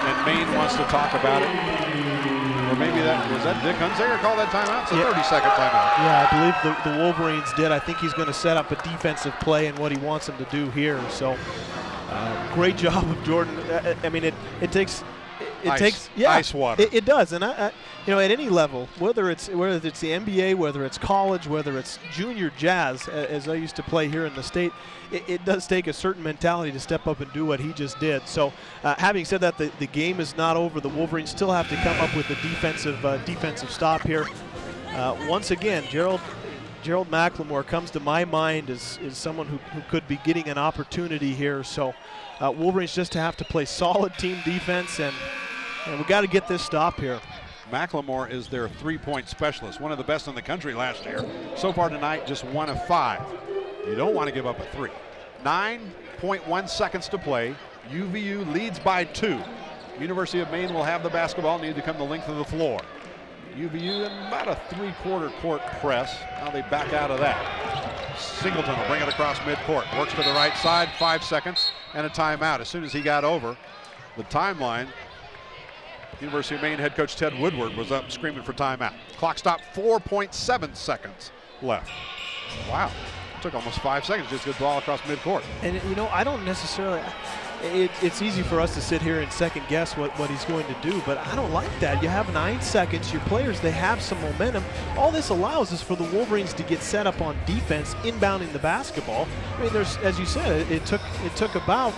And Maine wants to talk about it. Or maybe was that Dick Hunsaker called that timeout? It's a 30-second timeout. Yeah, I believe the Wolverines did. I think he's going to set up a defensive play and what he wants them to do here. So, great job of Jordan. I mean, it takes ice water. It does, and you know, at any level, whether it's the NBA, whether it's college, whether it's junior jazz, as I used to play here in the state, it does take a certain mentality to step up and do what he just did. So, having said that, the game is not over. The Wolverines still have to come up with a defensive stop here. Once again, Gerald Gerald McLemore comes to my mind as someone who could be getting an opportunity here. So Wolverines just have to play solid team defense, and we got to get this stop here. McLemore is their three-point specialist, one of the best in the country last year. So far tonight, just 1 of 5. You don't want to give up a 3. 9.1 seconds to play. UVU leads by 2. University of Maine will have the basketball, need to come the length of the floor. UVU in about a 3/4 court press. Now they back out of that. Singleton will bring it across midcourt. Works to the right side, 5 seconds, and a timeout. As soon as he got over the timeline, University of Maine head coach Ted Woodward was up screaming for timeout. Clock stopped, 4.7 seconds left. Wow, it took almost 5 seconds just to get the ball across midcourt. And you know, I don't necessarily, it's easy for us to sit here and second guess what he's going to do, but I don't like that. You have 9 seconds, your players, they have some momentum. All this allows is for the Wolverines to get set up on defense, inbounding the basketball. I mean, there's, as you said, it took about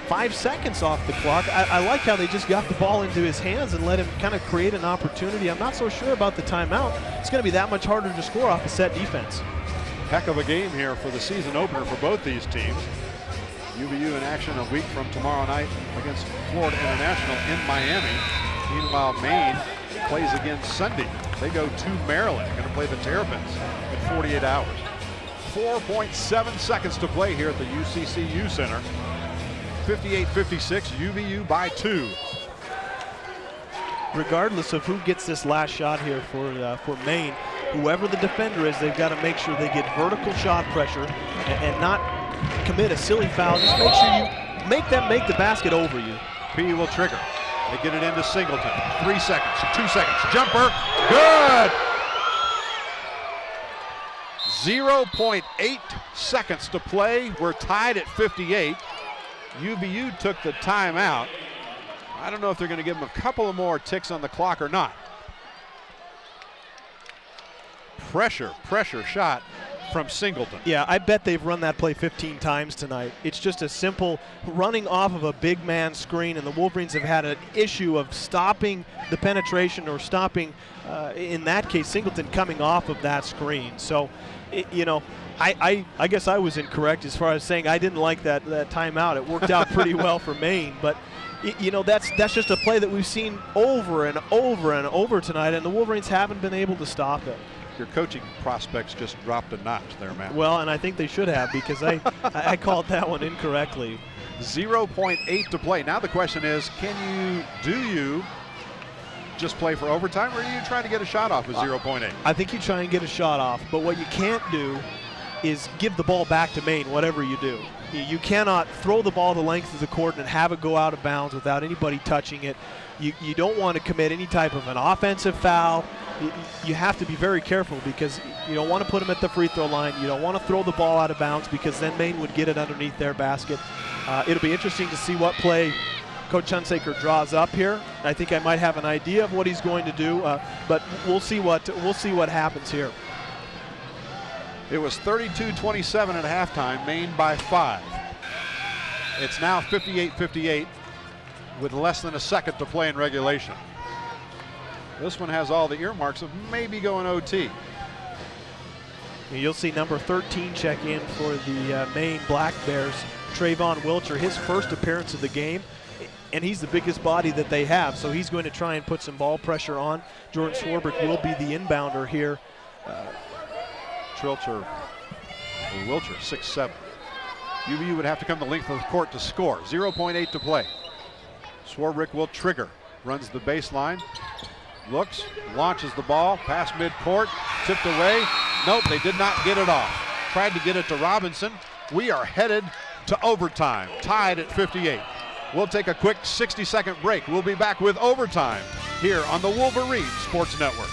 5 seconds off the clock. I like how they just got the ball into his hands and let him kind of create an opportunity. I'm not so sure about the timeout. It's going to be that much harder to score off a set defense. Heck of a game here for the season opener for both these teams. UVU in action a week from tomorrow night against Florida International in Miami. Meanwhile, Maine plays again Sunday. They go to Maryland, going to play the Terrapins in 48 hours. 4.7 seconds to play here at the UCCU Center. 58-56, UVU by 2. Regardless of who gets this last shot here for Maine, whoever the defender is, they've got to make sure they get vertical shot pressure and not commit a silly foul. Just make sure you make them make the basket over you. P will trigger. They get it into Singleton. 3 seconds, 2 seconds, jumper, good! 0.8 seconds to play. We're tied at 58. UVU took the timeout. I don't know if they're going to give them a couple of more ticks on the clock or not. Pressure shot from Singleton. Yeah, I bet they've run that play 15 times tonight. It's just a simple running off of a big man screen, and the Wolverines have had an issue of stopping the penetration or stopping, in that case, Singleton coming off of that screen. So, you know, I guess I was incorrect as far as saying I didn't like that timeout. It worked out pretty well for Maine, but you know, that's just a play that we've seen over and over and over tonight, and the Wolverines haven't been able to stop it. Your coaching prospects just dropped a notch there, Matt. Well, and I think they should have, because I called that one incorrectly. 0.8 to play. Now the question is, do you just play for overtime, or are you trying to get a shot off with 0.8? I think you try and get a shot off, but what you can't do is give the ball back to Maine, whatever you do. You cannot throw the ball the length of the court and have it go out of bounds without anybody touching it. You don't want to commit any type of an offensive foul. You have to be very careful, because you don't want to put them at the free throw line. You don't want to throw the ball out of bounds, because then Maine would get it underneath their basket. It'll be interesting to see what play Coach Hunsaker draws up here. I think I might have an idea of what he's going to do, but we'll see what happens here. It was 32-27 at halftime, Maine by 5. It's now 58-58 with less than a second to play in regulation. This one has all the earmarks of maybe going OT. You'll see number 13 check in for the Maine Black Bears, Trayvon Wilcher, his first appearance of the game, and he's the biggest body that they have, so he's going to try and put some ball pressure on. Jordan Swarbrick will be the inbounder here. Wilcher, 6'7". UVU would have to come the length of the court to score. 0.8 to play. Swarbrick will trigger. Runs the baseline. Looks, launches the ball, past midcourt, tipped away. Nope, they did not get it off. Tried to get it to Robinson. We are headed to overtime, tied at 58. We'll take a quick 60-second break. We'll be back with overtime here on the Wolverines Sports Network.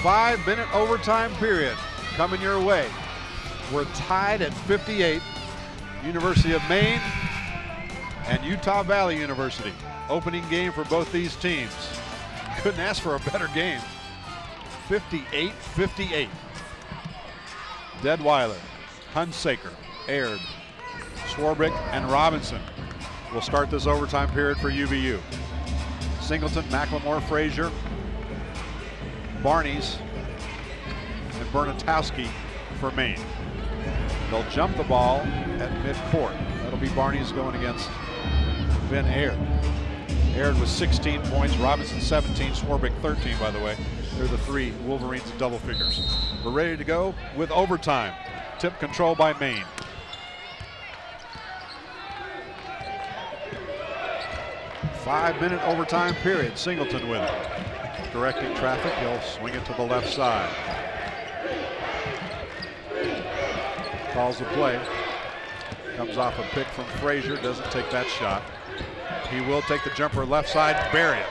5-minute overtime period coming your way. We're tied at 58. University of Maine and Utah Valley University. Opening game for both these teams. Couldn't ask for a better game. 58-58. Deadweiler, Hunsaker, Aird, Swarbrick, and Robinson will start this overtime period for UVU. Singleton, McLemore, Frazier, Barnes, and Bernatowski for Maine. They'll jump the ball at midcourt. That'll be Barnes going against Ben Aird. Aird with 16 points, Robinson 17, Swarbrick 13, by the way. They're the three Wolverines in double figures. We're ready to go with overtime. Tip control by Maine. Five-minute overtime period. Singleton with it. Directing traffic, he'll swing it to the left side. Calls the play. Comes off a pick from Frazier, doesn't take that shot. He will take the jumper left side, bury it.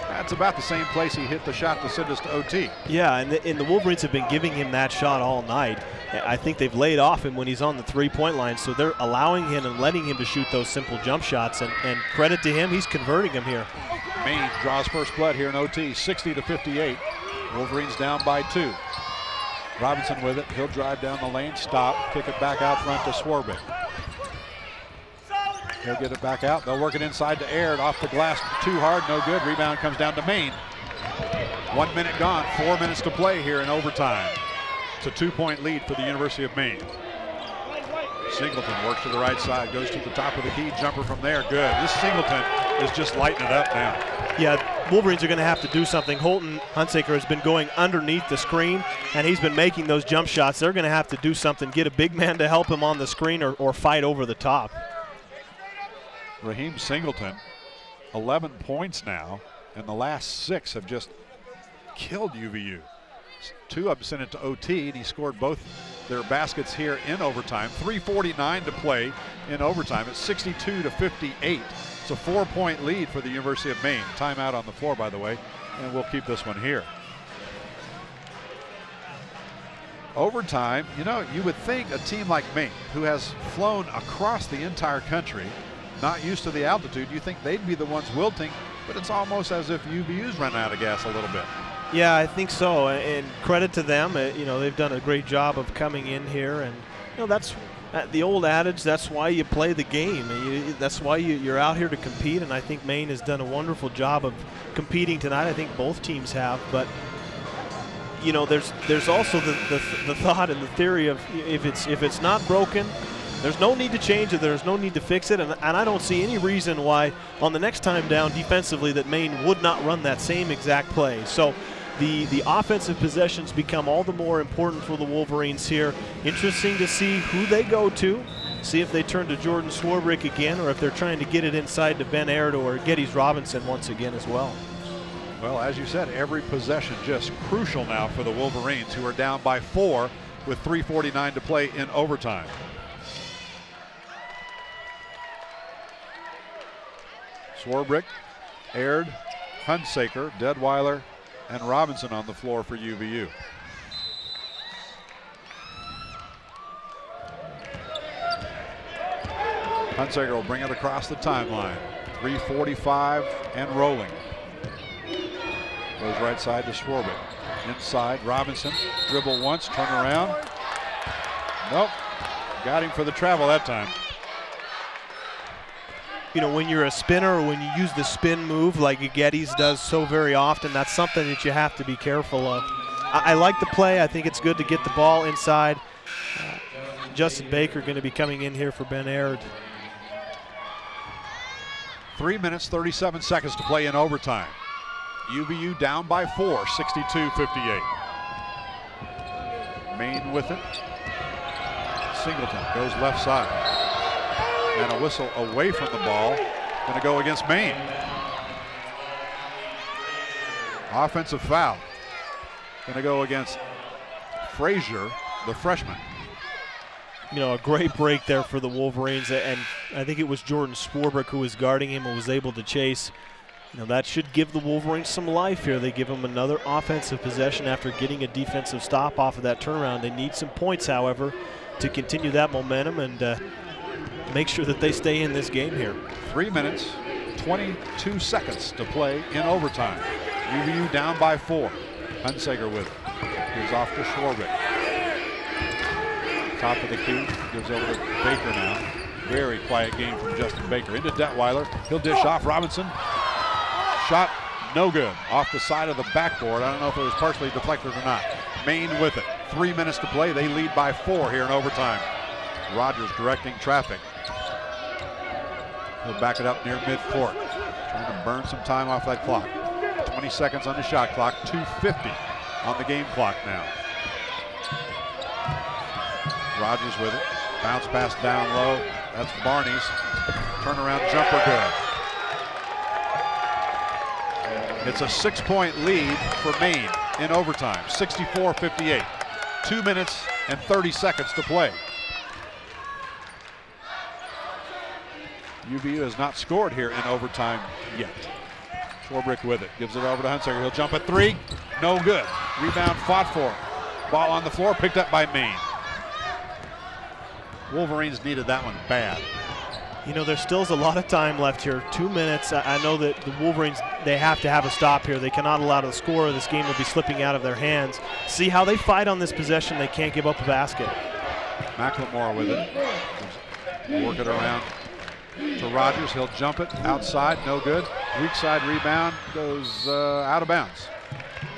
That's about the same place he hit the shot to send us to OT. Yeah, and the Wolverines have been giving him that shot all night. I think they've laid off him when he's on the three-point line, so they're allowing him and letting him to shoot those simple jump shots, and credit to him, he's converting them here. Maine draws first blood here in OT, 60-58. Wolverines down by 2. Robinson with it, he'll drive down the lane, stop, kick it back out front to Swarbrick. He'll get it back out. They'll work it inside to Aird. Off the glass, too hard, no good. Rebound comes down to Maine. 1 minute gone, 4 minutes to play here in overtime. It's a 2-point lead for the University of Maine. Singleton works to the right side, goes to the top of the key, jumper from there, good. This Singleton is just lighting it up now. Yeah, Wolverines are going to have to do something. Holton Hunsaker has been going underneath the screen, and he's been making those jump shots. They're going to have to do something, get a big man to help him on the screen or fight over the top. Raheem Singleton, 11 points now, and the last 6 have just killed UVU. 2 of them sent it to OT, and he scored both their baskets here in overtime. 3:49 to play in overtime. It's 62-58. It's a 4-point lead for the University of Maine. Timeout on the floor, by the way, and we'll keep this one here. Overtime, you know, you would think a team like Maine, who has flown across the entire country, not used to the altitude, you think they'd be the ones wilting, but it's almost as if UVU's run out of gas a little bit. Yeah, I think so, and credit to them. You know, they've done a great job of coming in here, and you know, that's the old adage, that's why you play the game. That's why you're out here to compete, and I think Maine has done a wonderful job of competing tonight. I think both teams have, but you know, there's also the thought and the theory of if it's not broken, there's no need to change it. There's no need to fix it, and I don't see any reason why on the next time down defensively that Maine would not run that same exact play. So the offensive possessions become all the more important for the Wolverines here. Interesting to see who they go to, see if they turn to Jordan Swarbrick again or if they're trying to get it inside to Ben Aird or Geddes Robinson once again as well. Well, as you said, every possession just crucial now for the Wolverines, who are down by 4 with 3:49 to play in overtime. Swarbrick, Aird, Hunsaker, Deadweiler, and Robinson on the floor for UVU. Hunsaker will bring it across the timeline. 3:45 and rolling. Goes right side to Swarbrick. Inside, Robinson, dribble once, turn around. Nope, got him for the travel that time. You know, when you're a spinner or when you use the spin move like Geddes does so very often, that's something that you have to be careful of. I like the play. I think it's good to get the ball inside. Justin Baker going to be coming in here for Ben Aird. 3 minutes, 37 seconds to play in overtime. UVU down by 4, 62-58. Maine with it. Singleton goes left side. And a whistle away from the ball. Going to go against Maine. Offensive foul. Going to go against Frazier, the freshman. You know, a great break there for the Wolverines, and I think it was Jordan Swarbrick who was guarding him and was able to chase You know, that should give the Wolverines some life here. They give them another offensive possession after getting a defensive stop off of that turnaround. They need some points, however, to continue that momentum and make sure that they stay in this game here. 3 minutes, 22 seconds to play in overtime. UVU down by 4. Hunsaker with it. Gives off to Swarbrick. Top of the key. Gives over to Baker now. Very quiet game from Justin Baker. Into Detweiler. He'll dish off. Robinson. Shot no good. Off the side of the backboard. I don't know if it was partially deflected or not. Maine with it. 3 minutes to play. They lead by 4 here in overtime. Rogers directing traffic. He'll back it up near midcourt. Trying to burn some time off that clock. 20 seconds on the shot clock. 2:50 on the game clock now. Rogers with it. Bounce pass down low. That's Barney's. Turnaround jumper good. It's a 6-point lead for Maine in overtime. 64-58. 2 minutes and 30 seconds to play. UVU has not scored here in overtime yet. Swarbrick with it. Gives it over to Hunsaker. He'll jump at 3. No good. Rebound fought for. Ball on the floor. Picked up by Maine. Wolverines needed that one bad. You know, there still is a lot of time left here. 2 minutes. I know that the Wolverines, they have to have a stop here. They cannot allow the score. This game will be slipping out of their hands. See how they fight on this possession. They can't give up a basket. McLemore with it. Work it around to Rogers. He'll jump it outside. No good. Weak side rebound goes out of bounds.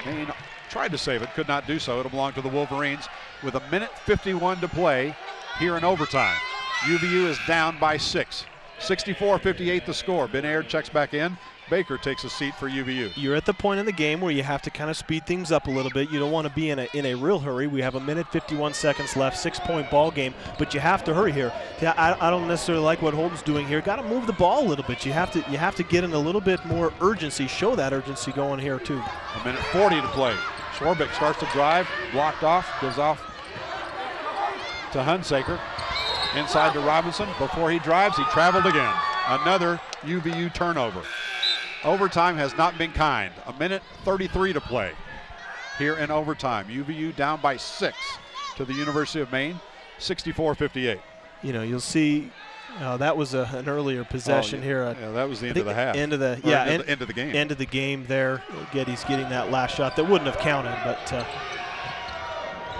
Maine tried to save it. Could not do so. It'll belong to the Wolverines with 1:51 to play here in overtime. UVU is down by 6. 64-58 the score. Ben Aird checks back in. Baker takes a seat for UVU. You're at the point in the game where you have to kind of speed things up a little bit. You don't want to be in a real hurry. We have 1:51 left, 6-point ball game, but you have to hurry here. Yeah, I don't necessarily like what Holton's doing here. Got to move the ball a little bit. You have to get in a little bit more urgency. Show that urgency going here too. 1:40 to play. Swarbrick starts to drive, blocked off, goes off to Hunsaker. Inside to Robinson. Before he drives, he traveled again. Another UVU turnover. Overtime has not been kind. 1:33 to play here in overtime. UVU down by 6 to the University of Maine, 64-58. You know, you'll see that was an earlier possession here. Yeah, that was the end of the half. End of the game. End of the game there. Geddes getting that last shot that wouldn't have counted, but.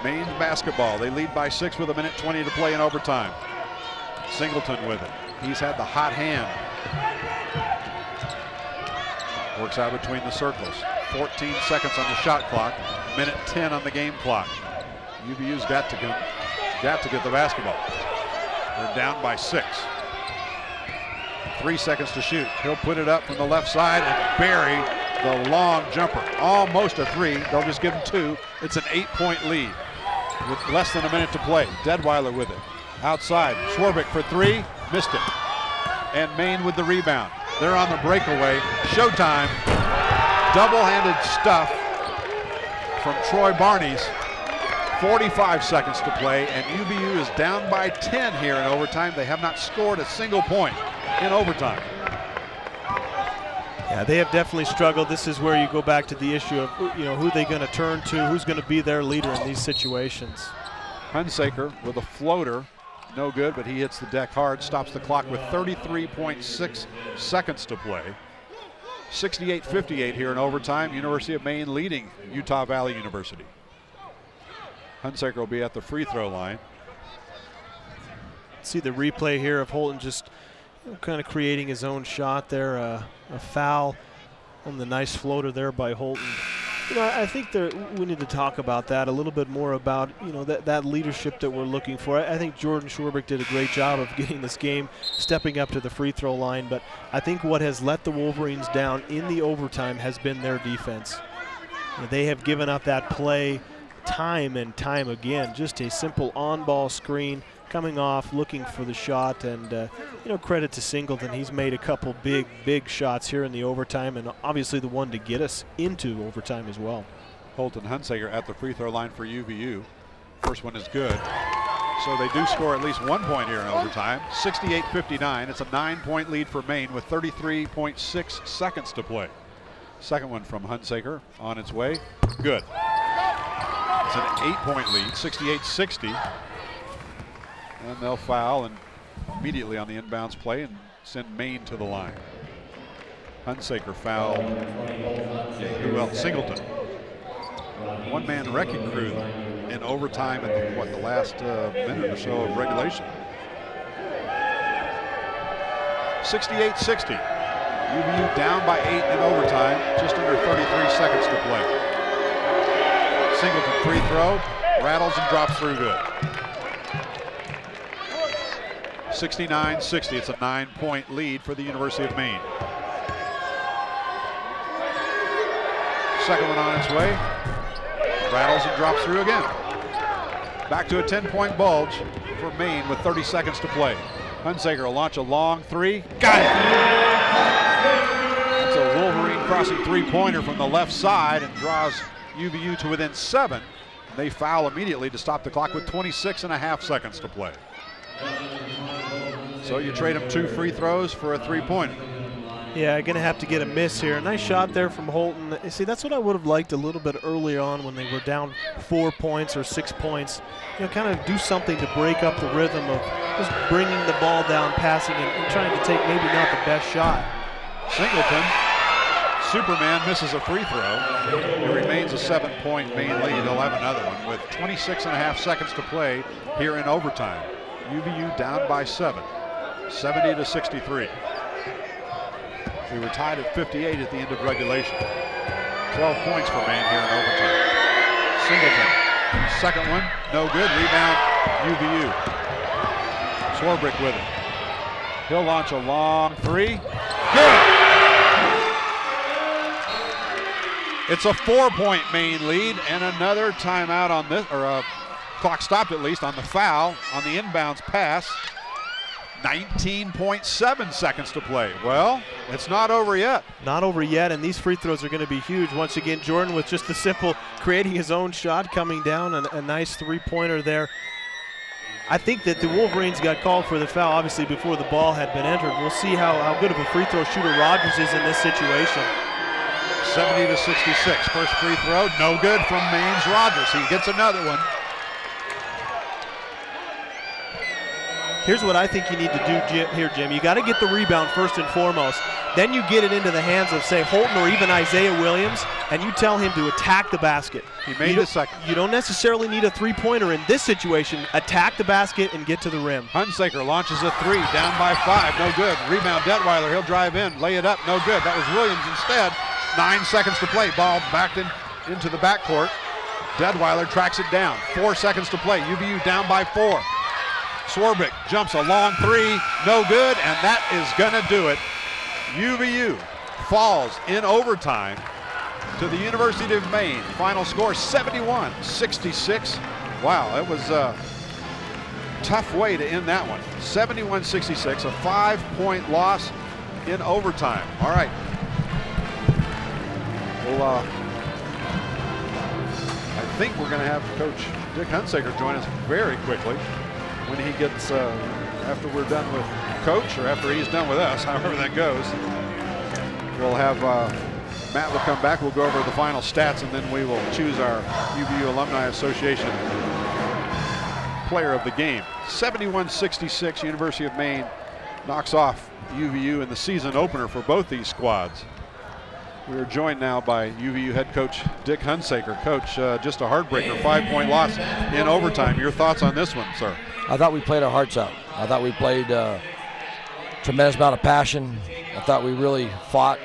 Maine's basketball. They lead by 6 with 1:20 to play in overtime. Singleton with it. He's had the hot hand. Works out between the circles. 14 seconds on the shot clock. 1:10 on the game clock. UVU's got to get the basketball. They're down by 6. 3 seconds to shoot. He'll put it up from the left side and bury the long jumper. Almost a 3. They'll just give him 2. It's an 8-point lead with less than a minute to play. Detweiler with it. Outside. Swarbrick for 3. Missed it. And Maine with the rebound. They're on the breakaway. Showtime. Double-handed stuff from Troy Barney's. 45 seconds to play, and UVU is down by 10 here in overtime. They have not scored a single point in overtime. Yeah, they have definitely struggled. This is where you go back to the issue of, you know, who they're going to turn to, who's going to be their leader in these situations. Hunsaker with a floater, no good, but he hits the deck hard, stops the clock with 33.6 seconds to play. 68-58 here in overtime. University of Maine leading Utah Valley University. Hunsaker will be at the free throw line. See the replay here of Holton just kind of creating his own shot there. A foul on the nice floater there by Holton. You know, I think we need to talk about that a little bit more about, you know, that leadership that we're looking for. I think Jordan Swarbrick did a great job of getting this game, stepping up to the free throw line, but I think what has let the Wolverines down in the overtime has been their defense. You know, they have given up that play time and time again. Just a simple on-ball screen, coming off, looking for the shot, and you know, credit to Singleton. He's made a couple big shots here in the overtime, and obviously the one to get us into overtime as well. Holton Hunsaker at the free throw line for UVU. First one is good. So they do score at least 1 point here in overtime. 68-59. It's a 9-point lead for Maine with 33.6 seconds to play. Second one from Hunsaker on its way. Good. It's an 8-point lead, 68-60. And they'll foul and immediately on the inbounds play and send Maine to the line. Hunsaker fouled. Who else? Singleton. One-man wrecking crew in overtime in the last minute or so of regulation. 68-60. UVU down by 8 in overtime, just under 33 seconds to play. Singleton free throw, rattles and drops through good. 69-60, it's a 9-point lead for the University of Maine. Second one on its way, rattles and drops through again. Back to a 10-point bulge for Maine with 30 seconds to play. Hunsaker will launch a long three, got it! That's a Wolverine crossing three-pointer from the left side and draws UVU to within 7. They foul immediately to stop the clock with 26.5 seconds to play. So you trade them 2 free throws for a three-pointer. Yeah, going to have to get a miss here. Nice shot there from Holton. See, that's what I would have liked a little bit earlier on when they were down 4 points or 6 points. You know, kind of do something to break up the rhythm of just bringing the ball down, passing, and trying to take maybe not the best shot. Singleton, Superman, misses a free throw. It remains a 7-point Maine lead. They'll have another one with 26.5 seconds to play here in overtime. UVU down by 7, 70-63. We were tied at 58 at the end of regulation. 12 points for Maine here in overtime. Singleton, second one, no good. Rebound, UVU. Swarbrick with it. He'll launch a long three. Good! It's a 4-point Maine lead and another timeout on this, or a clock stopped at least on the foul on the inbounds pass. 19.7 seconds to play. Well, it's not over yet. Not over yet, and these free throws are going to be huge. Once again, Jordan with just a simple creating his own shot, coming down, and a nice three-pointer there. I think that the Wolverines got called for the foul, obviously, before the ball had been entered. We'll see how good of a free throw shooter Rogers is in this situation. 70-66. First free throw, no good from Maine's Rogers. He gets another one. Here's what I think you need to do here, Jim. You got to get the rebound first and foremost. Then you get it into the hands of, say, Holton or even Isaiah Williams, and you tell him to attack the basket. He made the second. You don't necessarily need a three-pointer in this situation. Attack the basket and get to the rim. Hunsaker launches a three, down by 5, no good. Rebound, Detweiler, he'll drive in, lay it up, no good. That was Williams instead. 9 seconds to play. Ball backed into the backcourt. Detweiler tracks it down. 4 seconds to play. UVU down by 4. Swarbrick jumps a long three, no good, and that is gonna do it. UVU falls in overtime to the University of Maine. Final score 71-66. Wow, it was a tough way to end that one. 71-66, a 5-point loss in overtime. All right. Well, I think we're gonna have Coach Dick Hunsaker join us very quickly when he gets, after we're done with Coach or after he's done with us, however that goes. We'll have, Matt will come back, we'll go over the final stats, and then we will choose our UVU Alumni Association player of the game. 71-66, University of Maine knocks off UVU in the season opener for both these squads. We are joined now by UVU head coach Dick Hunsaker. Coach, just a heartbreaker, 5-point loss in overtime. Your thoughts on this one, sir? I thought we played our hearts out. I thought we played tremendous amount of passion. I thought we really fought,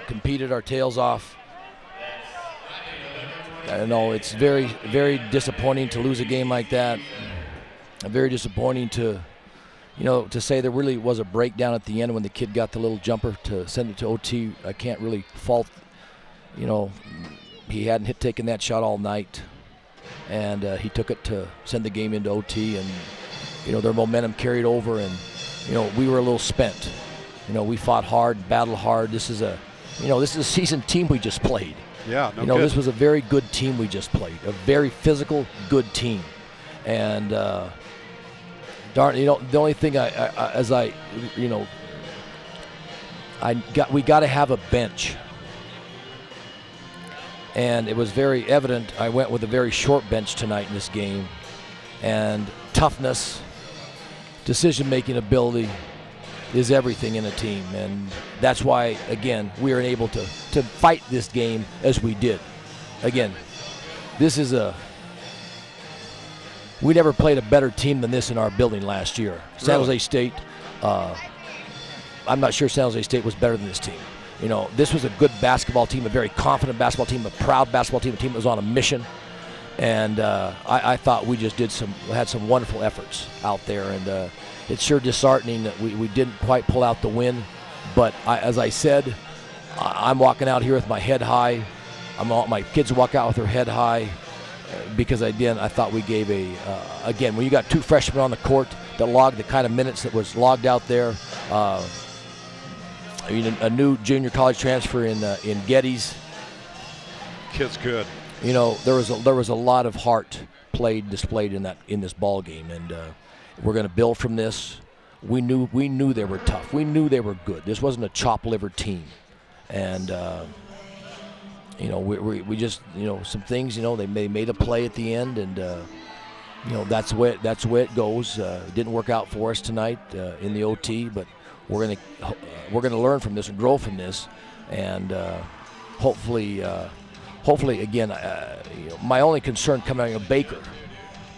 competed our tails off. I know it's very, very disappointing to lose a game like that. Very disappointing to, to say there really was a breakdown at the end when the kid got the little jumper to send it to OT. I can't really fault, he hadn't taken that shot all night, and he took it to send the game into OT, and their momentum carried over, and we were a little spent. We fought hard, battled hard. This is a seasoned team we just played. Yeah, no this was a very good team we just played, a very physical, good team, and Darn, you know, the only thing we got to have a bench. And it was very evident I went with a very short bench tonight in this game. And toughness, decision-making ability is everything in a team. And that's why, again, we were able to fight this game as we did. Again, we never played a better team than this in our building last year. San Jose State, I'm not sure San Jose State was better than this team. You know, this was a good basketball team, a very confident basketball team, a proud basketball team, a team that was on a mission. And I thought we just had some wonderful efforts out there. And it's sure disheartening that we didn't quite pull out the win. But as I said, I'm walking out here with my head high. I want my kids to walk out with their head high. Because again, I thought we gave again, when you got two freshmen on the court that logged the kind of minutes that was logged out there, I mean, a new junior college transfer in Geddes. Kid's good. You know, there was a lot of heart displayed in this ball game, and we're going to build from this. We knew they were tough. We knew they were good. This wasn't a chop liver team, and. You know, we just, you know, some things, you know, they made a play at the end, and you know, that's the way it goes. Didn't work out for us tonight in the OT, but we're gonna learn from this and grow from this, and hopefully again, you know, my only concern coming out of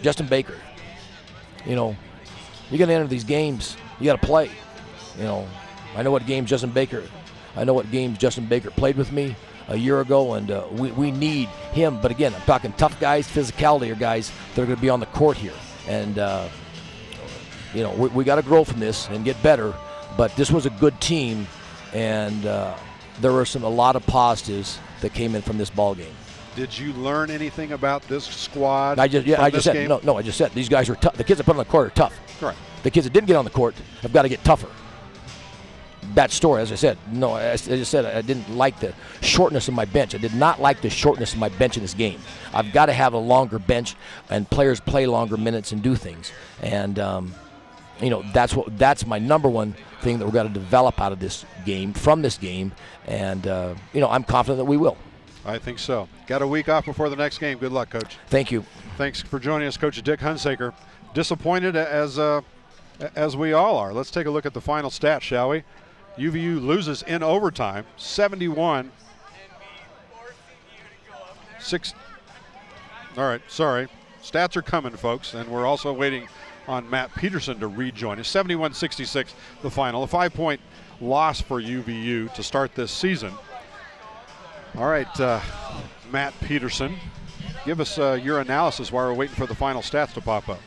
Justin Baker, you know, you're gonna enter these games, you got to play. You know, I know what games Justin Baker played with me a year ago, and we need him. But again, I'm talking tough guys, physicality, or guys that are going to be on the court here. And you know, we got to grow from this and get better. But this was a good team, and there were a lot of positives that came in from this ball game. Did you learn anything about this squad? I just said these guys are tough. The kids that put on the court are tough. Right. The kids that didn't get on the court have got to get tougher. That story, as I said, I didn't like the shortness of my bench. I did not like the shortness of my bench in this game. I've got to have a longer bench, and players play longer minutes and do things. And you know, that's my number one thing that we've got to develop out of this game, from this game. And you know, I'm confident that we will. I think so. Got a week off before the next game. Good luck, Coach. Thank you. Thanks for joining us, Coach Dick Hunsaker. Disappointed as we all are. Let's take a look at the final stats, shall we? UVU loses in overtime, 71. All right, sorry. Stats are coming, folks, and we're also waiting on Matt Peterson to rejoin us. 71-66, the final. A 5-point loss for UVU to start this season. All right, Matt Peterson, give us your analysis while we're waiting for the final stats to pop up.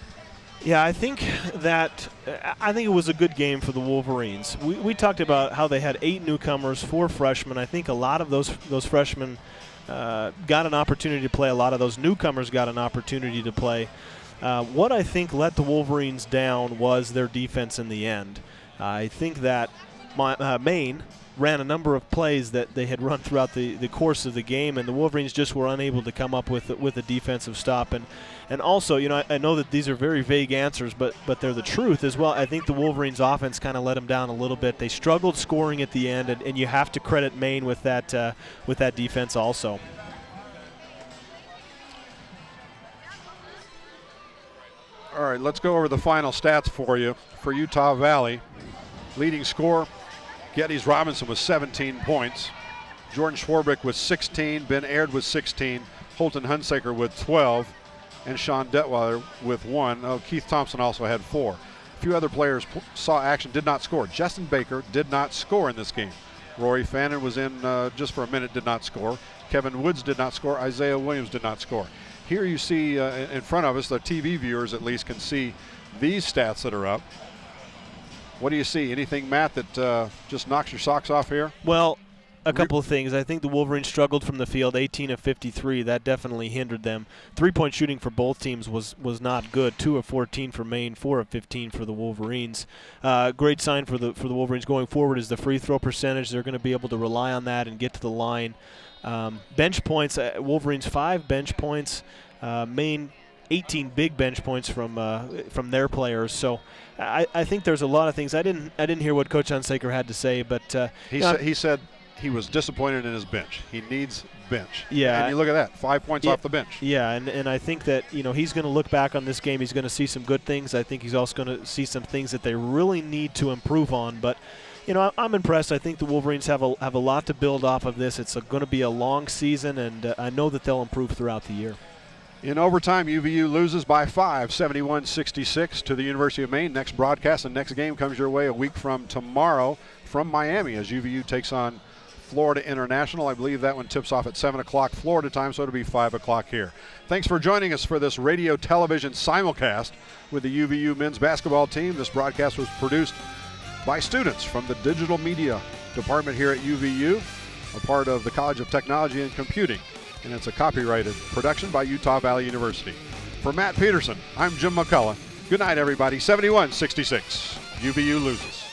Yeah, I think it was a good game for the Wolverines. We talked about how they had 8 newcomers, 4 freshmen. I think a lot of those freshmen got an opportunity to play. A lot of those newcomers got an opportunity to play. What I think let the Wolverines down was their defense in the end. I think that Maine ran a number of plays that they had run throughout the course of the game, and the Wolverines just were unable to come up with a defensive stop. And also, you know, I know that these are very vague answers, but they're the truth as well. I think the Wolverines' offense kind of let them down a little bit. They struggled scoring at the end, and you have to credit Maine with that defense also. All right, let's go over the final stats for you for Utah Valley. Leading scorer, Geddes Robinson with 17 points. Jordan Swarbrick with 16. Ben Aird with 16. Holton Hunsaker with 12. And Sean Detweiler with 1. Oh, Keith Thompson also had 4. A few other players saw action, did not score. Justin Baker did not score in this game. Rory Fannin was in just for a minute, did not score. Kevin Woods did not score. Isaiah Williams did not score. Here you see in front of us, the TV viewers at least can see these stats that are up. What do you see? Anything, Matt, that just knocks your socks off here? Well, a couple of things. I think the Wolverines struggled from the field, 18 of 53. That definitely hindered them. 3-point shooting for both teams was not good. 2 of 14 for Maine, 4 of 15 for the Wolverines. Great sign for the Wolverines going forward is the free throw percentage. They're going to be able to rely on that and get to the line. Bench points, Wolverines 5 bench points. Maine 18 big bench points from their players. So I think there's a lot of things. I didn't hear what Coach Hunsaker had to say, but he said he was disappointed in his bench. He needs bench. Yeah. And you look at that, 5 points off the bench. Yeah, and I think that, he's going to look back on this game. He's going to see some good things. I think he's also going to see some things that they really need to improve on. But, I'm impressed. I think the Wolverines have a lot to build off of this. It's going to be a long season, and I know that they'll improve throughout the year. In overtime, UVU loses by 5, 71-66 to the University of Maine. Next broadcast and next game comes your way a week from tomorrow from Miami as UVU takes on Florida International. I believe that one tips off at 7 o'clock Florida time, so it'll be 5 o'clock here. Thanks for joining us for this radio television simulcast with the UVU men's basketball team. This broadcast was produced by students from the digital media department here at UVU, a part of the College of Technology and Computing, and it's a copyrighted production by Utah Valley University. For Matt Peterson, I'm Jim McCullough. Good night, everybody. 71-66. UVU loses.